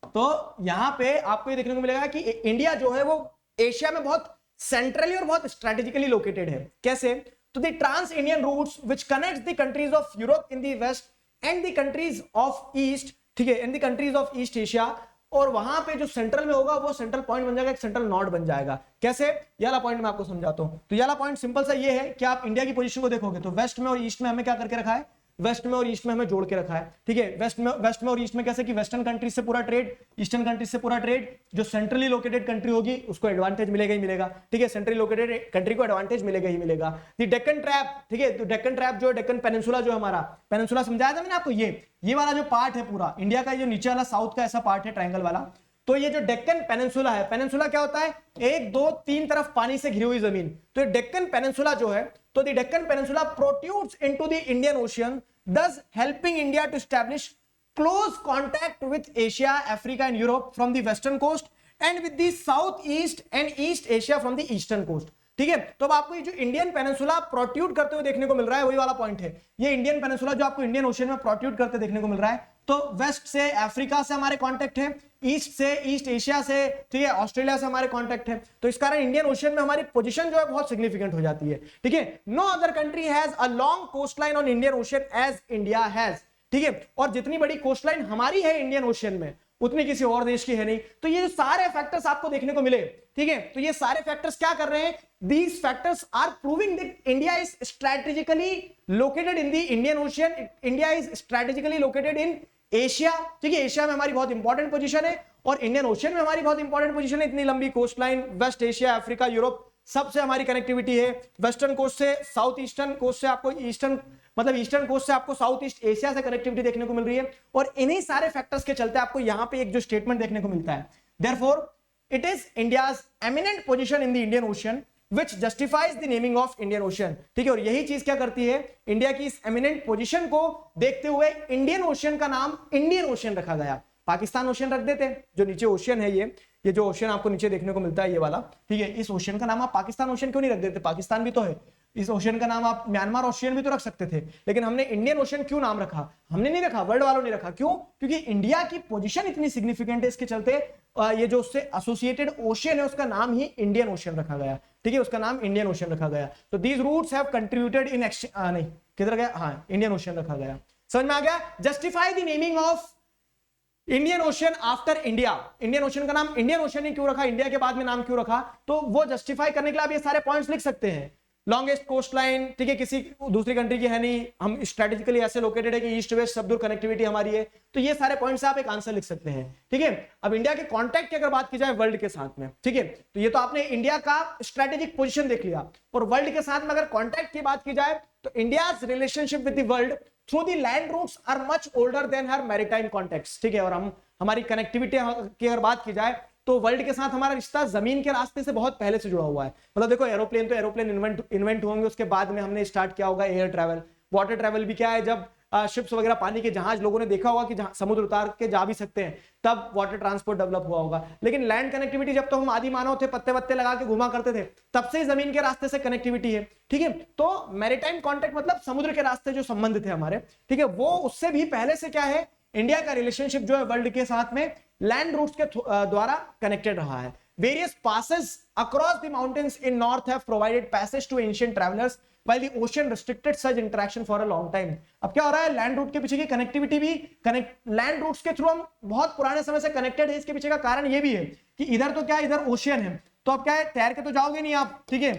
तो यहां पे आपको ये देखने को मिलेगा कि इंडिया जो है वो एशिया में बहुत सेंट्रली और बहुत स्ट्रेटेजिकली लोकेटेड है। कैसे? तो the trans Indian routes which connects the countries of Europe in the west and the countries of east, ठीक है, in the countries of east Asia. और वहां पे जो सेंट्रल में होगा वो सेंट्रल पॉइंट बन जाएगा, एक सेंट्रल नॉड बन जाएगा। कैसे? ये वाला पॉइंट मैं आपको समझाता हूं। तो ये वाला पॉइंट सिंपल सा ये है कि आप इंडिया की पोजीशन को देखोगे तो वेस्ट में और ईस्ट में हमें क्या करके रखा है, वेस्ट में और ईस्ट में हमें जोड़ के रखा है, ठीक है। वेस्ट में और ईस्ट में कैसे कि वेस्टर्न कंट्रीज से पूरा ट्रेड, ईस्टर्न कंट्रीज से पूरा ट्रेड। जो सेंट्रली लोकेटेड कंट्री होगी उसको एडवांटेज मिलेगा ही मिलेगा, ठीक है, सेंट्रली लोकेटेड कंट्री को एडवांटेज मिलेगा ही मिलेगा। द डेक्कन ट्रैप, ठीक है, तो डेक्कन ट्रैप जो डेक्कन पेनिनसुला जो हमारा पेनिनसुला समझाया था मैंने आपको, ये वाला जो पार्ट है पूरा इंडिया का, जो नीचे वाला साउथ का ऐसा पार्ट है ट्रायंगल वाला, तो ये जो डेक्कन पेनिनसुला है, पेनिनसुला क्या होता है, एक दो तीन तरफ पानी से घिरी हुई जमीन। तो ये डेक्कन पेनिनसुला जो है, तो the Deccan peninsula protrudes into the Indian ocean, thus helping India to establish close contact with Asia, Africa and Europe from the western coast and with the southeast and East Asia from the eastern coast, ठीक है। तो अब आपको ये जो Indian peninsula protrude करते हुए देखने को मिल रहा है, वही वाला पॉइंट है। ये इंडियन पेनिनसुला जो आपको इंडियन ओशियन में प्रोट्रूड करते देखने को मिल रहा है, तो वेस्ट से अफ्रीका से हमारे कांटेक्ट है, ईस्ट से ईस्ट एशिया से, ठीक है, ऑस्ट्रेलिया से हमारे कांटेक्ट है। तो इस कारण इंडियन ओशियन में हमारी पोजीशन जो है बहुत सिग्निफिकेंट हो जाती है, ठीक है। No other country has a long coast line on Indian ocean as India has, ठीक है। और जितनी बड़ी कोस्ट लाइन हमारी है इंडियन ओशियन में उतनी किसी और देश की है नहीं। तो ये जो सारे फैक्टर्स आपको देखने को मिले, ठीक है, तो ये सारे फैक्टर्स क्या कर रहे हैं, these factors are proving that India is strategically located in the Indian Ocean. India is strategically located in Asia, ठीक है, एशिया में हमारी बहुत इंपॉर्टेंट पोजीशन है और इंडियन ओशियन में हमारी बहुत इंपॉर्टेंट पोजीशन है। इतनी लंबी coast line, west Asia, Africa, Europe सबसे हमारी कनेक्टिविटी है। वेस्टर्न कोस्ट से साउथ ईस्टर्न कोस्ट से आपको ईस्टर्न मतलब ईस्टर्न कोस्ट से आपको साउथ ईस्ट एशिया से कनेक्टिविटी देखने को मिल रही है। और इन्हीं सारे फैक्टर्स के चलते आपको यहां पे एक जो स्टेटमेंट देखने को मिलता है, therefore it is India's eminent position in the Indian ocean which justifies the naming of Indian Ocean, ठीक है। और यही चीज क्या करती है, इंडिया की इस एमिनेंट पोजीशन को देखते हुए इंडियन ओशियन का नाम इंडियन ओशियन रखा गया। पाकिस्तान ओशियन रख देते, जो नीचे ओशियन है, ये जो ओशियन आपको नीचे देखने को मिलता है ये वाला, ठीक है, इस ओशियन का नाम आप पाकिस्तान ओशियन क्यों नहीं रख देते, पाकिस्तान भी तो है। इस ओशियन का नाम आप म्यांमार ओशियन भी तो रख सकते थे, लेकिन हमने इंडियन ओशियन क्यों नाम रखा, हमने नहीं रखा, वर्ल्ड वालों ने रखा। क्यों? क्योंकि इंडिया की पोजीशन इतनी सिग्निफिकेंट है, इसके चलते ये जो उससे एसोसिएटेड ओशियन है उसका नाम ही इंडियन ओशियन रखा गया, ठीक है, उसका नाम इंडियन ओशियन रखा गया। तो दीज रूट्स हैव कंट्रीब्यूटेड इन नहीं किधर गया, हाँ इंडियन ओशियन रखा गया। समझ में आ गया? Justify the naming of Indian ocean after India. Indian ocean का नाम इंडियन ओशियन ही क्यों रखा, इंडिया के बाद में नाम क्यों रखा, तो वो जस्टिफाई करने के लिए आप ये सारे पॉइंट्स लिख सकते हैं। लॉन्गेस्ट कोस्ट लाइन, ठीक है, किसी दूसरी कंट्री की है नहीं, हम स्ट्रेटेजिकली ऐसे लोकेटेड है कि ईस्ट वेस्ट सब दूर कनेक्टिविटी हमारी है। तो ये सारे पॉइंट्स आप एक आंसर लिख सकते हैं, ठीक है। अब इंडिया के कॉन्टैक्ट की अगर बात की जाए वर्ल्ड के साथ में, ठीक है, तो ये तो आपने इंडिया का स्ट्रेटेजिक पोजीशन देख लिया। और वर्ल्ड के साथ में अगर कॉन्टैक्ट की बात की जाए तो India's relationship with the world through the land routes are much older than her maritime contacts, ठीक है। और हम हमारी कनेक्टिविटी की अगर बात की जाए तो वर्ल्ड के साथ हमारा रिश्ता जमीन के रास्ते से बहुत पहले से जुड़ा हुआ है। मतलब देखो एरोप्लेन तो एरोप्लेन इन्वेंट होंगे, उसके बाद में हमने स्टार्ट किया होगा एयर ट्रैवल। वाटर ट्रैवल भी क्या है, जब शिप्स वगैरह पानी के जहाज लोगों ने देखा होगा कि समुद्र उतार के जा भी सकते हैं, तब वाटर ट्रांसपोर्ट डेवलप हुआ होगा। लेकिन लैंड कनेक्टिविटी जब तो हम आदि मानव थे, पत्ते वत्ते लगा के घुमा करते थे, तब से जमीन के रास्ते से कनेक्टिविटी है, ठीक है। तो मैरीटाइम कॉन्टैक्ट मतलब समुद्र के रास्ते जो संबंध थे हमारे, ठीक है, वो उससे भी पहले से क्या है, इंडिया का रिलेशनशिप जो है वर्ल्ड के साथ में लैंड रूट्स के द्वारा कनेक्टेड रहा है। Various passes across the mountains in north have provided passage to ancient travelers while the ocean restricted such interaction for a long time। अब क्या हो रहा है, लैंड रूट के पीछे की कनेक्टिविटी भी लैंड रूट्स के थ्रू हम बहुत पुराने समय से कनेक्टेड है। इसके पीछे का कारण ये भी है कि इधर तो क्या है, इधर ओशियन है, तो अब क्या है, तैर के तो जाओगे नहीं आप, ठीक है,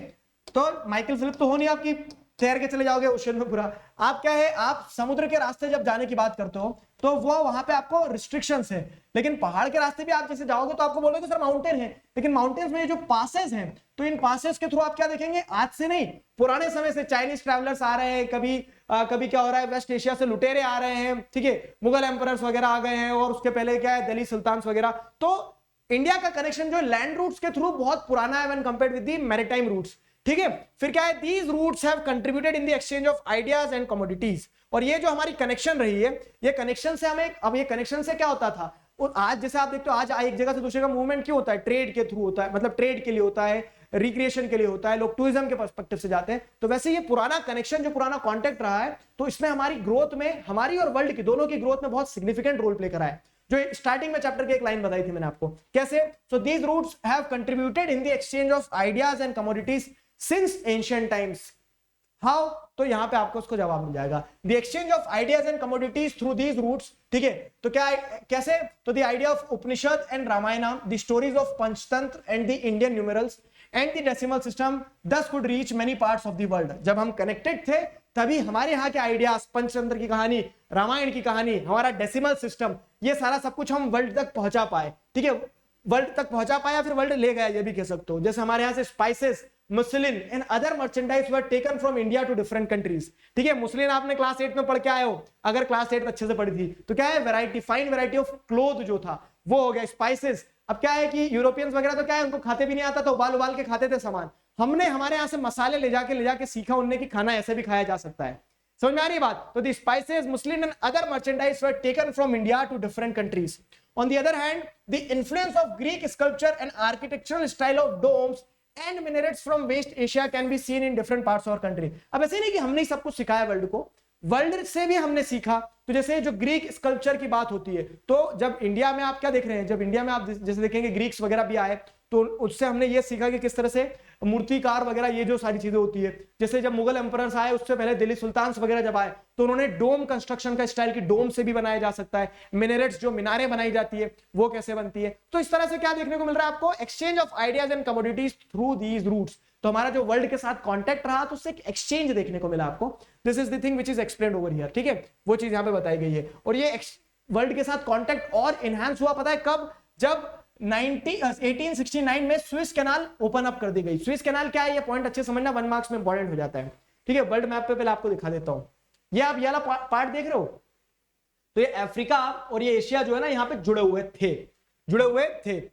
तो माइकल फिलिप तो हो नहीं आपकी तैर के चले जाओगे ओशियन में पूरा। आप क्या है, आप समुद्र के रास्ते जब जाने की बात करते हो तो वो वहां पे आपको रिस्ट्रिक्शंस है, लेकिन पहाड़ के रास्ते भी आप जैसे जाओगे तो आपको बोलोगे सर माउंटेन है, लेकिन माउंटेन्स में ये जो पासेस हैं, तो इन पासेस के थ्रू आप क्या देखेंगे, आज से नहीं पुराने समय से चाइनीज ट्रैवलर्स आ रहे हैं, कभी क्या हो रहा है, वेस्ट एशिया से लुटेरे आ रहे हैं, ठीक है, मुगल एम्परर्स वगैरह आ गए हैं, और उसके पहले क्या है, दिल्ली सुल्तान वगैरह। तो इंडिया का कनेक्शन जो लैंड रूट्स के थ्रू बहुत पुराना है when compared with the maritime routes, ठीक है। फिर क्या है, these routes have contributed in the exchange of ideas and commodities. और ये जो हमारी कनेक्शन रही है, ये कनेक्शन से हमें, अब ये कनेक्शन से क्या होता था, और आज जैसे आप देखते हो, आज एक जगह से दूसरे का मूवमेंट क्यों होता है, ट्रेड के थ्रू होता है, मतलब ट्रेड के लिए होता है, रिक्रिएशन के लिए होता है, लोग टूरिज्म के पर्सपेक्टिव से जाते हैं। तो वैसे ये पुराना कनेक्शन, जो पुराना कॉन्टेक्ट रहा है, तो इसमें हमारी ग्रोथ में, हमारी और वर्ल्ड की दोनों की ग्रोथ में बहुत सिग्निफिकेंट रोल प्ले करा है। जो स्टार्टिंग में चैप्टर की एक लाइन बताई थी मैंने आपको, कैसे, so these routes have contributed in the exchange of ideas and commodities since ancient times. How, तो यहां पे आपको उसको जवाब मिल जाएगा, the exchange of ideas and commodities through these routes, ठीक है। तो क्या कैसे, तो the idea of Upanishad and Ramayana, the stories of Panchatantra and the Indian numerals and the decimal system this could reach many parts of the world. जब हम connected थे तभी हमारे यहाँ के आइडियाज, पंचतंत्र की कहानी, रामायण की कहानी, हमारा डेसिमल सिस्टम, ये सारा सब कुछ हम वर्ल्ड तक पहुंचा पाए, ठीक है, वर्ल्ड तक पहुंचा पाया, फिर वर्ल्ड ले गया, ये भी कह सकते हो। जैसे हमारे यहाँ से spices, muslin and other merchandise were taken from India to different countries, ठीक है। मुस्लिन आपने क्लास 8 में पढ़ के आए हो, अगर क्लास 8 अच्छे से पढ़ी थी, तो क्या है, variety, fine variety of cloth जो था वो हो गया, स्पाइसेस। अब क्या है कि यूरोपियंस वगैरह तो क्या है, उनको खाते भी नहीं आता, तो उबाल उबाल के खाते थे सामान। हमने हमारे यहाँ से मसाले ले जाके सीखा उनने कि खाना ऐसे भी खाया जा सकता है। समझ में आ रही बात? तो the spices, muslin and other merchandise were taken from India to different countries. On the other hand, the influence of Greek sculpture and architectural style of domes and minarets from West Asia can be seen in different parts of our country। अब ऐसे नहीं कि हमने सब कुछ सिखाया world को, world से भी हमने सीखा। तो जैसे जो ग्रीक स्कल्पचर की बात होती है, तो जब इंडिया में आप क्या देख रहे हैं, जब इंडिया में आप जैसे देखेंगे ग्रीक्स वगैरह भी आए, तो उससे हमने ये सीखा कि किस तरह से मूर्तिकार वगैरह ये जो सारी चीजें होती है। जैसे जब मुगल एम्परर्स आए, उससे पहले दिल्ली सुल्तान वगैरह जब आए, तो उन्होंने डोम कंस्ट्रक्शन का स्टाइल की डोम से भी बनाया जा सकता है, मिनरेट्स जो मीनारें बनाई जाती है वो कैसे बनती है। तो इस तरह से क्या देखने को मिल रहा है आपको, exchange of ideas and commodities through these routes. तो हमारा जो वर्ल्ड के साथ कांटेक्ट रहा, तो उससे एक एक्सचेंज देखने को मिला आपको। This is the thing which is explained over here, ठीक है, वो चीज यहाँ पे बताई गई है। और ये वर्ल्ड के साथ कांटेक्ट और एनहांस हुआ, पता है कब, जब 1869 में स्विस कैनाल ओपन अप कर दी गई। स्विस कैनाल क्या है, ये पॉइंट अच्छे समझना, 1 मार्क्स में इंपॉर्टेंट हो जाता है, ठीक है। वर्ल्ड मैप पे पहले आपको दिखा देता हूं, ये आप ये वाला पार्ट देख रहे हो, तो ये अफ्रीका और ये एशिया जो है ना, यहाँ पे जुड़े हुए थे।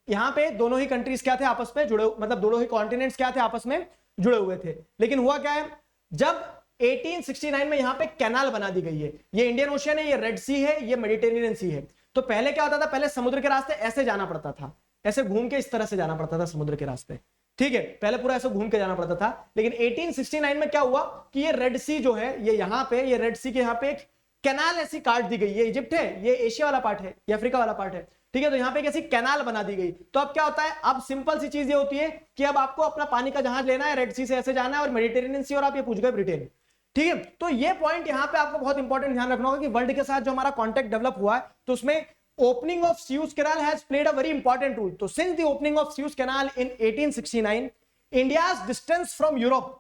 यहाँ पे दोनों ही कंट्रीज क्या थे आपस में जुड़े, मतलब दोनों ही कॉन्टिनेंट्स क्या थे आपस में जुड़े हुए थे। लेकिन हुआ क्या है, जब 1869 में यहाँ पे कैनाल बना दी गई है, ये इंडियन ओशियन है, ये रेड सी है, ये मेडिटेरेनियन सी है। तो पहले क्या होता था, पहले समुद्र के रास्ते ऐसे जाना पड़ता था, ऐसे घूम के इस तरह से जाना पड़ता था समुद्र के रास्ते, ठीक है, पहले पूरा ऐसे घूम के जाना पड़ता था। लेकिन 1869 में क्या हुआ कि ये रेड सी जो है, ये यहाँ पे, ये रेड सी के यहाँ पे एक कैनाल ऐसी काट दी गई। ये इजिप्ट है, ये एशिया वाला पार्ट है, ये अफ्रीका वाला पार्ट है, ठीक है। तो यहाँ पे एक ऐसी कैनाल बना दी गई। तो अब क्या होता है, अब सिंपल सी चीज ये होती है कि अब आपको अपना पानी का जहाज लेना है, रेड सी से ऐसे जाना है और मेडिटेरेनियन सी, और आप ये पूछ गए ब्रिटेन, ठीक है। तो ये पॉइंट यहाँ पे आपको बहुत इंपॉर्टेंट ध्यान रखना होगा कि वर्ल्ड के साथ जो हमारा कॉन्टेक्ट डेवलप हुआ है, तो उसमें opening of Suez Canal has played a very important role. So since the opening of Suez Canal in 1869, India's distance from Europe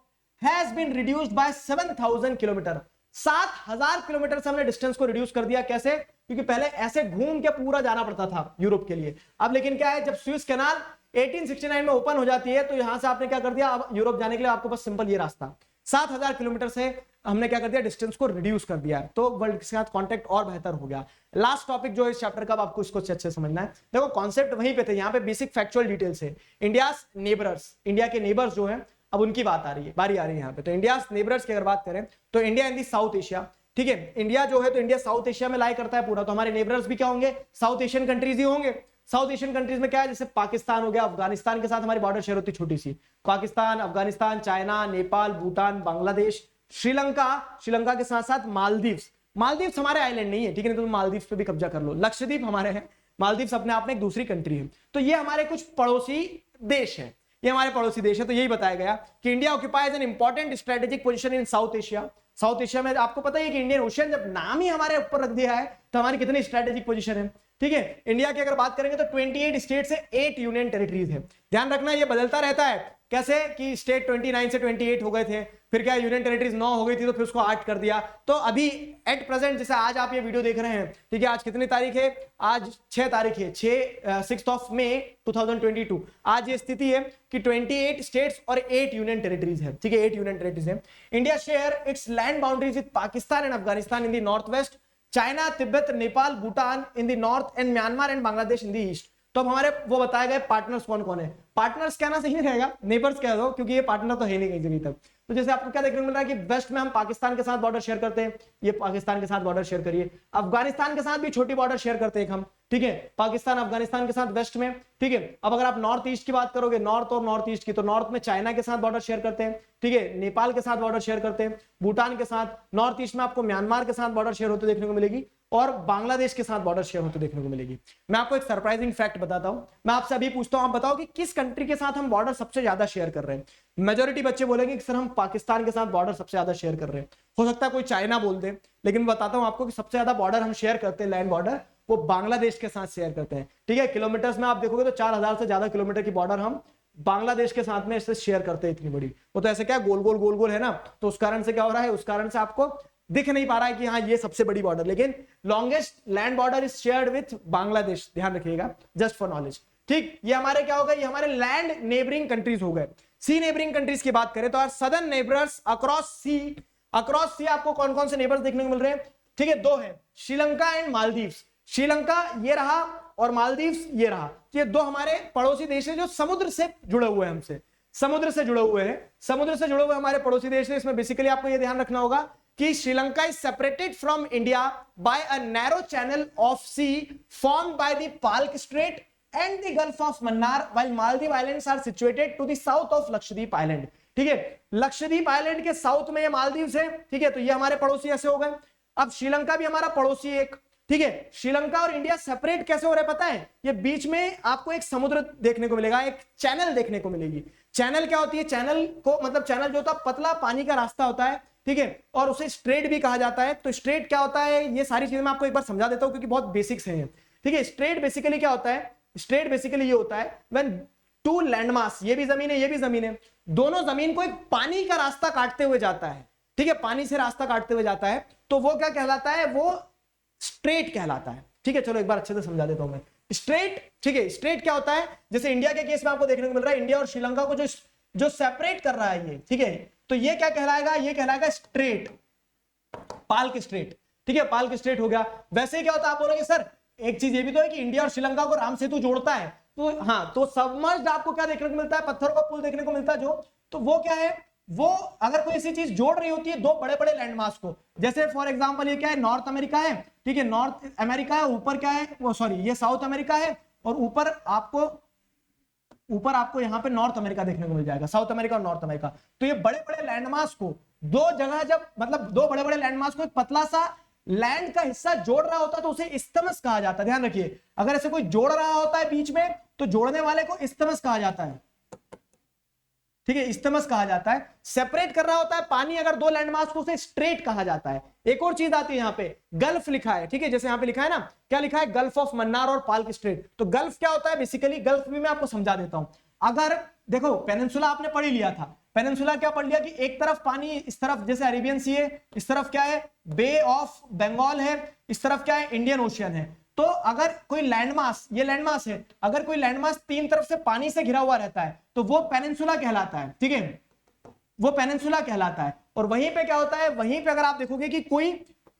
has been reduced by 7,000 kilometre. 7,000 kilometre से हमने डिस्टेंस को reduce कर दिया। कैसे? क्योंकि पहले ऐसे घूम के पूरा जाना पड़ता था यूरोप के लिए। अब लेकिन क्या है, जब सुएज कैनाल 1869 में ओपन हो जाती है, तो यहां से आपने क्या कर दिया, अब यूरोप जाने के लिए आपको बस सिंपल ये रास्ता 7,000 किलोमीटर से हमने क्या कर दिया, डिस्टेंस को रिड्यूस कर दिया। तो वर्ल्ड के साथ कांटेक्ट और बेहतर हो गया। लास्ट टॉपिक जो है इस चैप्टर का, आपको इसको अच्छे से समझना है। देखो कॉन्सेप्ट वहीं पे थे, यहाँ पे बेसिक फैक्चुअल डिटेल्स है। इंडिया नेबर्स, इंडिया के नेबर्स जो है, अब उनकी बात आ रही है, बारी आ रही है यहाँ पे। तो इंडिया नेबर्स की अगर बात करें तो India in the south Asia, ठीक है। इंडिया जो है तो इंडिया साउथ एशिया में लाई करता है पूरा। तो हमारे नेबर्स भी क्या होंगे, साउथ एशियन कंट्रीज ही होंगे। साउथ एशियन कंट्रीज में क्या है, जैसे पाकिस्तान हो गया, अफगानिस्तान के साथ हमारी बॉर्डर शेयर होती छोटी सी, पाकिस्तान, अफगानिस्तान, चाइना, नेपाल, भूटान, बांग्लादेश, श्रीलंका, श्रीलंका के साथ साथ मालदीव्स। मालदीव्स हमारे आइलैंड नहीं है, ठीक है, तो मालदीव्स पे भी कब्जा कर लो। लक्षद्वीप हमारे हैं, मालदीव्स अपने आप में एक दूसरी कंट्री है। तो ये हमारे कुछ पड़ोसी देश हैं। ये हमारे पड़ोसी देश है। तो यही बताया गया कि India occupies an important strategic position in south Asia. South Asia में आपको पता है कि इंडियन ओशियन जब नाम ही हमारे ऊपर रख दिया है तो हमारी कितनी स्ट्रेटेजिक पोजीशन है। ठीक है, इंडिया की अगर बात करेंगे तो 28 स्टेट से 8 यूनियन टेरिटरीज है। ध्यान रखना ये बदलता रहता है, कैसे कि स्टेट 29 से 28 हो गए थे, फिर क्या यूनियन टेरिटरीज 9 हो गई थी तो फिर उसको 8 कर दिया। तो अभी एट प्रेजेंट जैसे आज आप ये वीडियो देख रहे हैं, ठीक है, आज कितनी तारीख है, आज 6 तारीख है, 6 मई 2022। आज ये स्थिति है कि 28 स्टेट्स और 8 यूनियन टेरिटरीज है। ठीक है, 8 यूनियन टेरिटरीज है। India share its land boundaries with Pakistan and Afghanistan in the north west, China, Tibet, Nepal, Bhutan in the north and Myanmar and Bangladesh in the east. तो अब हमारे वो बताए गए पार्टनर्स कौन कौन है। पार्टनर्स कहना सही रहेगा, नेबर्स कह दो, क्योंकि ये पार्टनर तो है नहीं कहीं जगह तक। तो जैसे आपको क्या देखने को मिल रहा है कि वेस्ट में हम पाकिस्तान के साथ बॉर्डर शेयर करते हैं, ये पाकिस्तान के साथ बॉर्डर शेयर करिए। अफगानिस्तान के साथ भी छोटी बॉर्डर शेयर करते हैं हम, ठीक है, पाकिस्तान अफगानिस्तान के साथ वेस्ट में। ठीक है, अब अगर आप नॉर्थ ईस्ट की बात करोगे, नॉर्थ और नॉर्थ ईस्ट की, तो नॉर्थ में चाइना के साथ बॉर्डर शेयर करते हैं, ठीक है, नेपाल के साथ बॉर्डर शेयर करते हैं, भूटान के साथ। नॉर्थ ईस्ट में आपको म्यांमार के साथ बॉर्डर शेयर होते देखने को मिलेगी और बांग्लादेश के साथ बॉर्डर शेयर होते देखने को मिलेगी। मैं आपको एक सरप्राइजिंग फैक्ट बताता हूं, मैं आपसे अभी पूछता हूं, आप बताओ कि किस कंट्री के साथ हम बॉर्डर सबसे ज्यादा शेयर कर रहे हैं। मेजोरिटी बच्चे बोलेंगे कि सर हम पाकिस्तान के साथ बॉर्डर सबसे ज्यादा शेयर कर रहे हैं। हो सकता है कोई चाइना बोल दे, लेकिन मैं बताता हूं आपको कि सबसे ज्यादा बॉर्डर हम शेयर करते हैं, लैंड बॉर्डर, वो बांग्लादेश के साथ शेयर करते हैं। ठीक है, किलोमीटर्स में आप देखोगे तो 4000 से ज्यादा किलोमीटर की बॉर्डर हम बांग्लादेश के साथ में इससे शेयर करते हैं, इतनी बड़ी। वो तो ऐसे क्या गोल गोल गोल गोल है ना, तो उस कारण से क्या हो रहा है, उस कारण से आपको दिख नहीं पा रहा है कि हाँ ये सबसे बड़ी बॉर्डर, लेकिन longest land border is shared with Bangladesh. ध्यान रखिएगा, जस्ट फॉर नॉलेज। ठीक, ये हमारे क्या हो गए, ये हमारे लैंड नेबरिंग कंट्रीज हो गए। सी नेबरिंग कंट्रीज की बात करें तो आर सदर्न नेबर्स अक्रॉस सी आपको कौन कौन से नेबर्स देखने को मिल रहे हैं। ठीक है, दो है, श्रीलंका एंड मालदीव्स। श्रीलंका ये रहा और मालदीव्स ये रहा। ये दो हमारे पड़ोसी देश है जो समुद्र से जुड़े हुए हैं, हमसे समुद्र से जुड़े हुए हैं, समुद्र से जुड़े हुए हमारे पड़ोसी देश है। इसमें बेसिकली आपको ये ध्यान रखना होगा कि Sri Lanka is separated from India by a narrow channel of sea formed by the Palk strait and the gulf of Mannar, while Maldive islands are situated to the south of Lakshadweep island. ठीक है, लक्षद्वीप आइलैंड के साउथ में ये मालदीव है। ठीक है, तो ये हमारे पड़ोसी ऐसे हो गए। अब श्रीलंका भी हमारा पड़ोसी एक। ठीक है, श्रीलंका और इंडिया सेपरेट कैसे हो रहे पता है, ये बीच में आपको एक समुद्र देखने को मिलेगा, एक चैनल देखने को मिलेगी। चैनल क्या होती है, चैनल को मतलब चैनल जो होता है पतला पानी का रास्ता होता है, ठीक है, और उसे स्ट्रेट भी कहा जाता है। तो स्ट्रेट क्या होता है, ये सारी चीजें मैं आपको एक बार समझा देता हूं क्योंकि बहुत बेसिक्स हैं। ठीक है, स्ट्रेट बेसिकली क्या होता है, स्ट्रेट बेसिकली ये होता है व्हेन टू लैंडमास, ये भी जमीन है ये भी जमीन है, दोनों जमीन को एक पानी का रास्ता काटते हुए जाता है। ठीक है, पानी से रास्ता काटते हुए जाता है, तो वो क्या कहलाता है, वो स्ट्रेट कहलाता है। ठीक है, चलो एक बार अच्छे से समझा देता हूं मैं स्ट्रेट। ठीक है, स्ट्रेट क्या होता है, जैसे इंडिया के केस में आपको देखने को मिल रहा है, इंडिया और श्रीलंका को जो सेपरेट कर रहा है ये, ठीक है, तो ये क्या कहलाएगा, ये कहलाएगा स्ट्रेट, पाल्क स्ट्रेट। ठीक है, पाल्क स्ट्रेट हो गया। वैसे क्या होता है, आप बोलोगे सर एक चीज ये भी तो है कि इंडिया और श्रीलंका को राम सेतु जोड़ता है, तो हाँ, तो सबमर्ज्ड आपको क्या देखने को मिलता है, पत्थर का पुल देखने को मिलता है जो, तो वो क्या है, वो अगर कोई ऐसी चीज जोड़ रही होती है दो बड़े बड़े लैंडमास को, जैसे फॉर एग्जांपल ये क्या है, नॉर्थ अमेरिका है, ठीक है, नॉर्थ अमेरिका है, ऊपर क्या है, वो सॉरी ये साउथ अमेरिका है, और ऊपर आपको यहाँ पे नॉर्थ अमेरिका देखने को मिल जाएगा, साउथ अमेरिका और नॉर्थ अमेरिका। तो ये बड़े बड़े लैंडमास को दो जगह जब मतलब दो बड़े बड़े लैंडमास को एक पतला सा लैंड का हिस्सा जोड़ रहा होता है तो उसे इस्तमस कहा जाता है। ध्यान रखिए, अगर ऐसे कोई जोड़ रहा होता है बीच में तो जोड़ने वाले को इस्तमस कहा जाता है। ठीक है, इस्तमस कहा जाता है। सेपरेट कर रहा होता है पानी अगर दो लैंडमास को, उसे स्ट्रेट कहा जाता है। एक और चीज आती है यहाँ पे, गल्फ लिखा है। ठीक है, जैसे यहाँ पे लिखा है ना, क्या लिखा है, गल्फ ऑफ मन्नार और पाल्क स्ट्रेट। तो गल्फ क्या होता है, बेसिकली गल्फ भी मैं आपको समझा देता हूं। अगर देखो पेनिनसुला आपने पढ़ ही लिया था, पेनिनसुला क्या पढ़ लिया कि एक तरफ पानी, इस तरफ जैसे अरेबियन सी है, इस तरफ क्या है, बे ऑफ बंगाल है, इस तरफ क्या है, इंडियन ओशियन है। तो अगर कोई लैंडमास, ये लैंडमास है, अगर कोई लैंडमास तीन तरफ से पानी से घिरा हुआ रहता है तो वो पेनिनसुला कहलाता है। ठीक है, वो पेनिनसुला कहलाता है। और वहीं पे क्या होता है, वहीं पे अगर आप देखोगे कि कोई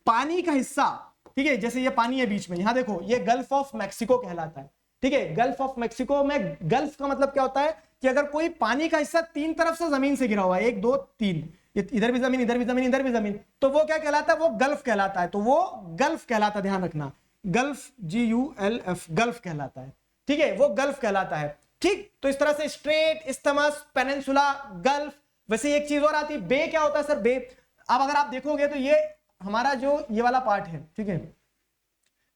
पानी का हिस्सा, ठीक है, जैसे ये पानी है बीच में, यहां देखो ये गल्फ ऑफ मैक्सिको कहलाता है। ठीक है, गल्फ ऑफ मैक्सिको में गल्फ का मतलब क्या होता है कि अगर कोई पानी का हिस्सा तीन तरफ से जमीन से घिरा हुआ है, एक दो तीन, इधर भी जमीन, इधर भी जमीन, इधर भी जमीन, तो वो क्या कहलाता है, वो गल्फ कहलाता है। तो वो गल्फ कहलाता है, ध्यान रखना, गल्फ, GULF, गल्फ कहलाता है। ठीक है, वो गल्फ कहलाता है। ठीक, तो इस तरह से स्ट्रेट, इस्तमस, पेनिनसुला, गल्फ। वैसे एक चीज और आती है, बे क्या होता है सर, बे। अब अगर आप देखोगे तो ये हमारा जो ये वाला पार्ट है, ठीक है,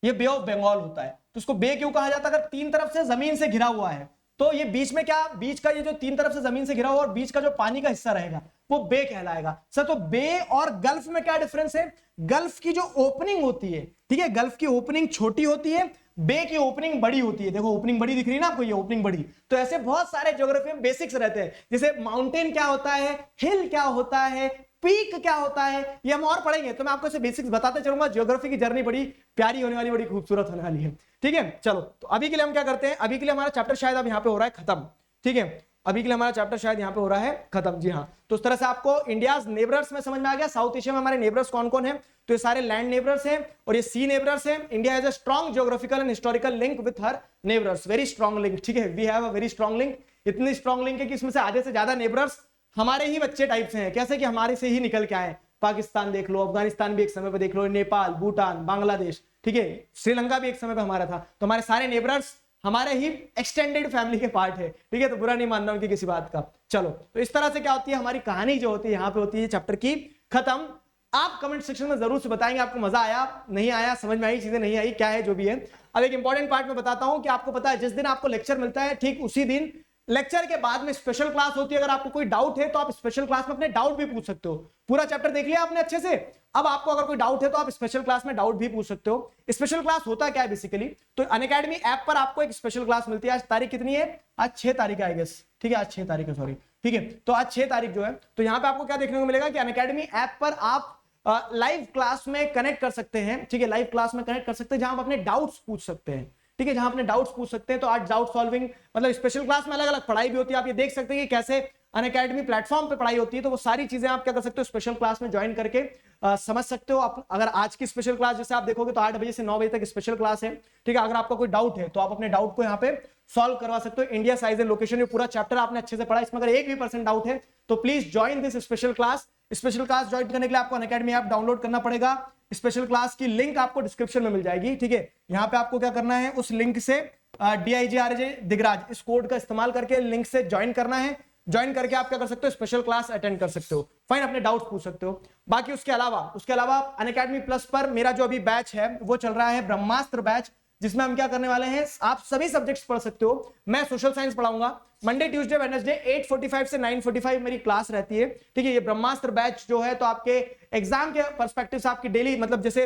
ये बे ऑफ बंगाल होता है। तो उसको बे क्यों कहा जाता है, अगर तीन तरफ से जमीन से घिरा हुआ है तो ये बीच में क्या, बीच का ये जो तीन तरफ से जमीन से घिरा हुआ और बीच का जो पानी का हिस्सा रहेगा वो बे कहलाएगा। सर तो बे और गल्फ में क्या डिफरेंस है? गल्फ की जो ओपनिंग होती है, ठीक है, गल्फ की ओपनिंग छोटी होती है, बे की ओपनिंग बड़ी होती है। देखो ओपनिंग बड़ी दिख रही है ना आपको, ये ओपनिंग बड़ी। तो ऐसे बहुत सारे ज्योग्राफी में बेसिक्स रहते हैं, जैसे माउंटेन क्या होता है, हिल क्या होता है, पीक क्या होता है, ये हम और पढ़ेंगे। तो मैं आपको बेसिक्स बताते चलूंगा। ज्योग्राफी की जर्नी बड़ी प्यारी होने वाली, बड़ी खूबसूरत होने वाली है, ठीक है। चलो तो अभी के लिए हम क्या करते हैं, अभी के लिए हमारा चैप्टर शायद अब यहाँ पे हो रहा है खत्म, ठीक है। अभी के लिए हमारा चैप्टर शायद यहाँ पे हो रहा है खत्म, जी हाँ। तो उस तरह से आपको इंडियाज नेबरर्स में समझ में आ गया। साउथ एशिया में हमारे नेबरर्स कौन कौन है, तो ये सारे लैंड नेबरर्स हैं और ये सी नेबरर्स हैं। India has a strong geographical and historical link with her neighbours, very strong link, ठीक है। We have a very strong link, इतनी स्ट्रॉन्ग लिंक है कि इसमें से आधे से ज्यादा नेबरर्स हमारे ही बच्चे टाइप से हैं। कैसे कि हमारे से ही निकल के आए। पाकिस्तान देख लो, अफगानिस्तान भी एक समय पे देख लो, नेपाल, भूटान, बांग्लादेश, ठीक है, श्रीलंका भी एक समय पे हमारा था। तो हमारे सारे नेबरर्स हमारे ही एक्सटेंडेड फैमिली के पार्ट है, ठीक है। तो बुरा नहीं मानना उनकी किसी बात का। चलो तो इस तरह से क्या होती है हमारी कहानी जो होती है यहाँ पे होती है चैप्टर की खत्म। आप कमेंट सेक्शन में जरूर से बताएंगे आपको मजा आया, नहीं आया, समझ में आई चीजें, नहीं आई, क्या है, जो भी है। अब एक इंपॉर्टेंट पार्ट में बताता हूं कि आपको पता है जिस दिन आपको लेक्चर मिलता है ठीक उसी दिन लेक्चर के बाद में स्पेशल क्लास होती है। अगर आपको कोई डाउट है तो आप स्पेशल क्लास में अपने डाउट भी पूछ सकते हो। पूरा चैप्टर देख लिया आपने अच्छे से, अब आपको अगर कोई डाउट है तो आप स्पेशल क्लास में डाउट भी पूछ सकते हो। स्पेशल क्लास होता क्या है बेसिकली, तो अनअकैडमी ऐप पर आपको एक स्पेशल क्लास मिलती है। आज तारीख कितनी है, आज 6 तारीख है आई गेस, ठीक है, आज 6 तारीख है, सॉरी, ठीक है। तो आज 6 तारीख जो है, तो यहाँ पे आपको क्या देखने को मिलेगा कि अनअकैडमी ऐप पर आप लाइव क्लास में कनेक्ट कर सकते हैं, ठीक है, लाइव क्लास में कनेक्ट कर सकते हैं जहां आप अपने डाउट्स पूछ सकते हैं, ठीक है, जहां अपने डाउट्स पूछ सकते हैं। तो आज डाउट सॉल्विंग मतलब स्पेशल क्लास में अलग अलग पढ़ाई भी होती है। आप ये देख सकते हैं कि कैसे अनअकैडमी प्लेटफॉर्म पे पढ़ाई होती है। तो वो सारी चीजें आप क्या कर सकते हो, स्पेशल क्लास में ज्वाइन करके समझ सकते हो। आप अगर आज की स्पेशल क्लास जैसे आप देखोगे तो 8 बजे से 9 बजे तक स्पेशल क्लास है, ठीक है। अगर आपका कोई डाउट है तो आप अपने डाउट को यहाँ पे सॉल्व करवा सकते हो। इंडिया साइज एंड लोकेशन, ये पूरा चैप्टर आपने अच्छे से पढ़ा, इसमें अगर 1% डाउट है तो please join this special class. Special class join करने के लिए आपको अनअकैडमी ऐप डाउनलोड करना पड़ेगा। स्पेशल क्लास की लिंक आपको डिस्क्रिप्शन में मिल जाएगी, ठीक है। यहाँ पे आपको क्या करना है, उस लिंक से DIGRJ दिगराज इस कोड का इस्तेमाल करके लिंक से ज्वाइन करना है। ज्वाइन करके आप क्या कर सकते हो, स्पेशल क्लास अटेंड कर सकते हो, फाइन, अपने डाउट्स पूछ सकते हो। बाकी उसके अलावा अनअकैडमी प्लस पर मेरा जो अभी बैच है वो चल रहा है ब्रह्मास्त्र बैच, जिसमें हम क्या करने वाले हैं, आप सभी सब्जेक्ट्स पढ़ सकते हो। मैं सोशल साइंस पढ़ाऊंगा मंडे ट्यूसडे वेडनेसडे 8:45 से 9:45 मेरी क्लास रहती है, ठीक है। ये ब्रह्मास्त्र बैच जो है तो आपके एग्जाम के पर्सपेक्टिव से आपकी डेली मतलब जैसे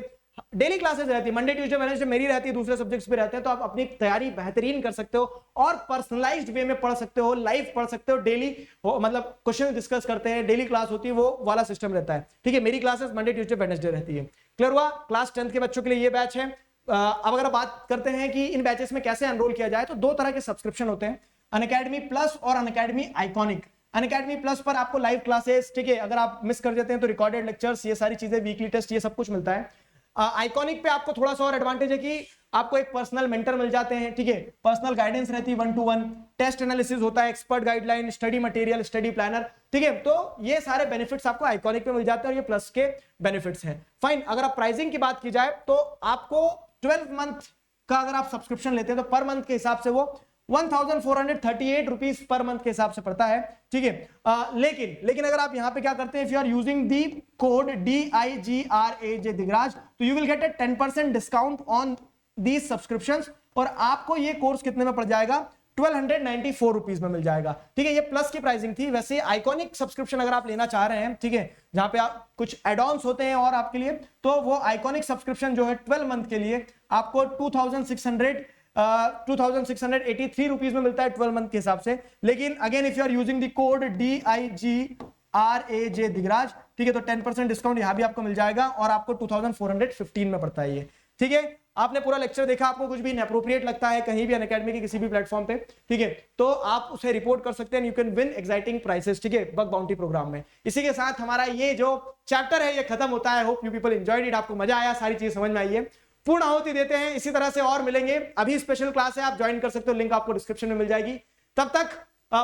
डेली क्लासेस रहती है, मंडे ट्यूसडे वेडनेसडे मेरी रहती है, दूसरे सब्जेक्ट्स भी रहते हैं। तो आप अपनी तैयारी बेहतरीन कर सकते हो और पर्सनलाइज्ड वे में पढ़ सकते हो, लाइव पढ़ सकते हो, डेली मतलब क्वेश्चन डिस्कस करते हैं, डेली क्लास होती है, वो वाला सिस्टम रहता है, ठीक है। मेरी क्लासेस मंडे ट्यूसडे वेडनेसडे रहती है। क्लियर हुआ? क्लास 10th के बच्चों के लिए ये बैच है। अब अगर बात करते हैं कि इन बैचेस में कैसे एनरोल किया जाए, तो 2 तरह के सब्सक्रिप्शन होते हैं, अनअकैडमी प्लस और अनअकैडमी आइकॉनिक। अनअकैडमी प्लस पर आपको लाइव क्लासेस, ठीक है, अगर आप मिस कर देते हैं तो रिकॉर्डेड लेक्चर्स, ये सारी चीजें, वीकली टेस्ट, ये सब कुछ मिलता है। आइकॉनिक पे आपको थोड़ा सा और एडवांटेज है कि आपको एक पर्सनल मेंटर मिल जाते हैं, ठीक है, पर्सनल गाइडेंस रहती है 1-to-1, टेस्ट एनालिसिस होता है, expert guideline, study material, study planner, ठीक है। तो ये सारे बेनिफिट्स आपको आइकॉनिक में मिल जाते हैं और ये प्लस के बेनिफिट्स हैं। फाइन, अगर आप प्राइसिंग की बात की जाए तो आपको 12 मंथ का अगर आप सब्सक्रिप्शन लेते हैं तो पर मंथ के हिसाब से वो 1438 रुपीज पर मंथ के हिसाब से पड़ता है, ठीक है। लेकिन अगर आप यहां पे क्या करते हैं, if you are using the code DIGRAJ Digraj, तो you will get a 10% discount on these subscriptions. और आपको ये कोर्स कितने में पड़ जाएगा, 1294 रुपीज में मिल जाएगा, ठीक है। ये प्लस की प्राइसिंग थी। वैसे आइकॉनिक सब्सक्रिप्शन अगर आप लेना चाह रहे हैं, ठीक है, जहां पे आप कुछ एड ऑन्स होते हैं और आपके लिए, तो वो आइकॉनिक सब्सक्रिप्शन जो है 12 मंथ के लिए आपको 2683 रुपीज में मिलता है 12 मंथ के हिसाब से। लेकिन again if you are using the code DIGRAJ Digraj, ठीक है, तो 10% डिस्काउंट यहां भी आपको मिल जाएगा और आपको 2415 में पड़ता है ये, ठीक है। आपने पूरा लेक्चर देखा, आपको कुछ भी इनएप्रोप्रिएट लगता है कहीं भी अनअकैडमी के किसी भी प्लेटफॉर्म पे, ठीक है, तो आप उसे रिपोर्ट कर सकते हैं। You can win exciting prices, ठीक है, बग बाउंटी प्रोग्राम में। इसी के साथ हमारा ये जो चैप्टर है ये खत्म होता है। Hope you people enjoyed it, आपको मजा आया, सारी चीज समझ में आई है। पूर्ण आहुति देते हैं, इसी तरह से और मिलेंगे। अभी स्पेशल क्लास है, आप ज्वाइन कर सकते हो, लिंक आपको डिस्क्रिप्शन में मिल जाएगी। तब तक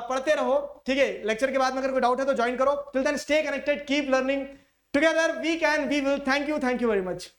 पढ़ते रहो, ठीक है। लेक्चर के बाद में अगर कोई डाउट है तो ज्वाइन करो। Till then stay connected, keep learning together, we can, we will. Thank you very much.